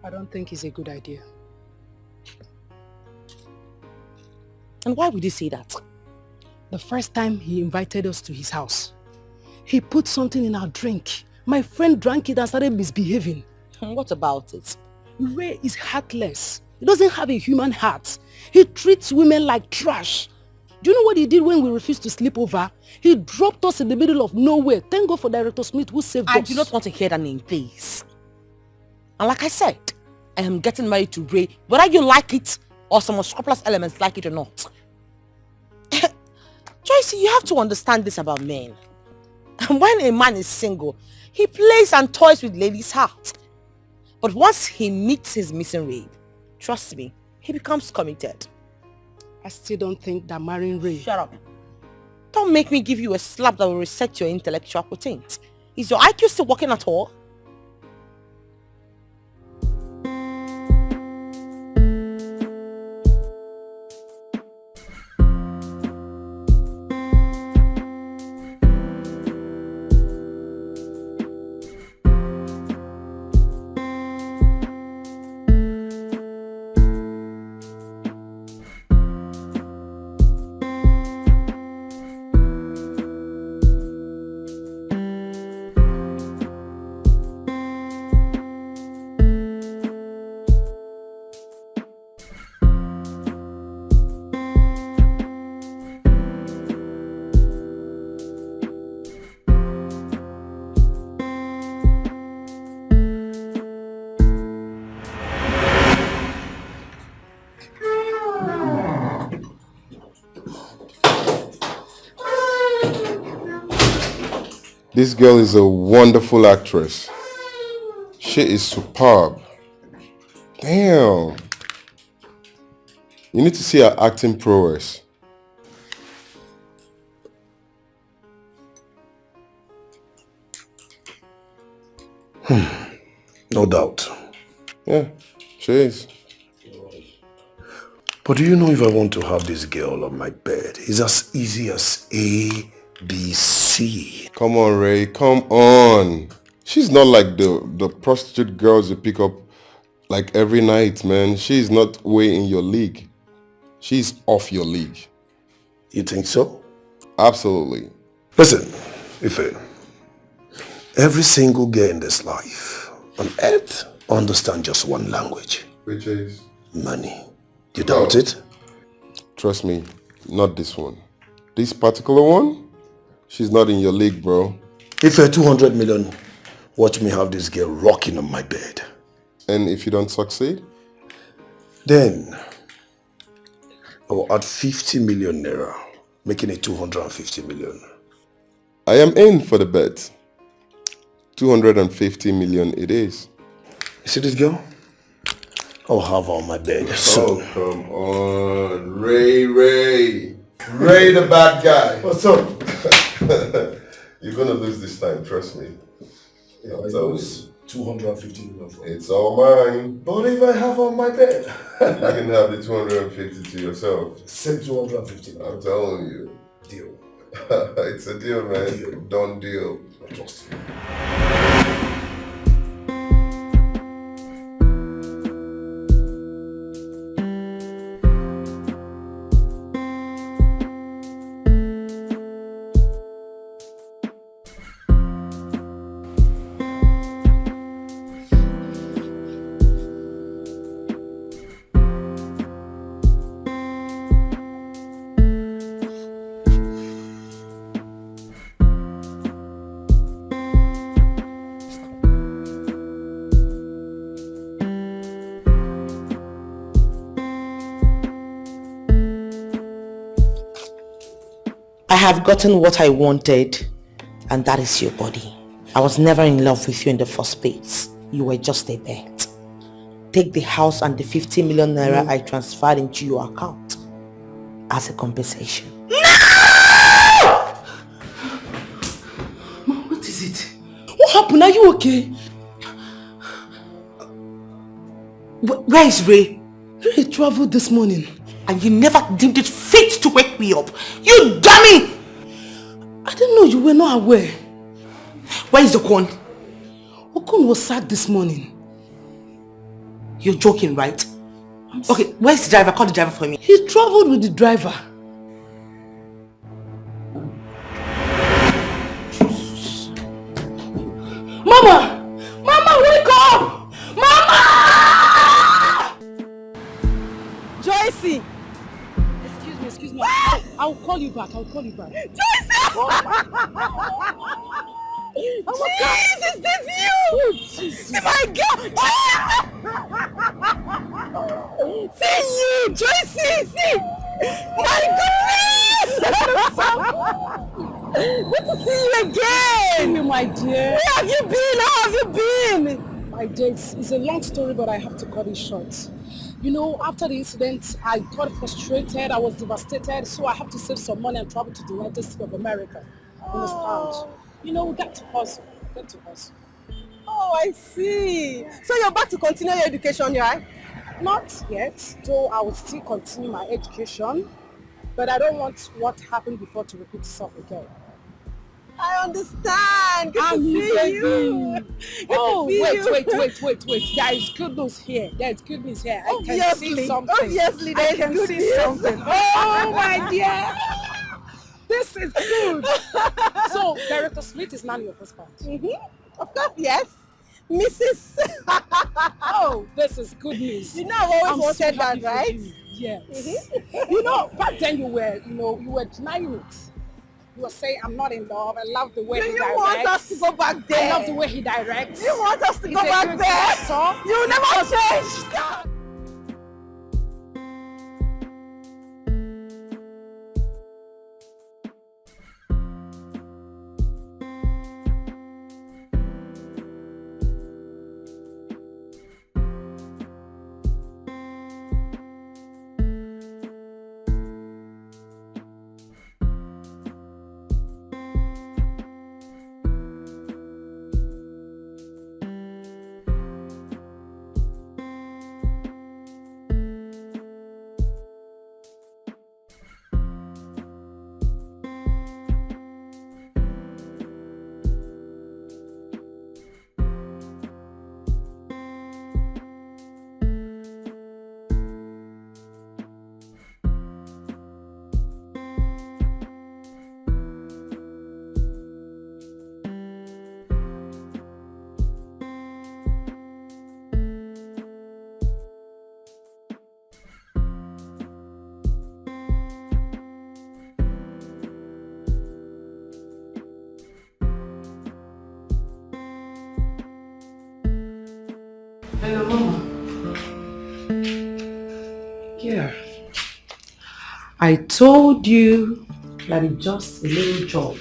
S10: I don't think it's a good idea.
S2: And why would you say that?
S10: The first time he invited us to his house, he put something in our drink. My friend drank it and started misbehaving.
S2: What about it?
S10: Ray is heartless. He doesn't have a human heart. He treats women like trash. Do you know what he did when we refused to sleep over? He dropped us in the middle of nowhere. Thank God for Director Smith who saved us.
S2: I do not want to hear that name, please. And like I said, I am getting married to Ray, whether you like it or some unscrupulous elements like it or not. Joyce, you have to understand this about men. When a man is single, he plays and toys with ladies' heart. But once he meets his missing Ray, trust me, he becomes committed.
S10: I still don't think that marrying Ray...
S2: Shut up. Don't make me give you a slap that will reset your intellectual quotient. Is your IQ still working at all?
S9: This girl is a wonderful actress. She is superb. Damn. You need to see her acting prowess.
S4: No doubt.
S9: Yeah, she is.
S4: But do you know if I want to have this girl on my bed, it's as easy as A, B, C.
S9: Come on, Ray. Come on. She's not like the prostitute girls you pick up like every night, man. She's not way in your league. She's off your league.
S4: You think so?
S9: Absolutely.
S4: Listen, Ife, every single girl in this life on earth understands just one language.
S9: Which is?
S4: Money. You doubt it?
S9: Trust me, not this one. This particular one, she's not in your league, bro.
S4: If you're 200 million, watch me have this girl rocking on my bed.
S9: And if you don't succeed?
S4: Then, I will add 50 million naira, making it 250 million.
S9: I am in for the bet. 250 million it is.
S4: You see this girl? I'll have her on my bed soon.
S9: Oh, come on. Ray the bad guy.
S4: What's up?
S9: You're gonna lose this time, trust me.
S4: Yeah, I lose 250 million for
S9: It's all mine.
S4: But if I have her on my bed?
S9: You can have the 250 to yourself.
S4: Same 250 million.
S9: I'm telling you.
S4: Deal.
S9: It's a deal, man.
S4: Deal.
S9: Done deal.
S4: Trust me.
S2: I have gotten what I wanted, and that is your body. I was never in love with you in the first place. You were just a bet. Take the house and the 50 million naira I transferred into your account as a compensation.
S10: Mom, what is it? What happened? Are you okay?
S2: Where is Ray?
S10: Ray traveled this morning.
S2: And you never deemed it fit to wake me up. You dummy!
S10: I didn't know you were not aware.
S2: Where is Okon?
S10: Okon was sacked this morning.
S2: You're joking, right? Okay, where's the driver? Call the driver for me.
S10: He traveled with the driver. Jesus. Mama! Mama, wake up! Mama! Joycey! Excuse me. I'll call you back. Joycey!
S6: Oh my God! Is this you? See my girl! See you, Joycey! See! My goodness! Good to see you again!
S10: See you, my dear.
S6: Where have you been? How have you been?
S10: My dear, it's a long story, but I have to cut it short. You know, after the incident, I got frustrated, I was devastated, so I have to save some money and travel to the United States of America. Understand? You know, we got to hustle.
S6: Oh, I see. So you're back to continue your education, right?
S10: Not yet, though I will still continue my education, but I don't want what happened before to repeat itself again.
S6: I understand. Good to see you.
S10: Oh, wait. There is good news here. I can see something.
S6: Obviously, there is good news.
S10: Something. Oh, my dear. This is good. So, Director Smith is now your husband.
S6: Of course, yes. Mrs.
S10: Oh, this is good news.
S6: You know, I've always wanted that, right?
S10: Yes. You know, back then you were denying it. You were saying, I'm not in love. I love the way he directs.
S6: You want us to go back there?
S10: I love the way he directs.
S6: You want us to go back there? You never change.
S5: Hello, Mama. Yeah. I told you that it's just a little job.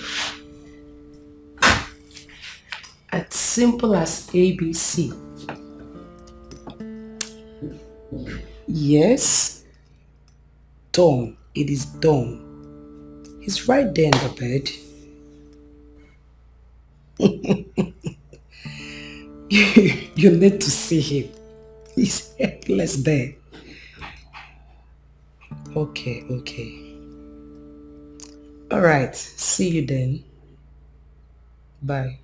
S5: As simple as ABC. Yes. Done. It is done. He's right there in the bed. You need to see him. He's helpless there. Okay. Alright, see you then. Bye.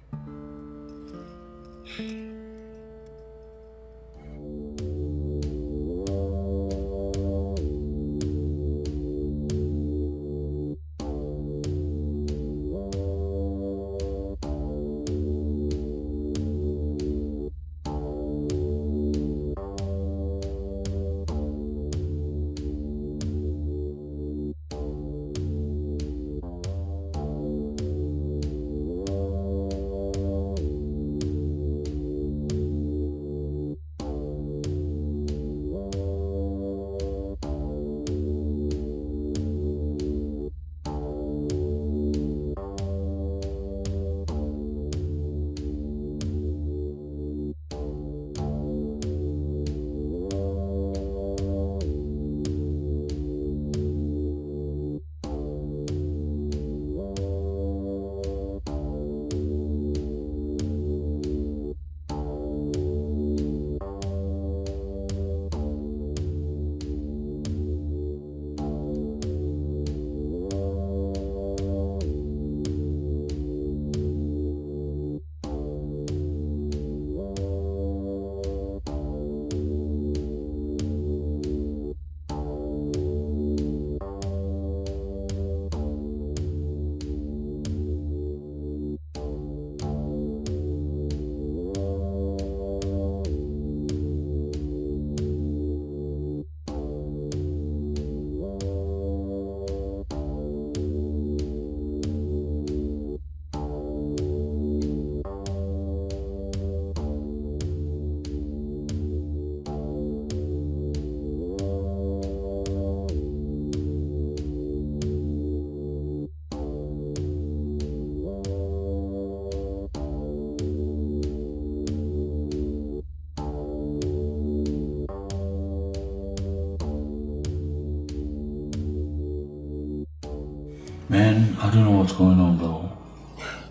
S19: Man, I don't know what's going on, bro.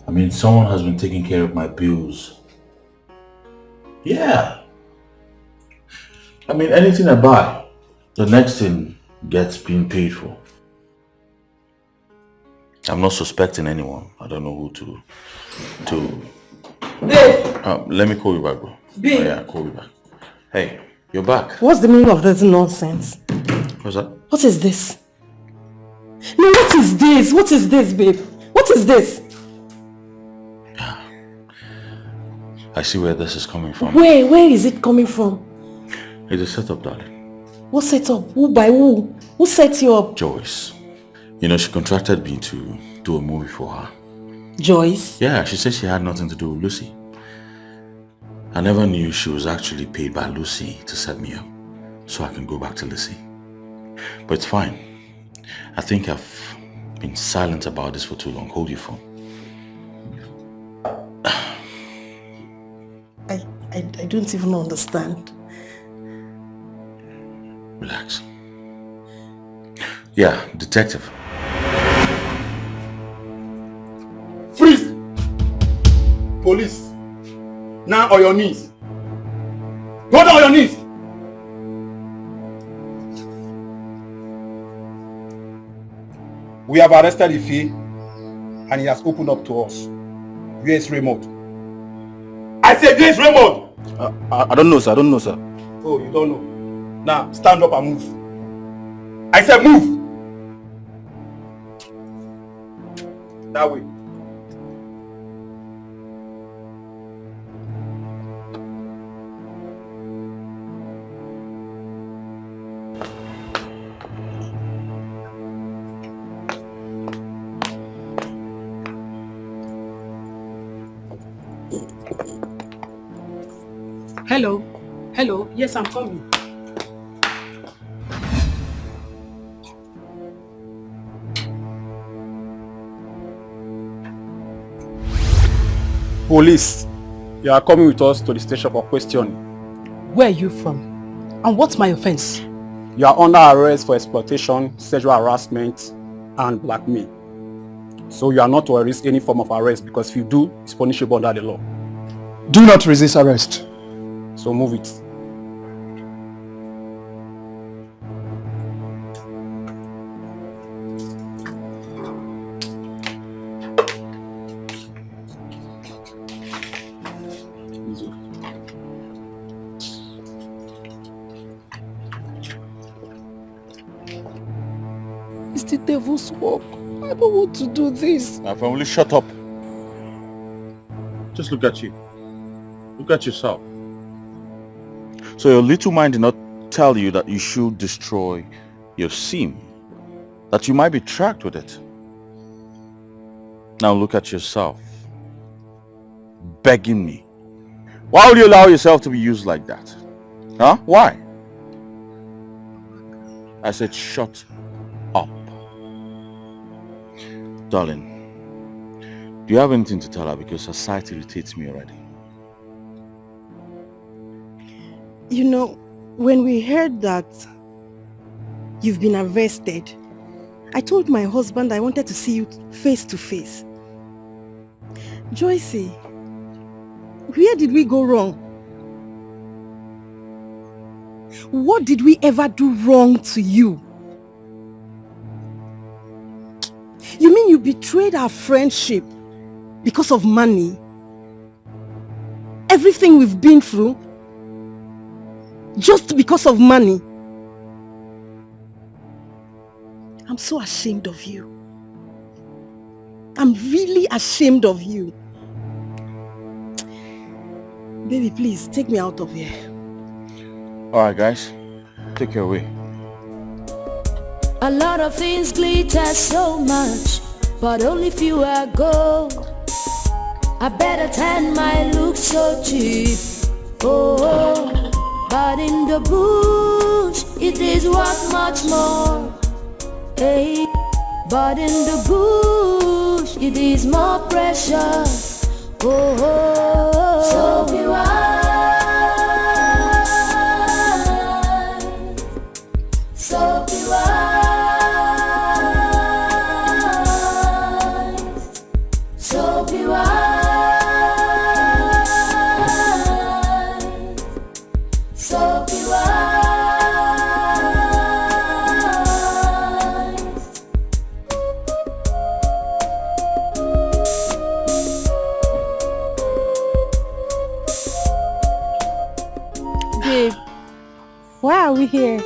S19: I mean, someone has been taking care of my bills. Yeah. I mean, anything I buy, the next thing gets being paid for. I'm not suspecting anyone. I don't know who to. Let me call you back, bro.
S5: Babe.
S19: Oh, yeah, call you back. Hey, you're back.
S5: What's the meaning of this nonsense?
S19: What's that?
S5: What is this? No, what is this? What is this, babe? What is this?
S19: I see where this is coming from.
S5: Where is it coming from?
S19: It's a setup, darling.
S5: What set up? Who by who? Who set you up?
S19: Joyce. You know, she contracted me to do a movie for her.
S5: Joyce?
S19: Yeah, she said she had nothing to do with Lucy. I never knew she was actually paid by Lucy to set me up, so I can go back to Lucy. But it's fine. I think I've been silent about this for too long. Hold your phone.
S5: I don't even understand.
S19: Relax. Yeah, detective.
S20: Freeze! Police. Now on your knees. Go down on your knees. We have arrested Ife and he has opened up to us. Where is Raymond? I said, where is Raymond?
S1: I don't know, sir. I don't know, sir.
S20: Oh, you don't know. Now, stand up and move. I said move! That way.
S5: Hello.
S10: Hello, yes, I'm coming.
S20: Police, you are coming with us to the station for questioning.
S10: Where are you from? And what's my offense?
S20: You are under arrest for exploitation, sexual harassment, and blackmail. So you are not to risk any form of arrest because if you do, it's punishable under the law.
S21: Do not resist arrest.
S20: So move it.
S10: It's the devil's work. I don't want to do this.
S1: Now, if I only shut up. Just look at you. Look at yourself. So your little mind did not tell you that you should destroy your SIM, that you might be tracked with it. Now look at yourself. Begging me. Why would you allow yourself to be used like that? Huh? Why? I said shut up. Darling, do you have anything to tell her because her sight irritates me already?
S3: You know, when we heard that you've been arrested, I told my husband I wanted to see you face to face. Joycey, where did we go wrong? What did we ever do wrong to you? You mean you betrayed our friendship because of money? Everything we've been through? Just because of money? I'm so ashamed of you. I'm really ashamed of you. Baby, please, take me out of here.
S1: Alright guys, take her away.
S13: A lot of things glitter so much, but only few are gold. I better turn my look so cheap. Oh, but in the bush it is worth much more. Hey, but in the bush it is more precious. Oh, so be wise, so be wise, so be wise, so be wise.
S3: Babe, why are we here?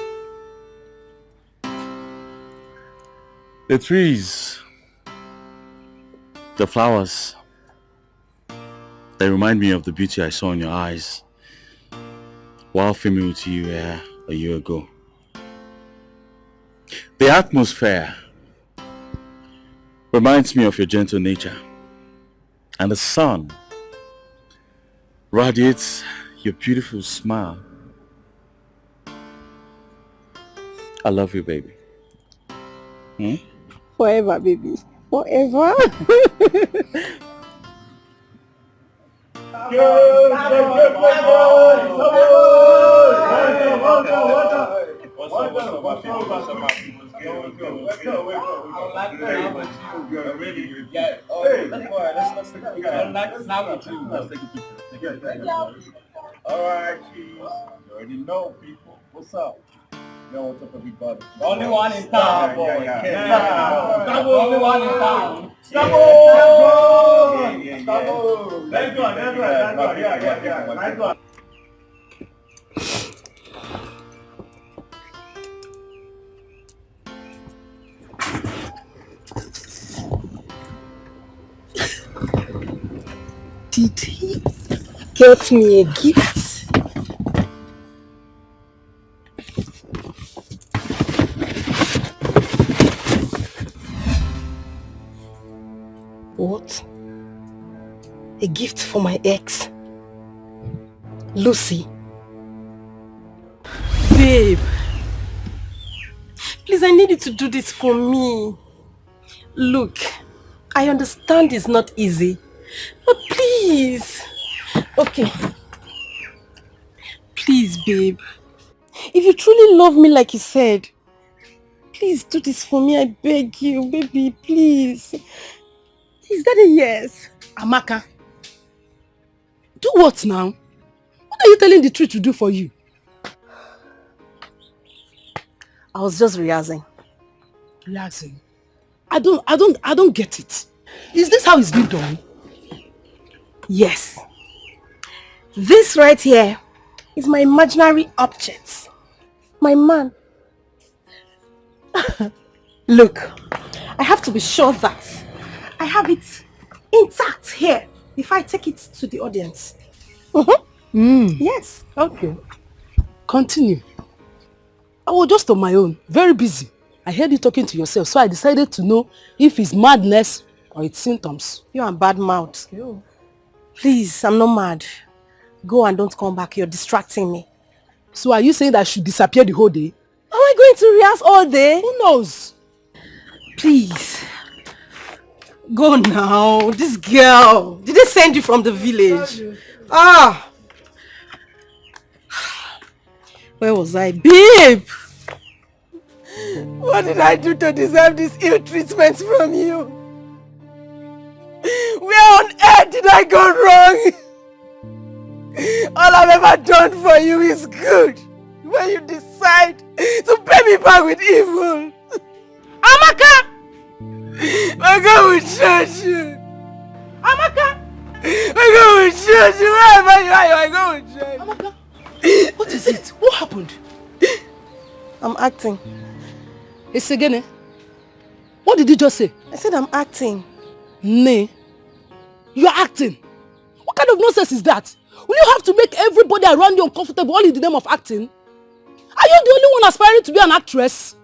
S1: The trees, the flowers, they remind me of the beauty I saw in your eyes while filming with you a year ago. The atmosphere reminds me of your gentle nature, and the sun radiates your beautiful smile. I love you, baby.
S3: Forever, baby. Forever.
S12: Alright, cheese. You already know, people. What's up? Yo, what's up, everybody? Only one in town, boy. Only one in town. Stop! Let's go. Yeah. Nice one.
S3: Did he get me a gift? What? A gift for my ex, Lucy. Babe. Please, I need you to do this for me. Look, I understand it's not easy, but please. Okay. Please, babe. If you truly love me like you said, please do this for me, I beg you, baby, please. Is that a yes?
S10: Amaka, do what now? What are you telling the truth to do for you?
S3: I was just rehearsing.
S10: Rehearsing? I don't get it. Is this how it's been done?
S3: Yes. This right here is my imaginary object. My man. Look, I have to be sure that I have it intact here if I take it to the audience. Yes.
S10: Okay. Continue. I was just on my own, very busy. I heard you talking to yourself, so I decided to know if it's madness or it's symptoms.
S3: You're a bad mouth. Please, I'm not mad. Go and don't come back. You're distracting me.
S10: So are you saying that I should disappear the whole day?
S3: Am I going to rehearse all day?
S10: Who knows?
S3: Please. Go now. This girl. Did they send you from the village? Ah. Where was I? Babe! What did I do to deserve this ill treatment from you? Where on earth did I go wrong? All I've ever done for you is good. When you decide to pay me back with evil. Amaka! My God will judge you. Amaka! My God will judge you. Wherever you are, my God will judge you.
S10: Amaka! What is it? What happened?
S3: I'm acting.
S10: It's again, eh? What did you just say?
S3: I said I'm acting.
S10: Nay. You are acting? What kind of nonsense is that? Will you have to make everybody around you uncomfortable all in the name of acting? Are you the only one aspiring to be an actress?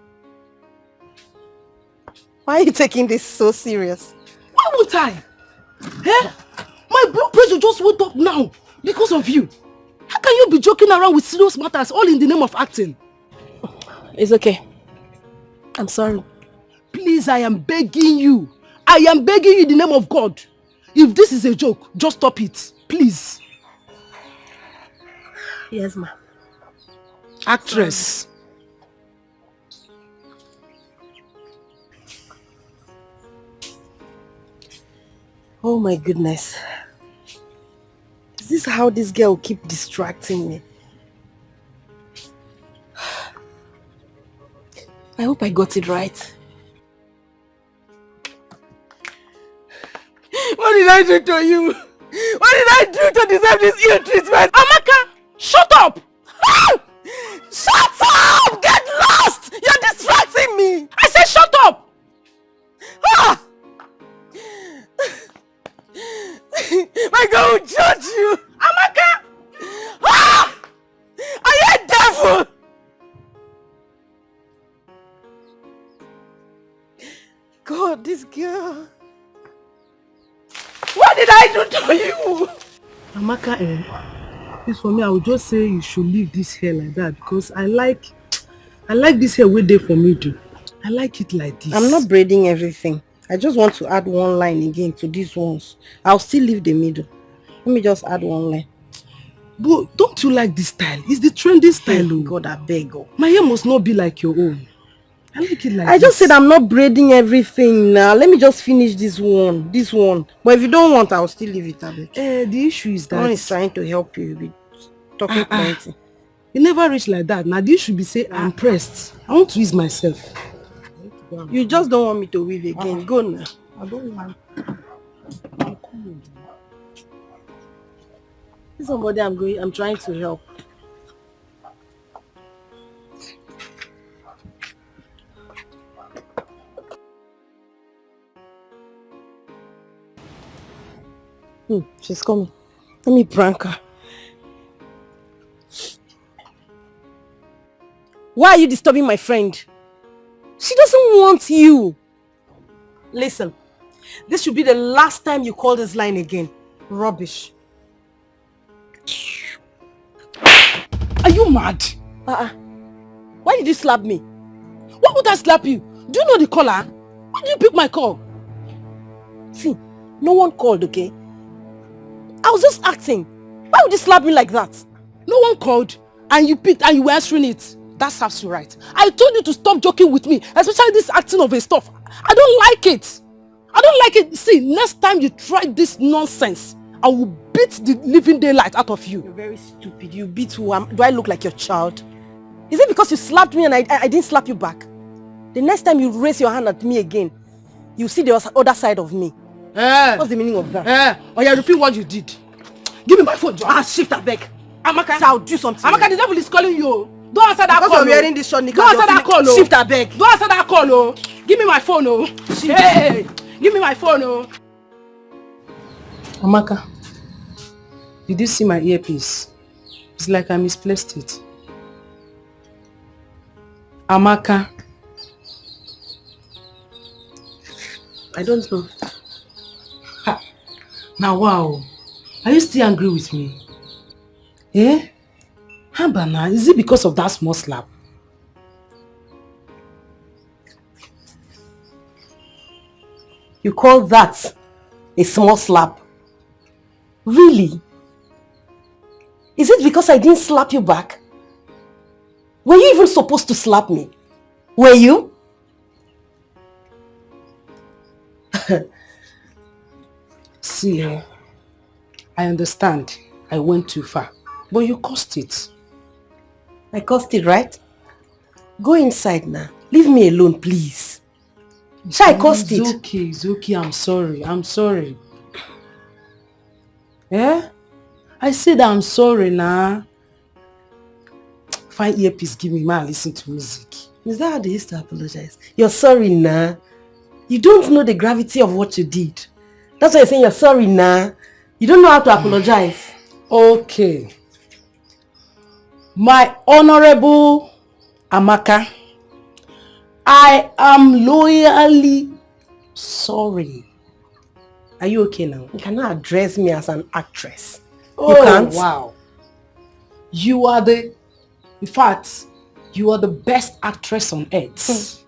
S3: Why are you taking this so serious?
S10: Why would I? Eh? My blood pressure just went up now because of you. How can you be joking around with serious matters all in the name of acting?
S3: It's okay. I'm sorry.
S10: Please, I am begging you. I am begging you in the name of God. If this is a joke, just stop it. Please.
S3: Yes, ma'am.
S10: Actress.
S3: Oh my goodness. Is this how this girl keep distracting me? I hope I got it right. What did I do to you? What did I do to deserve this ill treatment?
S10: Amaka, shut up!
S3: Shut up! Get lost! You're distracting me!
S10: I said shut up!
S3: Ah! My God will judge you! Amaka! Ah! Are you a devil? God, this girl. What did I do to you?
S10: Amaka, this for me, I would just say you should leave this hair like that because I like this hair way there for me too. I like it like this.
S3: I'm not braiding everything. I just want to add one line again to these ones. I'll still leave the middle. Let me just add one line.
S10: But don't you like this style? It's the trendy style.
S3: Oh God, I beg. Oh.
S10: My hair must not be like your own. I like it like
S3: I just said I'm not braiding everything now. Let me just finish this one. This one. But if you don't want, I'll still leave it.
S10: The issue is that
S3: one is trying to help you with talking plenty.
S10: You never reach like that. Now this should be say I'm pressed. I want to ease myself.
S3: You just don't want me to weave again. Go now.
S10: I don't want. I'm coming.
S3: Somebody I'm trying to help. She's coming. Let me prank her. Why are you disturbing my friend? She doesn't want you. Listen, this should be the last time you call this line again. Rubbish.
S10: Are you mad? Why did you slap me? Why would I slap you? Do you know the caller? Why did you pick my call?
S3: See, no one called, okay? I was just acting. Why would you slap me like that?
S10: No one called and you picked and you were answering it. That serves you right. I told you to stop joking with me, especially this acting of a stuff. I don't like it. I don't like it. See, next time you try this nonsense, I will beat the living daylight out of you.
S3: You're very stupid. You beat who? Do I look like your child? Is it because you slapped me and I didn't slap you back? The next time you raise your hand at me again, you see the other side of me. What's the meaning of that?
S10: Oh yeah, repeat what you did. Give me my phone, John.
S3: Shift that back.
S10: Amaka,
S3: so I'll do something.
S10: Amaka, the devil is calling you. Don't answer that
S3: because
S10: call.
S3: Because you're wearing this short knicker.
S10: Don't answer that call.
S3: Shift that back.
S10: Don't answer that call. Oh. Give me my phone. Oh. Hey, give me my phone. Oh. Amaka, did you see my earpiece? It's like I misplaced it. Amaka.
S3: I don't know.
S10: Ha. Now, wow. Are you still angry with me? Eh? Habana, is it because of that small slap?
S3: You call that a small slap? Really? Is it because I didn't slap you back? Were you even supposed to slap me? Were you?
S10: See, I understand I went too far, but you caused it.
S3: I caused it, right? Go inside now. Leave me alone, please. Shall I caused it?
S10: It's okay, I'm sorry. Eh? I said I'm sorry now. Find earpiece, give me man, listen to music.
S3: Is that how they used to apologize? You're sorry now. You don't know the gravity of what you did. That's why you're saying you're sorry now. You don't know how to apologize.
S10: Okay. My honorable Amaka, I am loyally sorry. Are you okay now?
S3: You cannot address me as an actress.
S10: Oh,
S3: you can't.
S10: Wow. You are the best actress on earth.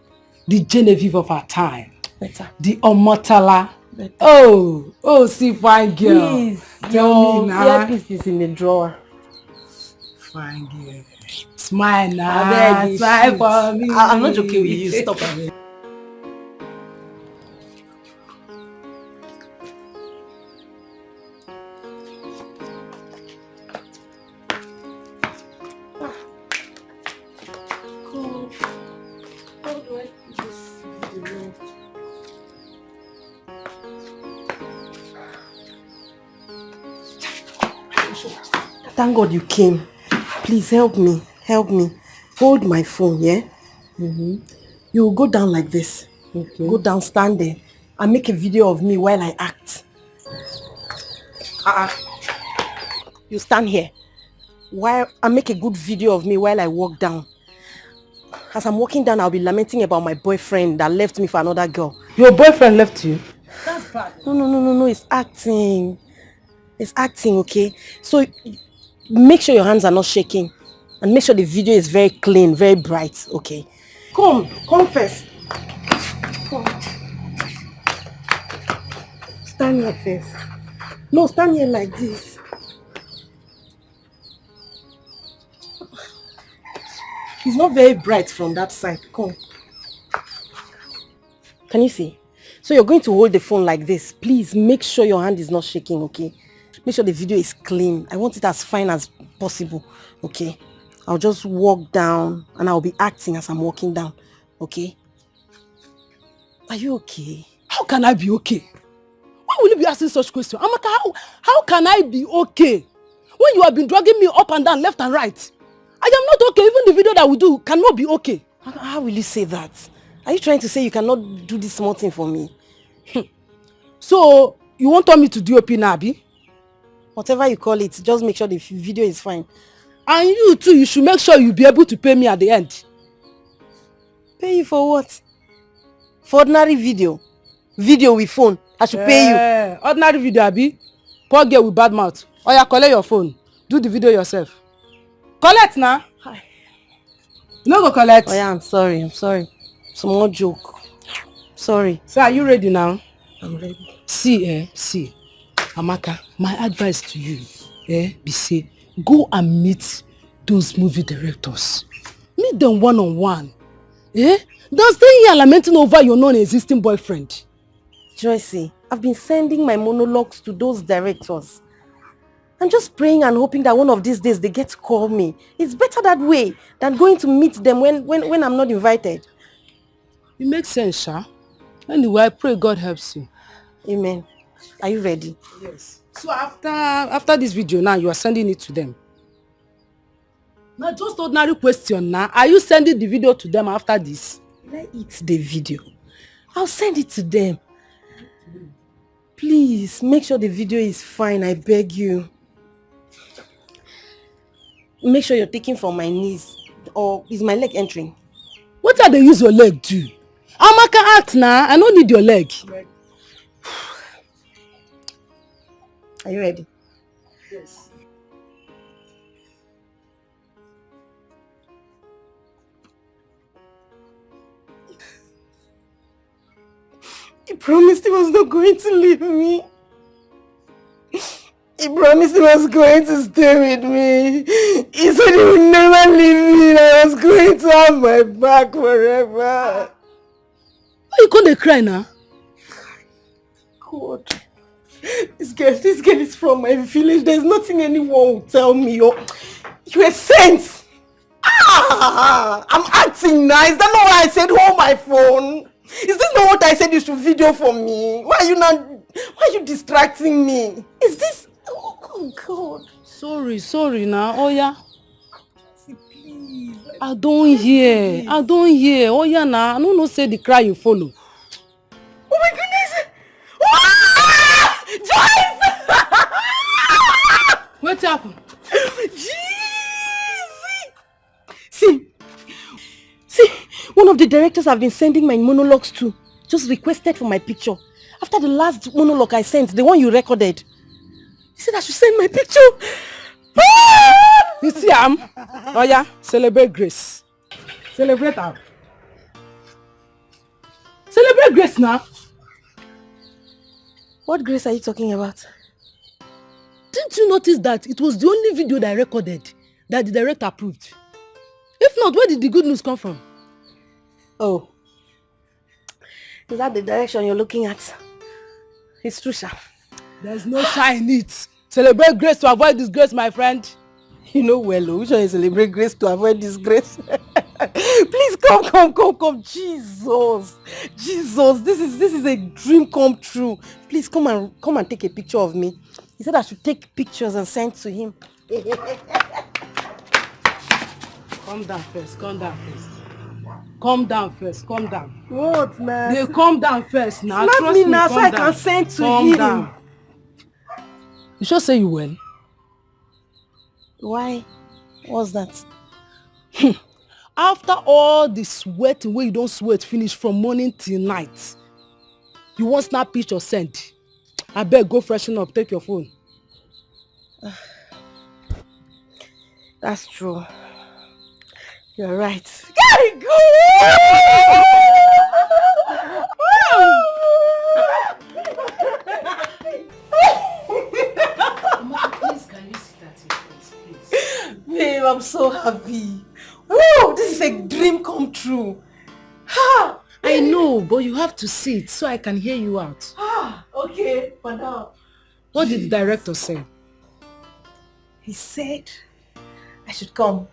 S10: The Genevieve of our time.
S3: Better.
S10: The Omotala. Better. Oh, see, fine girl.
S3: Please,
S10: tell me now.
S3: Earpiece is in the drawer.
S10: Fine girl. Smile now. Smile for me.
S3: I'm not joking with you. Stop it. Thank God you came. Please help me. Hold my phone, yeah? You will go down like this.
S10: Okay.
S3: Go down, stand there, and make a video of me while I act. You stand here. I make a good video of me while I walk down. As I'm walking down, I'll be lamenting about my boyfriend that left me for another girl.
S10: Your boyfriend left you?
S3: That's bad. No. It's acting. It's acting, okay? So make sure your hands are not shaking. And make sure the video is very clean, very bright, okay? Come first. Come. Stand here first. No, stand here like this. It's not very bright from that side. Come. Can you see? So you're going to hold the phone like this. Please make sure your hand is not shaking, okay? Make sure the video is clean. I want it as fine as possible, okay? I'll just walk down and I'll be acting as I'm walking down, okay? Are you okay?
S10: How can I be okay? Why will you be asking such questions? Amaka, how can I be okay? When you have been dragging me up and down, left and right. I am not okay. Even the video that we do cannot be okay.
S3: How will you say that? Are you trying to say you cannot do this small thing for me?
S10: So, you won't tell me to do OP now, Abi?
S3: Whatever you call it, just make sure the video is fine.
S10: And you too, you should make sure you'll be able to pay me at the end.
S3: Pay you for what? For ordinary video? Video with phone. I should pay you.
S10: Ordinary video, Abi. Poor girl with bad mouth. Oya, collect your phone. Do the video yourself. Collect now. You no go collect?
S3: Oh yeah, I'm sorry. Small joke. Sorry.
S10: So are you ready now?
S3: I'm ready.
S10: See, Amaka, my advice to you, be say, go and meet those movie directors. Meet them one-on-one. Don't stay here lamenting over your non-existing boyfriend.
S3: Joycey, I've been sending my monologues to those directors. I'm just praying and hoping that one of these days they get to call me. It's better that way than going to meet them when I'm not invited.
S10: It makes sense, Sha. Anyway, I pray God helps you.
S3: Amen. Are you ready?
S10: Yes. So after this video now, you are sending it to them. Now just ordinary question now. Are you sending the video to them after this?
S3: Let it the video. I'll send it to them. Please, make sure the video is fine, I beg you. Make sure you're taking from my knees. Or is my leg entering?
S10: What are they use your leg do? Amaka act now. I don't need your leg.
S3: Are you ready?
S10: Yes.
S3: He promised he was not going to leave me. He promised he was going to stay with me. He said he would never leave me and I was going to have my back forever.
S10: Why you can't cry now?
S3: God. This girl is from my village. There's nothing anyone will tell me. You're a saint. I'm acting nice. That's not why I said hold my phone. Is this not what I said you should video for me? Why are you distracting me? Is this... Oh God.
S10: Sorry now. Oh yeah.
S3: See, please.
S10: I don't hear. Oh yeah now. I don't know say the cry you follow.
S3: Oh my goodness. Ah! Joyce!
S10: What happened?
S3: See, one of the directors I've been sending my monologues to just requested for my picture. After the last monologue I sent, the one you recorded, he said I should send my picture.
S10: You see, oh yeah, celebrate grace. Celebrate her. Celebrate grace now.
S3: What grace are you talking about?
S10: Didn't you notice that it was the only video that I recorded that the director approved? If not, where did the good news come from?
S3: Oh. Is that the direction you're looking at? It's true, Sha.
S10: There's no shy in it. Celebrate grace to avoid disgrace, my friend.
S3: You know well, which one is celebrate grace to avoid disgrace? Please come. Jesus. This is a dream come true. Please come and take a picture of me. He said I should take pictures and send to him.
S10: Calm down first. Calm down.
S3: What, man?
S10: They calm down first now.
S3: Slap me now so I can send to him.
S10: Calm down. You sure say you well?
S3: Why? What's that?
S10: After all the sweating where you don't sweat finish from morning till night, you won't snap picture send. I beg go freshen up, take your phone.
S3: That's true. You're right.
S10: Gotta go!
S5: Please, can you sit at your place, please?
S3: Babe, I'm so happy. Woo! This is a dream come true. Ha!
S10: I know, but you have to sit so I can hear you out.
S3: Okay, for now.
S10: What did the director say?
S3: He said I should come.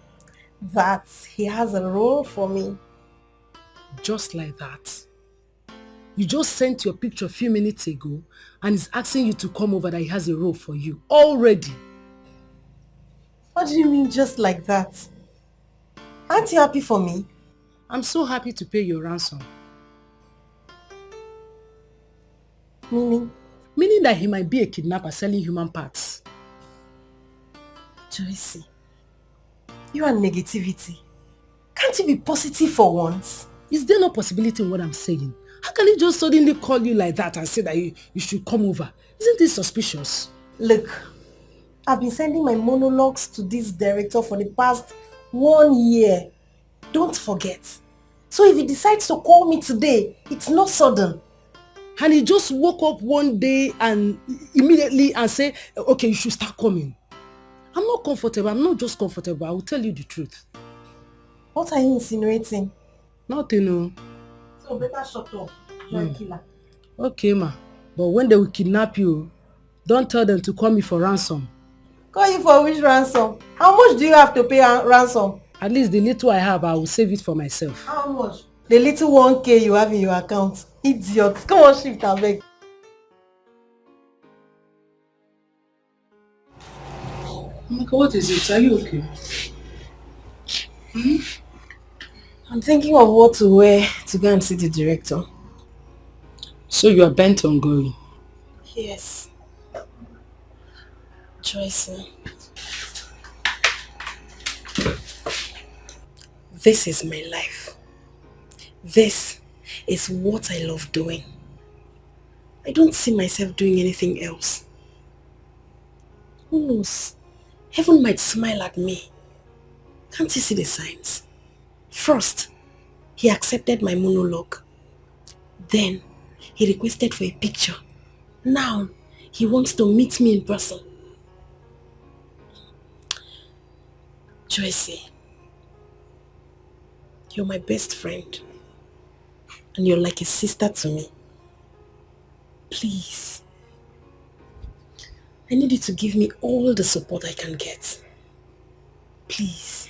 S3: That he has a role for me.
S10: Just like that. You just sent your picture a few minutes ago and he's asking you to come over that he has a role for you. Already.
S3: What do you mean just like that? Aren't you happy for me?
S10: I'm so happy to pay your ransom.
S3: Meaning?
S10: Meaning that he might be a kidnapper selling human parts.
S3: Joycey, you are negativity. Can't you be positive for once?
S10: Is there no possibility in what I'm saying? How can he just suddenly call you like that and say that you should come over? Isn't this suspicious?
S3: Look, I've been sending my monologues to this director for the past 1 year. Don't forget. So if he decides to call me today, it's not sudden.
S10: And he just woke up one day and immediately and say, okay, you should start coming. I'm not comfortable. I'm not just comfortable. I will tell you the truth.
S3: What are you insinuating?
S10: Nothing, no.
S3: So better shut up. You're a killer.
S10: Okay, ma. But when they will kidnap you, don't tell them to call me for ransom.
S3: Call you for which ransom? How much do you have to pay ransom?
S10: At least the little I have, I will save it for myself.
S3: How much? The little 1K you have in your account. Idiot. Come on, shift and beg.
S5: Amaka, what is it? Are you okay?
S3: I'm thinking of what to wear to go and see the director.
S5: So you are bent on going?
S3: Yes. Joyce. This is my life. This is what I love doing. I don't see myself doing anything else. Who knows? Heaven might smile at me. Can't you see the signs? First, he accepted my monologue. Then, he requested for a picture. Now, he wants to meet me in person. Joyce, you're my best friend. And you're like a sister to me. Please. I need you to give me all the support I can get. Please.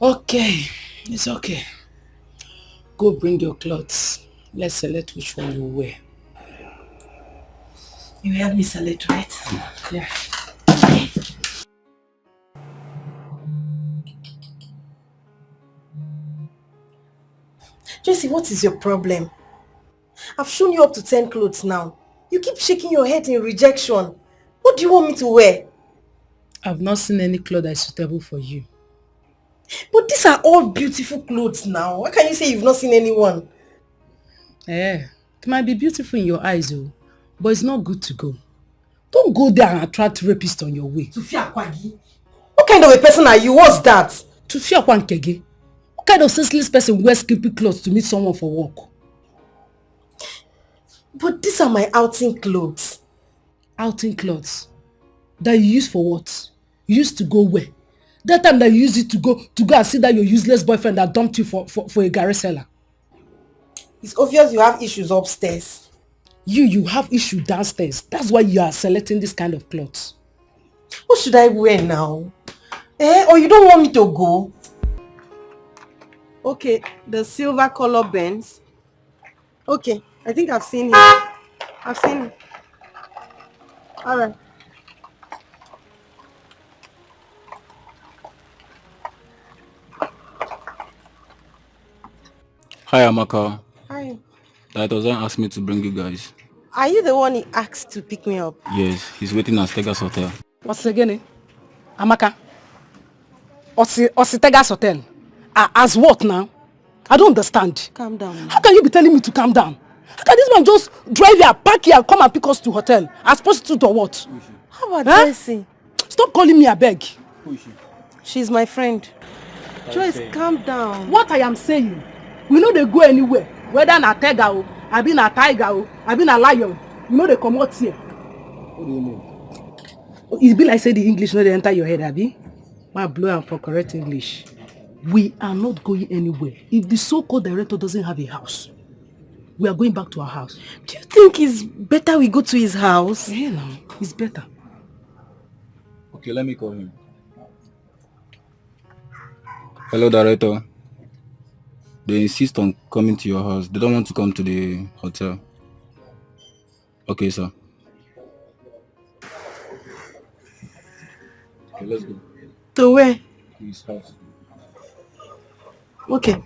S5: Okay, it's okay. Go bring your clothes. Let's select which one you wear.
S3: You help me select, right?
S5: Yeah.
S3: Joyce, what is your problem? I've shown you up to 10 clothes now. You keep shaking your head in rejection. What do you want me to wear?
S10: I've not seen any clothes that is suitable for you.
S3: But these are all beautiful clothes now. Why can you say you've not seen anyone?
S10: It might be beautiful in your eyes, but it's not good to go. Don't go there and attract rapists on your way.
S3: Tufia Kwagi. What kind of a person are you? What's that?
S10: Tufia Kwankege. What kind of senseless person wears skimpy clothes to meet someone for work?
S3: But these are my outing clothes.
S10: Outing clothes? That you use for what? You used to go where? That time that you used it to go and see that your useless boyfriend that dumped you for a Gary seller.
S3: It's obvious you have issues upstairs.
S10: You have issues downstairs. That's why you are selecting this kind of clothes.
S3: What should I wear now? Or you don't want me to go? Okay, the silver color Benz. Okay, I think I've seen him. I've seen him. Alright.
S20: Hi, Amaka.
S3: Hi.
S20: That doesn't ask me to bring you guys.
S3: Are you the one he asked to pick me up?
S20: Yes, he's waiting at Tegas Hotel.
S10: What's again? Amaka? Tegas Hotel? As what now? I don't understand.
S3: Calm down.
S10: How can you be telling me to calm down? How can this man just drive here, park here, and come and pick us to hotel? As prostitute or what?
S3: How about Joyce?
S10: Stop calling me, I beg.
S20: Who is she?
S3: She's my friend. Joyce, calm down.
S10: What I am saying, we know they go anywhere. Whether na Tega o, I been a tiger o, I been a lion. You know they come out here.
S20: What do you mean?
S10: It be like say the English no dey enter your head, abi? Ma blow am for correct English. We are not going anywhere. If the so-called director doesn't have a house, we are going back to our house.
S3: Do you think it's better we go to his house?
S10: Yeah, now it's better.
S20: Okay, let me call him. Hello, director. They insist on coming to your house. They don't want to come to the hotel. Okay, sir. Okay, let's go.
S3: To where?
S20: To his house.
S3: Okay.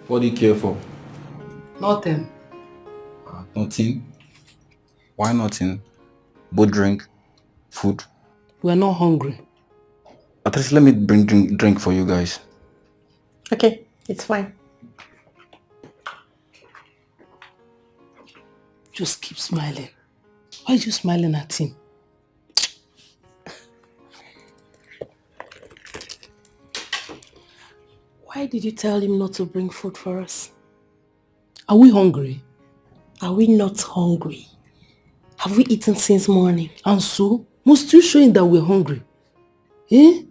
S20: What do you care for?
S10: Nothing.
S14: Nothing? Why nothing? Both drink, food.
S10: We're not hungry.
S14: At least let me bring drink for you guys.
S2: Okay, it's fine.
S10: Just keep smiling. Why are you smiling at him?
S3: Why did you tell him not to bring food for us?
S10: Are we hungry?
S3: Are we not hungry? Have we eaten since morning?
S10: And so, must you show him that we're hungry? Eh?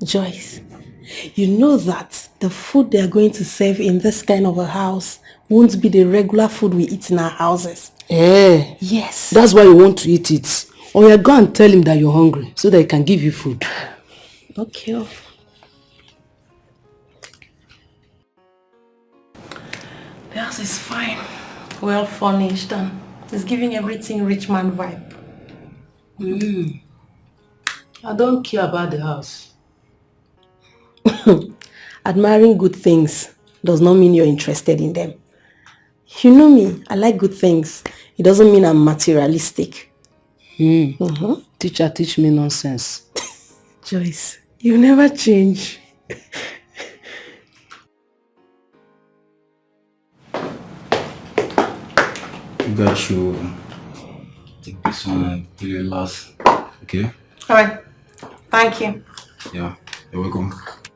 S3: Joyce, you know that the food they are going to serve in this kind of a house won't be the regular food we eat in our houses.
S10: Eh?
S3: Yes.
S10: That's why you want to eat it. Or you go and tell him that you're hungry so that he can give you food.
S3: Okay.
S2: The house is fine. Well furnished and it's giving everything rich man vibe.
S10: I don't care about the house.
S3: Admiring good things does not mean you're interested in them. You know me, I like good things. It doesn't mean I'm materialistic.
S10: Teacher, teach me nonsense.
S3: Joyce, you never change.
S14: You guys should take this one and play it last. Okay?
S2: Alright. Thank you.
S14: Yeah, you're welcome.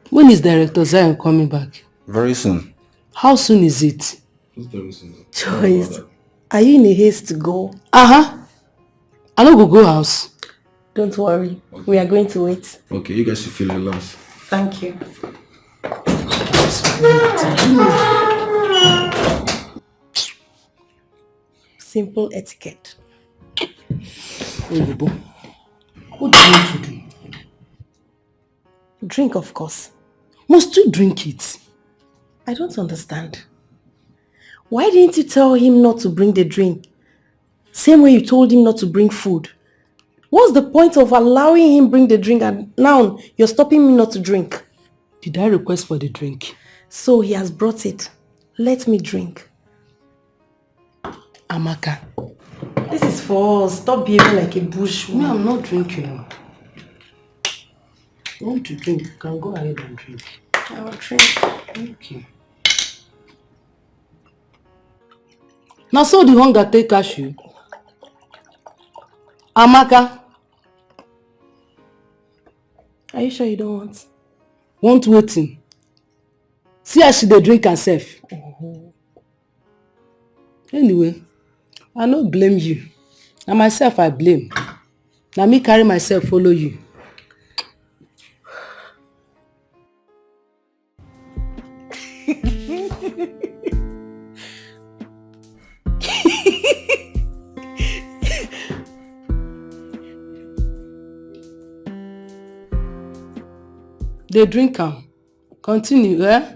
S10: When is Director Zion coming back?
S14: Very soon.
S10: How soon is it?
S14: It's very soon.
S3: Joyce, are you in a haste to go?
S10: I don't go house.
S3: Don't worry, we are going to wait.
S14: Okay, you guys should feel it last.
S2: Thank you.
S3: Simple etiquette.
S10: What do you want to do?
S3: Drink, of course.
S10: Must you drink it?
S3: I don't understand. Why didn't you tell him not to bring the drink? Same way you told him not to bring food. What's the point of allowing him bring the drink and now you're stopping me not to drink?
S10: Did I request for the drink?
S3: So he has brought it. Let me drink.
S10: Amaka.
S3: This is for us. Stop behaving like a bush woman.
S10: No, I'm not drinking. You want to drink? You can go ahead and drink.
S3: I will drink.
S10: Okay. Now so the hunger take cash you. Amaka.
S3: Are you sure you don't want?
S10: Want waiting. See how she dey drink herself. Anyway, I no blame you. Na myself I blame. Na me carry myself follow you. They drink am. Continue, eh?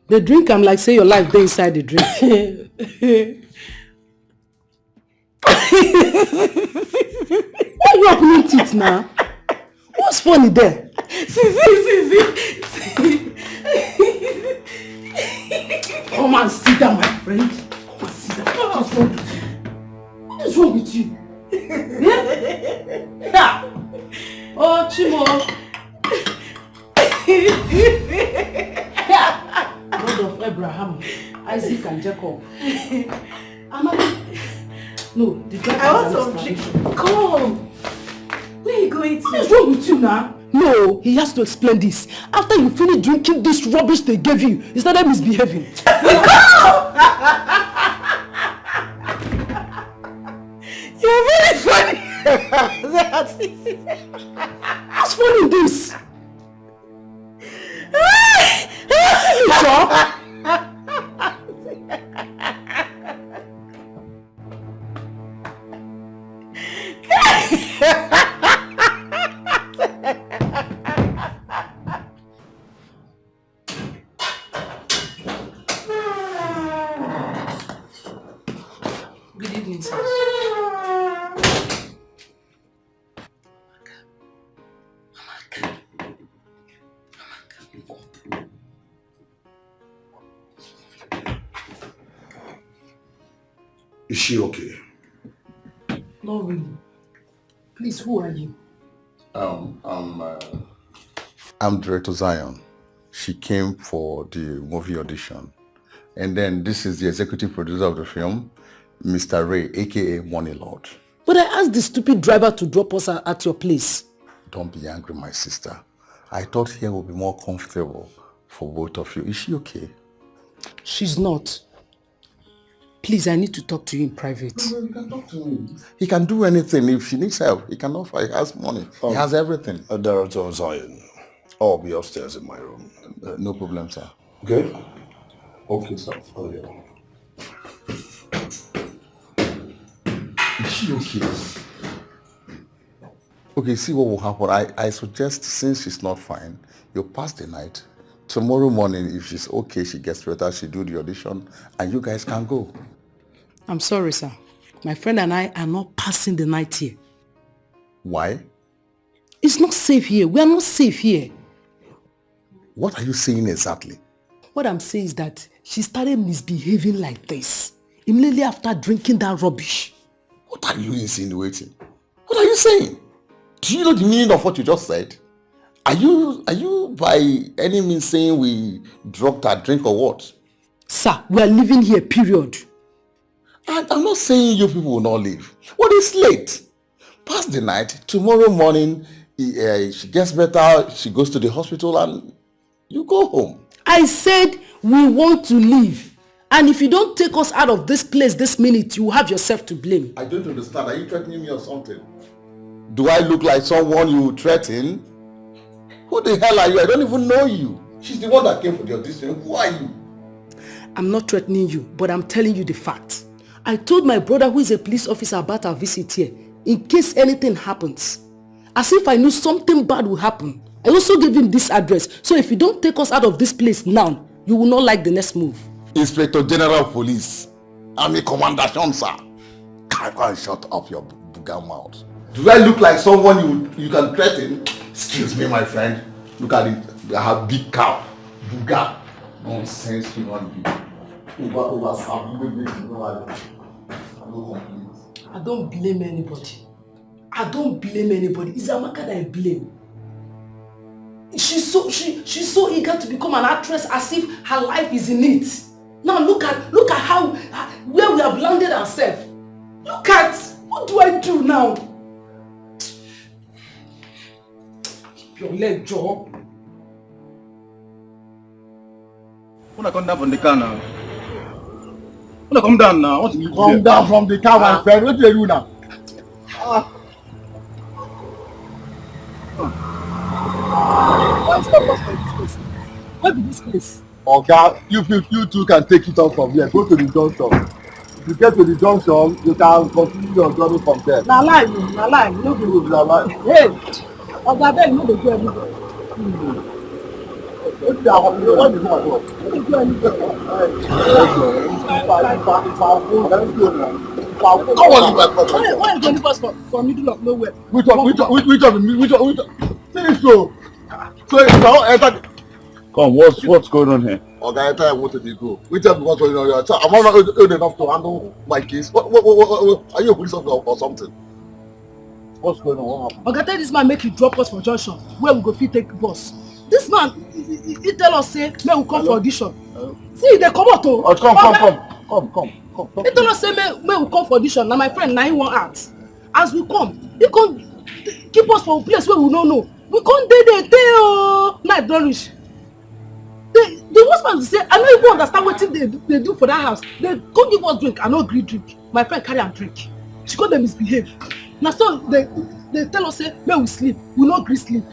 S10: They drink am like say your life dey inside the drink. Why you opening teeth now? What's funny there?
S3: See.
S10: Come and sit down, my friend. Come and sit down. What is wrong with you? Yeah? Oh, Chimo. God of Abraham, Isaac and Jacob. No, the drink.
S3: I want some drink. Come. Where are you going to?
S10: What is wrong with you now? No, he has to explain this. After you finish drinking this rubbish they gave you, he started misbehaving.
S3: You're very funny.
S10: What's funny in this? You sure? Good evening, sir.
S4: Is she okay?
S10: Not really. Please, who are you?
S12: I'm Director Zion. She came for the movie audition. And then this is the executive producer of the film, Mr. Ray, aka Money Lord.
S10: But I asked the stupid driver to drop us at your place.
S12: Don't be angry, my sister. I thought here would be more comfortable for both of you. Is she okay?
S10: She's not. Please, I need to talk to you in private.
S12: No, you can talk to me. He can do anything. If she needs help, he can offer. He has money. He has everything.
S4: Director Zion, I'll be upstairs in my room.
S12: No problem, sir.
S4: Okay? Okay, sir. Oh, yeah.
S12: Is she okay? Okay, see what will happen. I suggest, since she's not fine, you pass the night. Tomorrow morning, if she's okay, she gets better, she do the audition, and you guys can go.
S10: I'm sorry, sir. My friend and I are not passing the night here.
S12: Why?
S10: It's not safe here. We are not safe here.
S12: What are you saying exactly?
S10: What I'm saying is that she started misbehaving like this immediately after drinking that rubbish.
S12: What are you insinuating? What are you saying? Do you know the meaning of what you just said? Are you by any means saying we drugged her drink or what?
S10: Sir, we are living here, period.
S12: I'm not saying you people will not leave. Well, it's late. Pass the night. Tomorrow morning, she gets better, she goes to the hospital and you go home.
S10: I said we want to leave. And if you don't take us out of this place this minute, you have yourself to blame.
S12: I don't understand. Are you threatening me or something? Do I look like someone you threaten? Who the hell are you? I don't even know you. She's the one that came for the audition. Who are you?
S10: I'm not threatening you, but I'm telling you the fact. I told my brother, who is a police officer, about our visit here, in case anything happens. As if I knew something bad will happen. I also gave him this address, so if you don't take us out of this place now, you will not like the next move.
S12: Inspector General of Police. I'm a commander, sir. Can go and shut up your booger mouth. Do I look like someone you can threaten? Excuse me, my friend. Look at it. I have big cow. Booger. Nonsense human being.
S10: I don't blame anybody. I don't blame anybody. It's Amaka that I blame. She's so eager to become an actress as if her life is in it. Now look at how where we have landed ourselves. Look at what do I do now? Keep your leg, Joe.
S1: When I come down from the car now. When I come down now, what do you do?
S12: Come down from the car, my friend. What do you do now?
S10: Where be this place?
S12: Okay, you two can take it off from here. Go to the junction. If you get to the junction, you can continue your journey from there.
S10: Na lie, you no go
S12: na lie.
S10: Hey, Oga abeg no dey go anywhere.
S12: What do you want?
S10: Why you go leave us for middle of nowhere?
S12: Which one? Finish go. So if now enter.
S1: Come, what's going on here?
S12: Okay, enter and what did you go? Which one what's going on here? So I'm not old enough to handle my case. What, are you a police officer or something? What's going on? What happened?
S10: Oga tell this man make you drop us for junction where we go fit take bus. This man, he tell us say make we come for audition. See, they come out o. Come. He tell us say make we come for audition. Na my friend na him wan act. As we come, he come keep us for a place where we no know. We come dey o. Night don reach. The worst part is say I no even understand wetin they do for that house. They come give us drink, I no gree drink. My friend carry am drink. She come dey misbehave. Na so they tell us say make we sleep. We no gree sleep.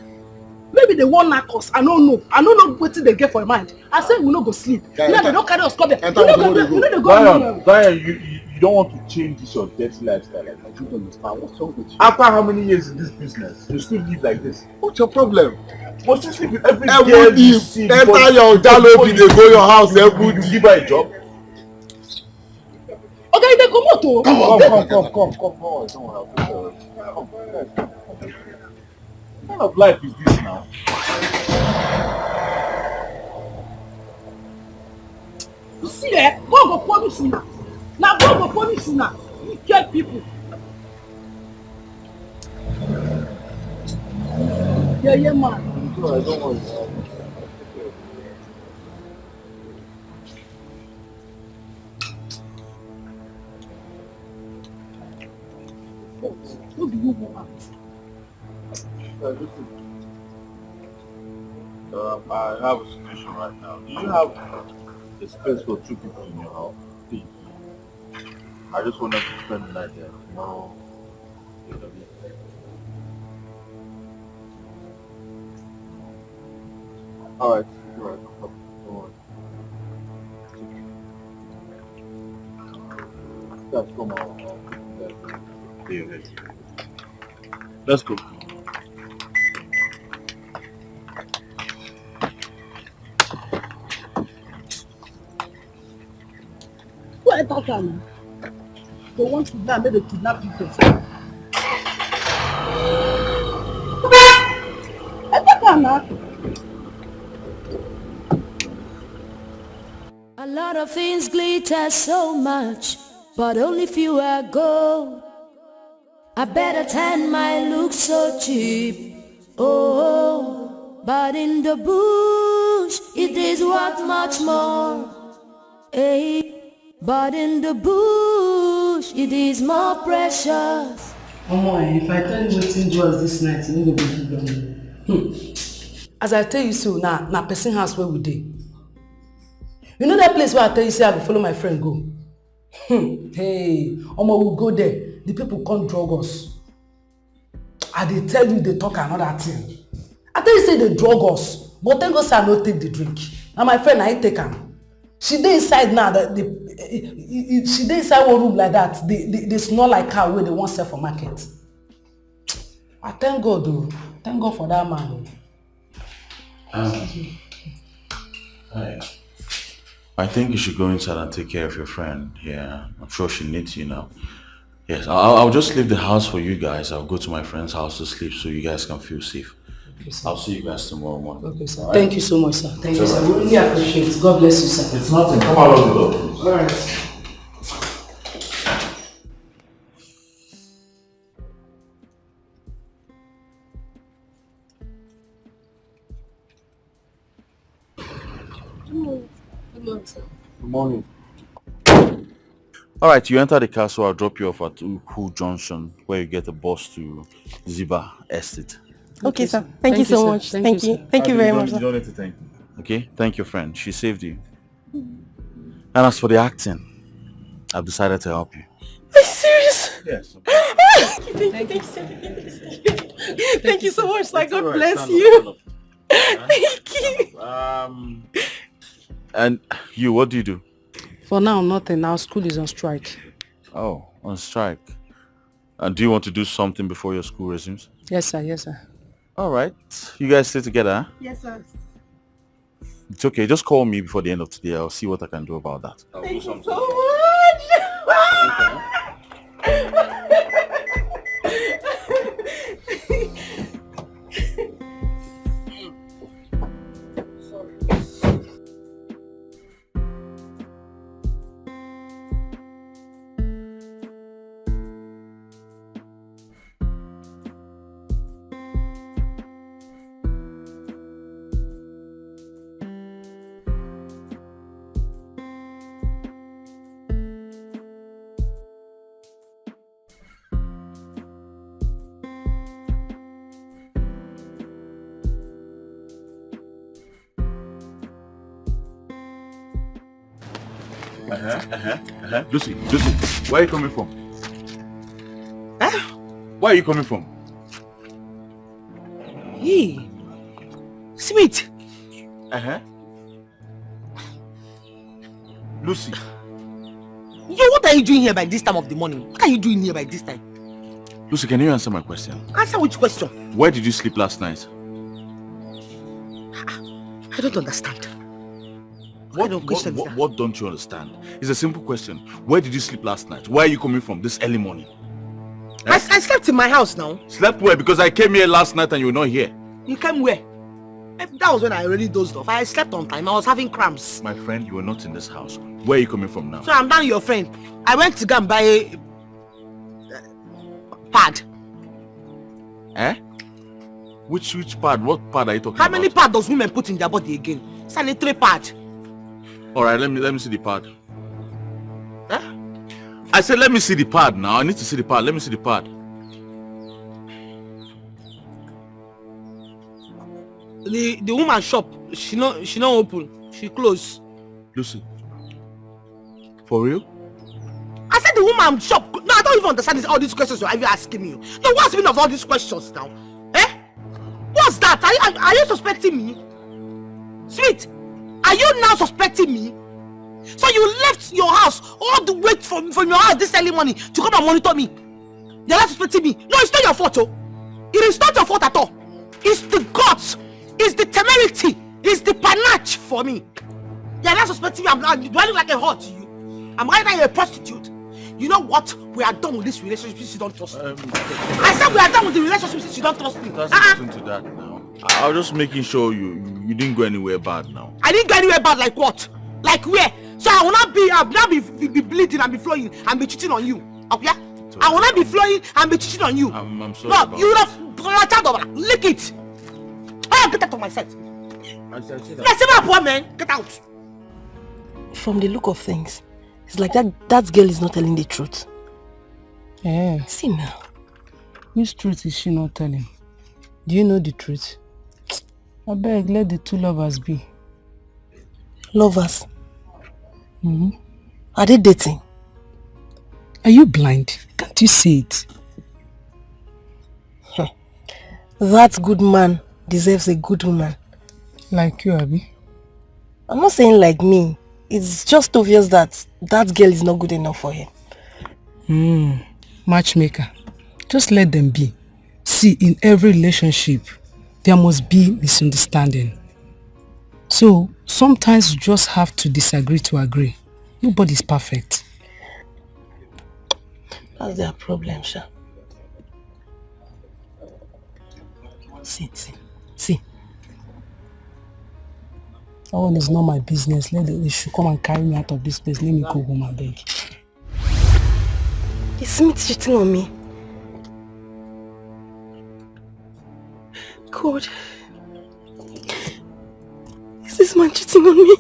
S10: Maybe they wan knack us. I no know wetin they get for mind. I say we no go sleep. Now they don carry us come here. We no dey go anywhere.
S1: Zion, you don't want to change this your dirty lifestyle. Like, I don't understand. What's wrong with you? After how many years in this business, you still live like this? What's your problem? Must you sleep with every girl you see?
S12: Enter your jalopi, they go your house every
S1: day. You give her a job?
S10: Okay, they come out o.
S1: Come. What kind of life is this now?
S10: You see, God go punish you now. Now God go punish you now. You get people. Yeah, man.
S12: No, I don't want
S10: Who do you want?
S12: I have a situation right now. Do you have a space for 2 people in your house? Please. I just want them to spend the night there. No. Alright. Alright. No problem. Don't worry. Let's come on. Yeah. Let's go.
S10: What are you talking? They want to kidnap me, they kidnap people.
S13: A lot of things glitter so much, but only few are gold. I better tan my look so cheap. Oh, but in the bush it is worth much more. Hey, but in the bush it is more precious.
S10: If I tell you what do us this night, you will be me. As I tell you so, now person house where we dey. You know that place where I tell you say I will follow my friend go? Hey, we'll go there. The people can't drug us. And they tell you they talk another thing. I tell you say they drug us, but thank God say I no take the drink. And my friend I take am. She dey inside now. She dey inside one room like that. They smell like cow where they want sell for market. I thank God though. Thank God for that man.
S19: I think you should go inside and take care of your friend. Yeah, I'm sure she needs you now. Yes, I'll just leave the house for you guys. I'll go to my friend's house to sleep so you guys can feel safe. Okay, I'll see you guys tomorrow morning.
S10: Okay, sir. Right. Thank you so much, sir. Thank you, sir. We really appreciate it. God bless you, sir.
S12: It's nothing. Come out of the door, please.
S10: All right.
S12: Good morning, sir. Good morning.
S1: All right, you enter the car, so I'll drop you off at Uku Junction, where you get a bus to Ziba Estate.
S3: Okay, sir. Thank you so much. Thank you. Thank you very much, sir.
S1: You don't need to thank me. Okay, thank your friend. She saved you. And as for the acting, I've decided to help you.
S3: Are you serious?
S1: Yes.
S3: Thank you so much, sir. God
S1: Right,
S3: bless
S1: stand
S3: you.
S1: up.
S3: Thank you.
S1: And you, what do you do?
S10: For now, nothing. Our school is on strike.
S1: Oh, on strike. And do you want to do something before your school resumes?
S10: Yes, sir. Yes, sir.
S1: All right. You guys stay together, huh?
S3: Yes, sir.
S1: It's okay. Just call me before the end of today. I'll see what I can do about that.
S3: Thank you so much.
S1: Lucy, where are you coming from? Where are you coming from?
S2: Hey, Smith.
S1: Lucy.
S2: What are you doing here by this time of the morning? What are you doing here by this time?
S1: Lucy, can you answer my question?
S2: Answer which question?
S1: Where did you sleep last night?
S2: I don't understand.
S1: What don't you understand? It's a simple question. Where did you sleep last night? Where are you coming from this early morning?
S2: I slept in my house now.
S1: Slept where? Because I came here last night and you were not here.
S2: You came where? That was when I already dozed off. I slept on time. I was having cramps.
S1: My friend, you are not in this house. Where are you coming from now?
S2: So I'm not your friend. I went to go and buy a pad.
S1: Eh? Which pad? What pad are you talking
S2: How
S1: about?
S2: many pads does women put in their body again? Sanitary pad.
S1: Alright, let me see the pad. Eh? I said let me see the pad now. I need to see the pad. Let me see the pad.
S2: The woman shop, she not open. She closed.
S1: Lucy. For real?
S2: I said the woman shop. No, I don't even understand all these questions you're asking me. No, what's the meaning of all these questions now? Eh? What's that? Are you suspecting me? Sweet, are you now suspecting me? So you left your house all the way from your house this early morning to come and monitor me? You're not suspecting me? No, it's not your fault, oh. It is not your fault at all. It's the guts. It's the temerity. It's the panache for me. You're not suspecting me. Do I look like a whore to you? I'm either a prostitute. You know what? We are done with this relationship since you don't trust me. I said we are done with the relationship since you don't trust me.
S1: That's nothing to that now. I was just making sure you didn't go anywhere bad now.
S2: I didn't go anywhere bad like what? Like where? So I will not be be bleeding and be flowing and be cheating on you. Okay? I will not be flowing and be cheating on you.
S1: I'm sorry.
S2: No, you would have lick it. Oh, get out of my sight. I said my poor man, get out.
S3: From the look of things, it's like that girl is not telling the truth.
S5: Yeah.
S3: See now.
S5: Which truth is she not telling? Do you know the truth? I beg, let the two lovers be.
S3: Lovers?
S5: Mm-hmm.
S3: Are they dating?
S5: Are you blind? Can't you see it?
S3: That good man deserves a good woman.
S5: Like you, Abby?
S3: I'm not saying like me. It's just obvious that girl is not good enough for him.
S5: Matchmaker. Just let them be. See, in every relationship, there must be misunderstanding. So, sometimes you just have to disagree to agree. Nobody's perfect.
S3: That's their problem, Sha. See.
S5: That one is not my business. They should come and carry me out of this place. Let me go home, I beg.
S3: Is Smith cheating on me? God. Is this man cheating on me?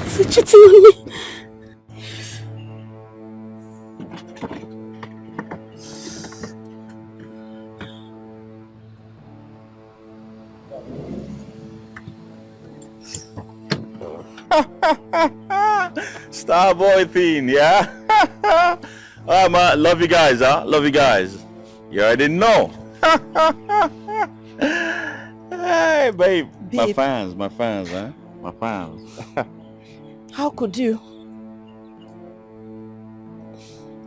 S3: Is he cheating on me?
S1: Starboy thing, yeah? Alright, man. Love you guys, huh? Love you guys. You already know. Hey, babe. My fans, huh? My fans.
S3: How could you?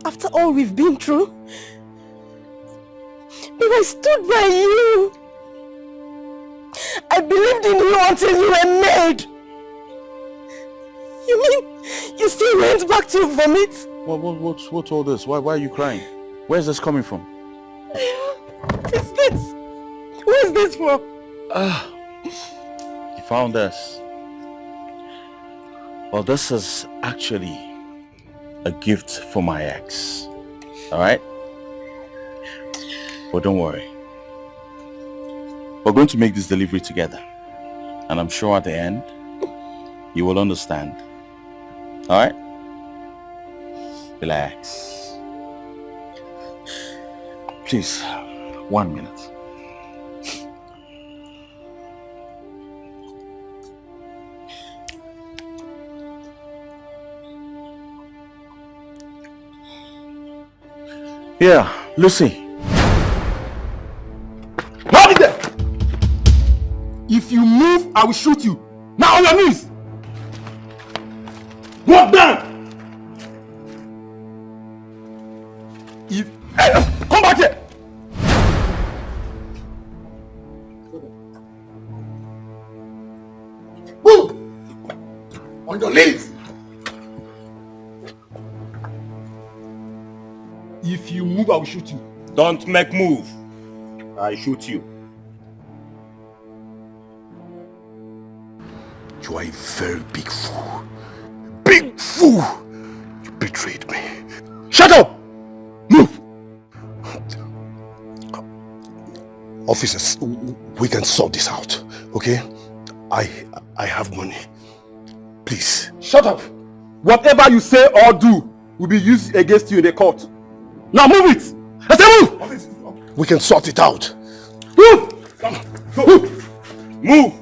S3: After all we've been through, but I stood by you. I believed in you until you were made. You mean you still went back to vomit?
S1: What's all this? Why are you crying? Where's this coming from?
S3: What is this? Who is this for?
S1: You found this. Well, this is actually a gift for my ex. Alright? But don't worry. We're going to make this delivery together. And I'm sure at the end, you will understand. Alright? Relax. Please, 1 minute. Yeah, Lucy.
S21: Hold it there! If you move, I will shoot you. Now on your knees! Walk down! Hey, come back here! Move! On your knees! If you move, I will shoot you.
S1: Don't make move. I shoot you.
S4: you are a very big fool. Big fool! You betrayed me. Shut up! Move! Officers, we can sort this out, okay? I have money. Please.
S21: Shut up! Whatever you say or do will be used against you in the court. Now move it! I say move!
S4: We can sort it out.
S21: Move! Come on. Move! Move!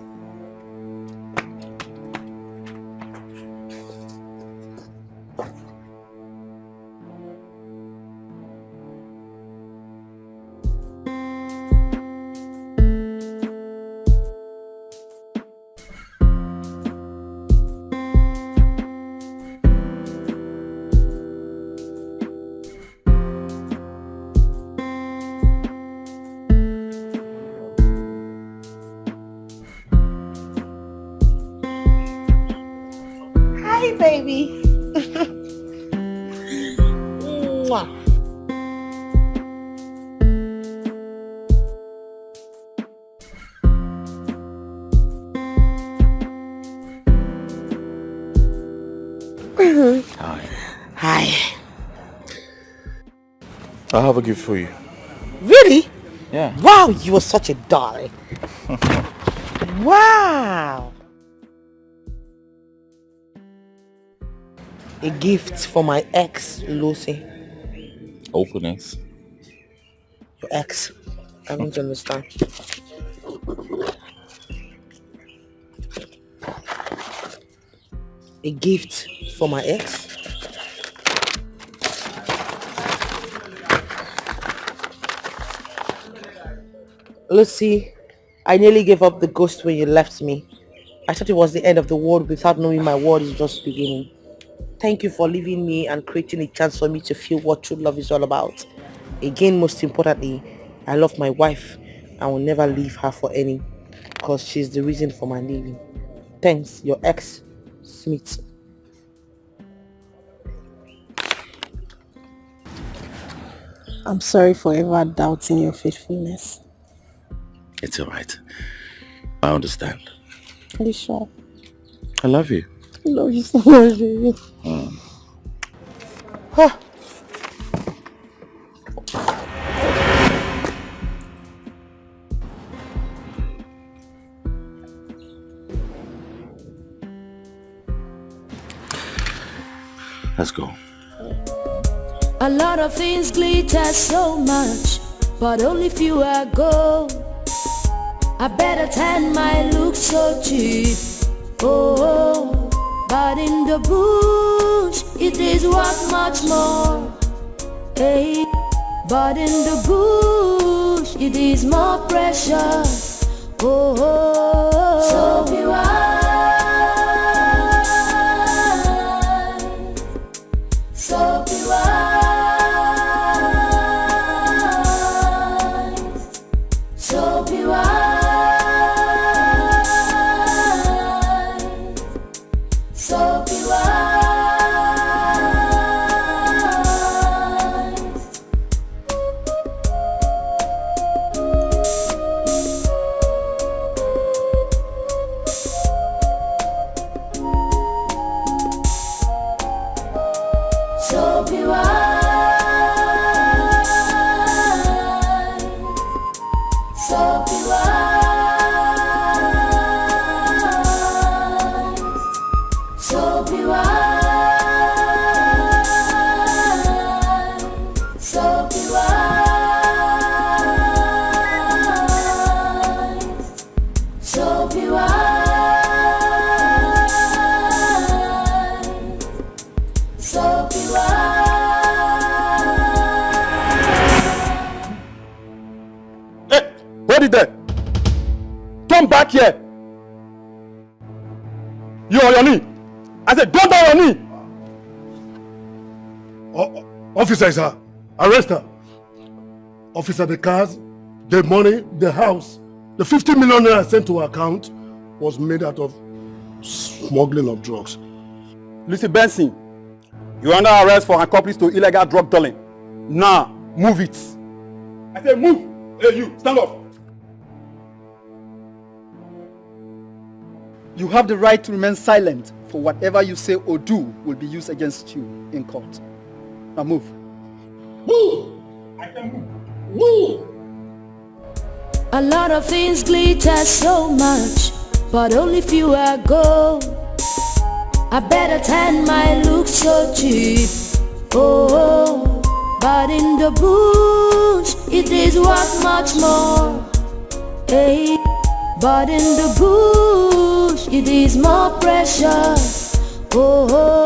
S2: Baby. Mwah. Hi.
S1: I have a gift for you.
S2: Really?
S1: Yeah.
S2: Wow, you are such a darling. Wow. A gift for my ex, Lucy.
S1: Open it.
S2: Your ex. I don't understand. A gift for my ex? Lucy, I nearly gave up the ghost when you left me. I thought it was the end of the world without knowing my world is just beginning. Thank you for leaving me and creating a chance for me to feel what true love is all about. Again, most importantly, I love my wife and will never leave her for any, because she's the reason for my leaving. Thanks, your ex, Smith.
S3: I'm sorry for ever doubting your faithfulness.
S19: It's alright. I understand.
S3: Are you sure?
S19: I love you.
S3: I love you so much, baby.
S2: Huh.
S19: Let's go.
S13: A lot of things glitter so much, but only few are gold. I better tan my look so cheap. Oh, but in the bush it is worth much more. Hey, but in the bush it is more precious. Oh, so be wise, so be wise, so be wise.
S21: There. Come back here. You on your knee. I said, go down on your knee.
S4: Officer, sir, arrest her. Officer, the cars, the money, the house, the 50 million naira sent to her account was made out of smuggling of drugs.
S21: Lucy Benson, you are under arrest for accomplice to illegal drug dealing. Now, move it. I said, move. Hey, you, stand up.
S11: You have the right to remain silent, for whatever you say or do will be used against you in court. Now move.
S13: Move! I can move. Move! A lot of things glitter so much, but only few are gold. I better tan my look so cheap. Oh, but in the bush it is worth much more. Hey, but in the bush it is more precious. Oh.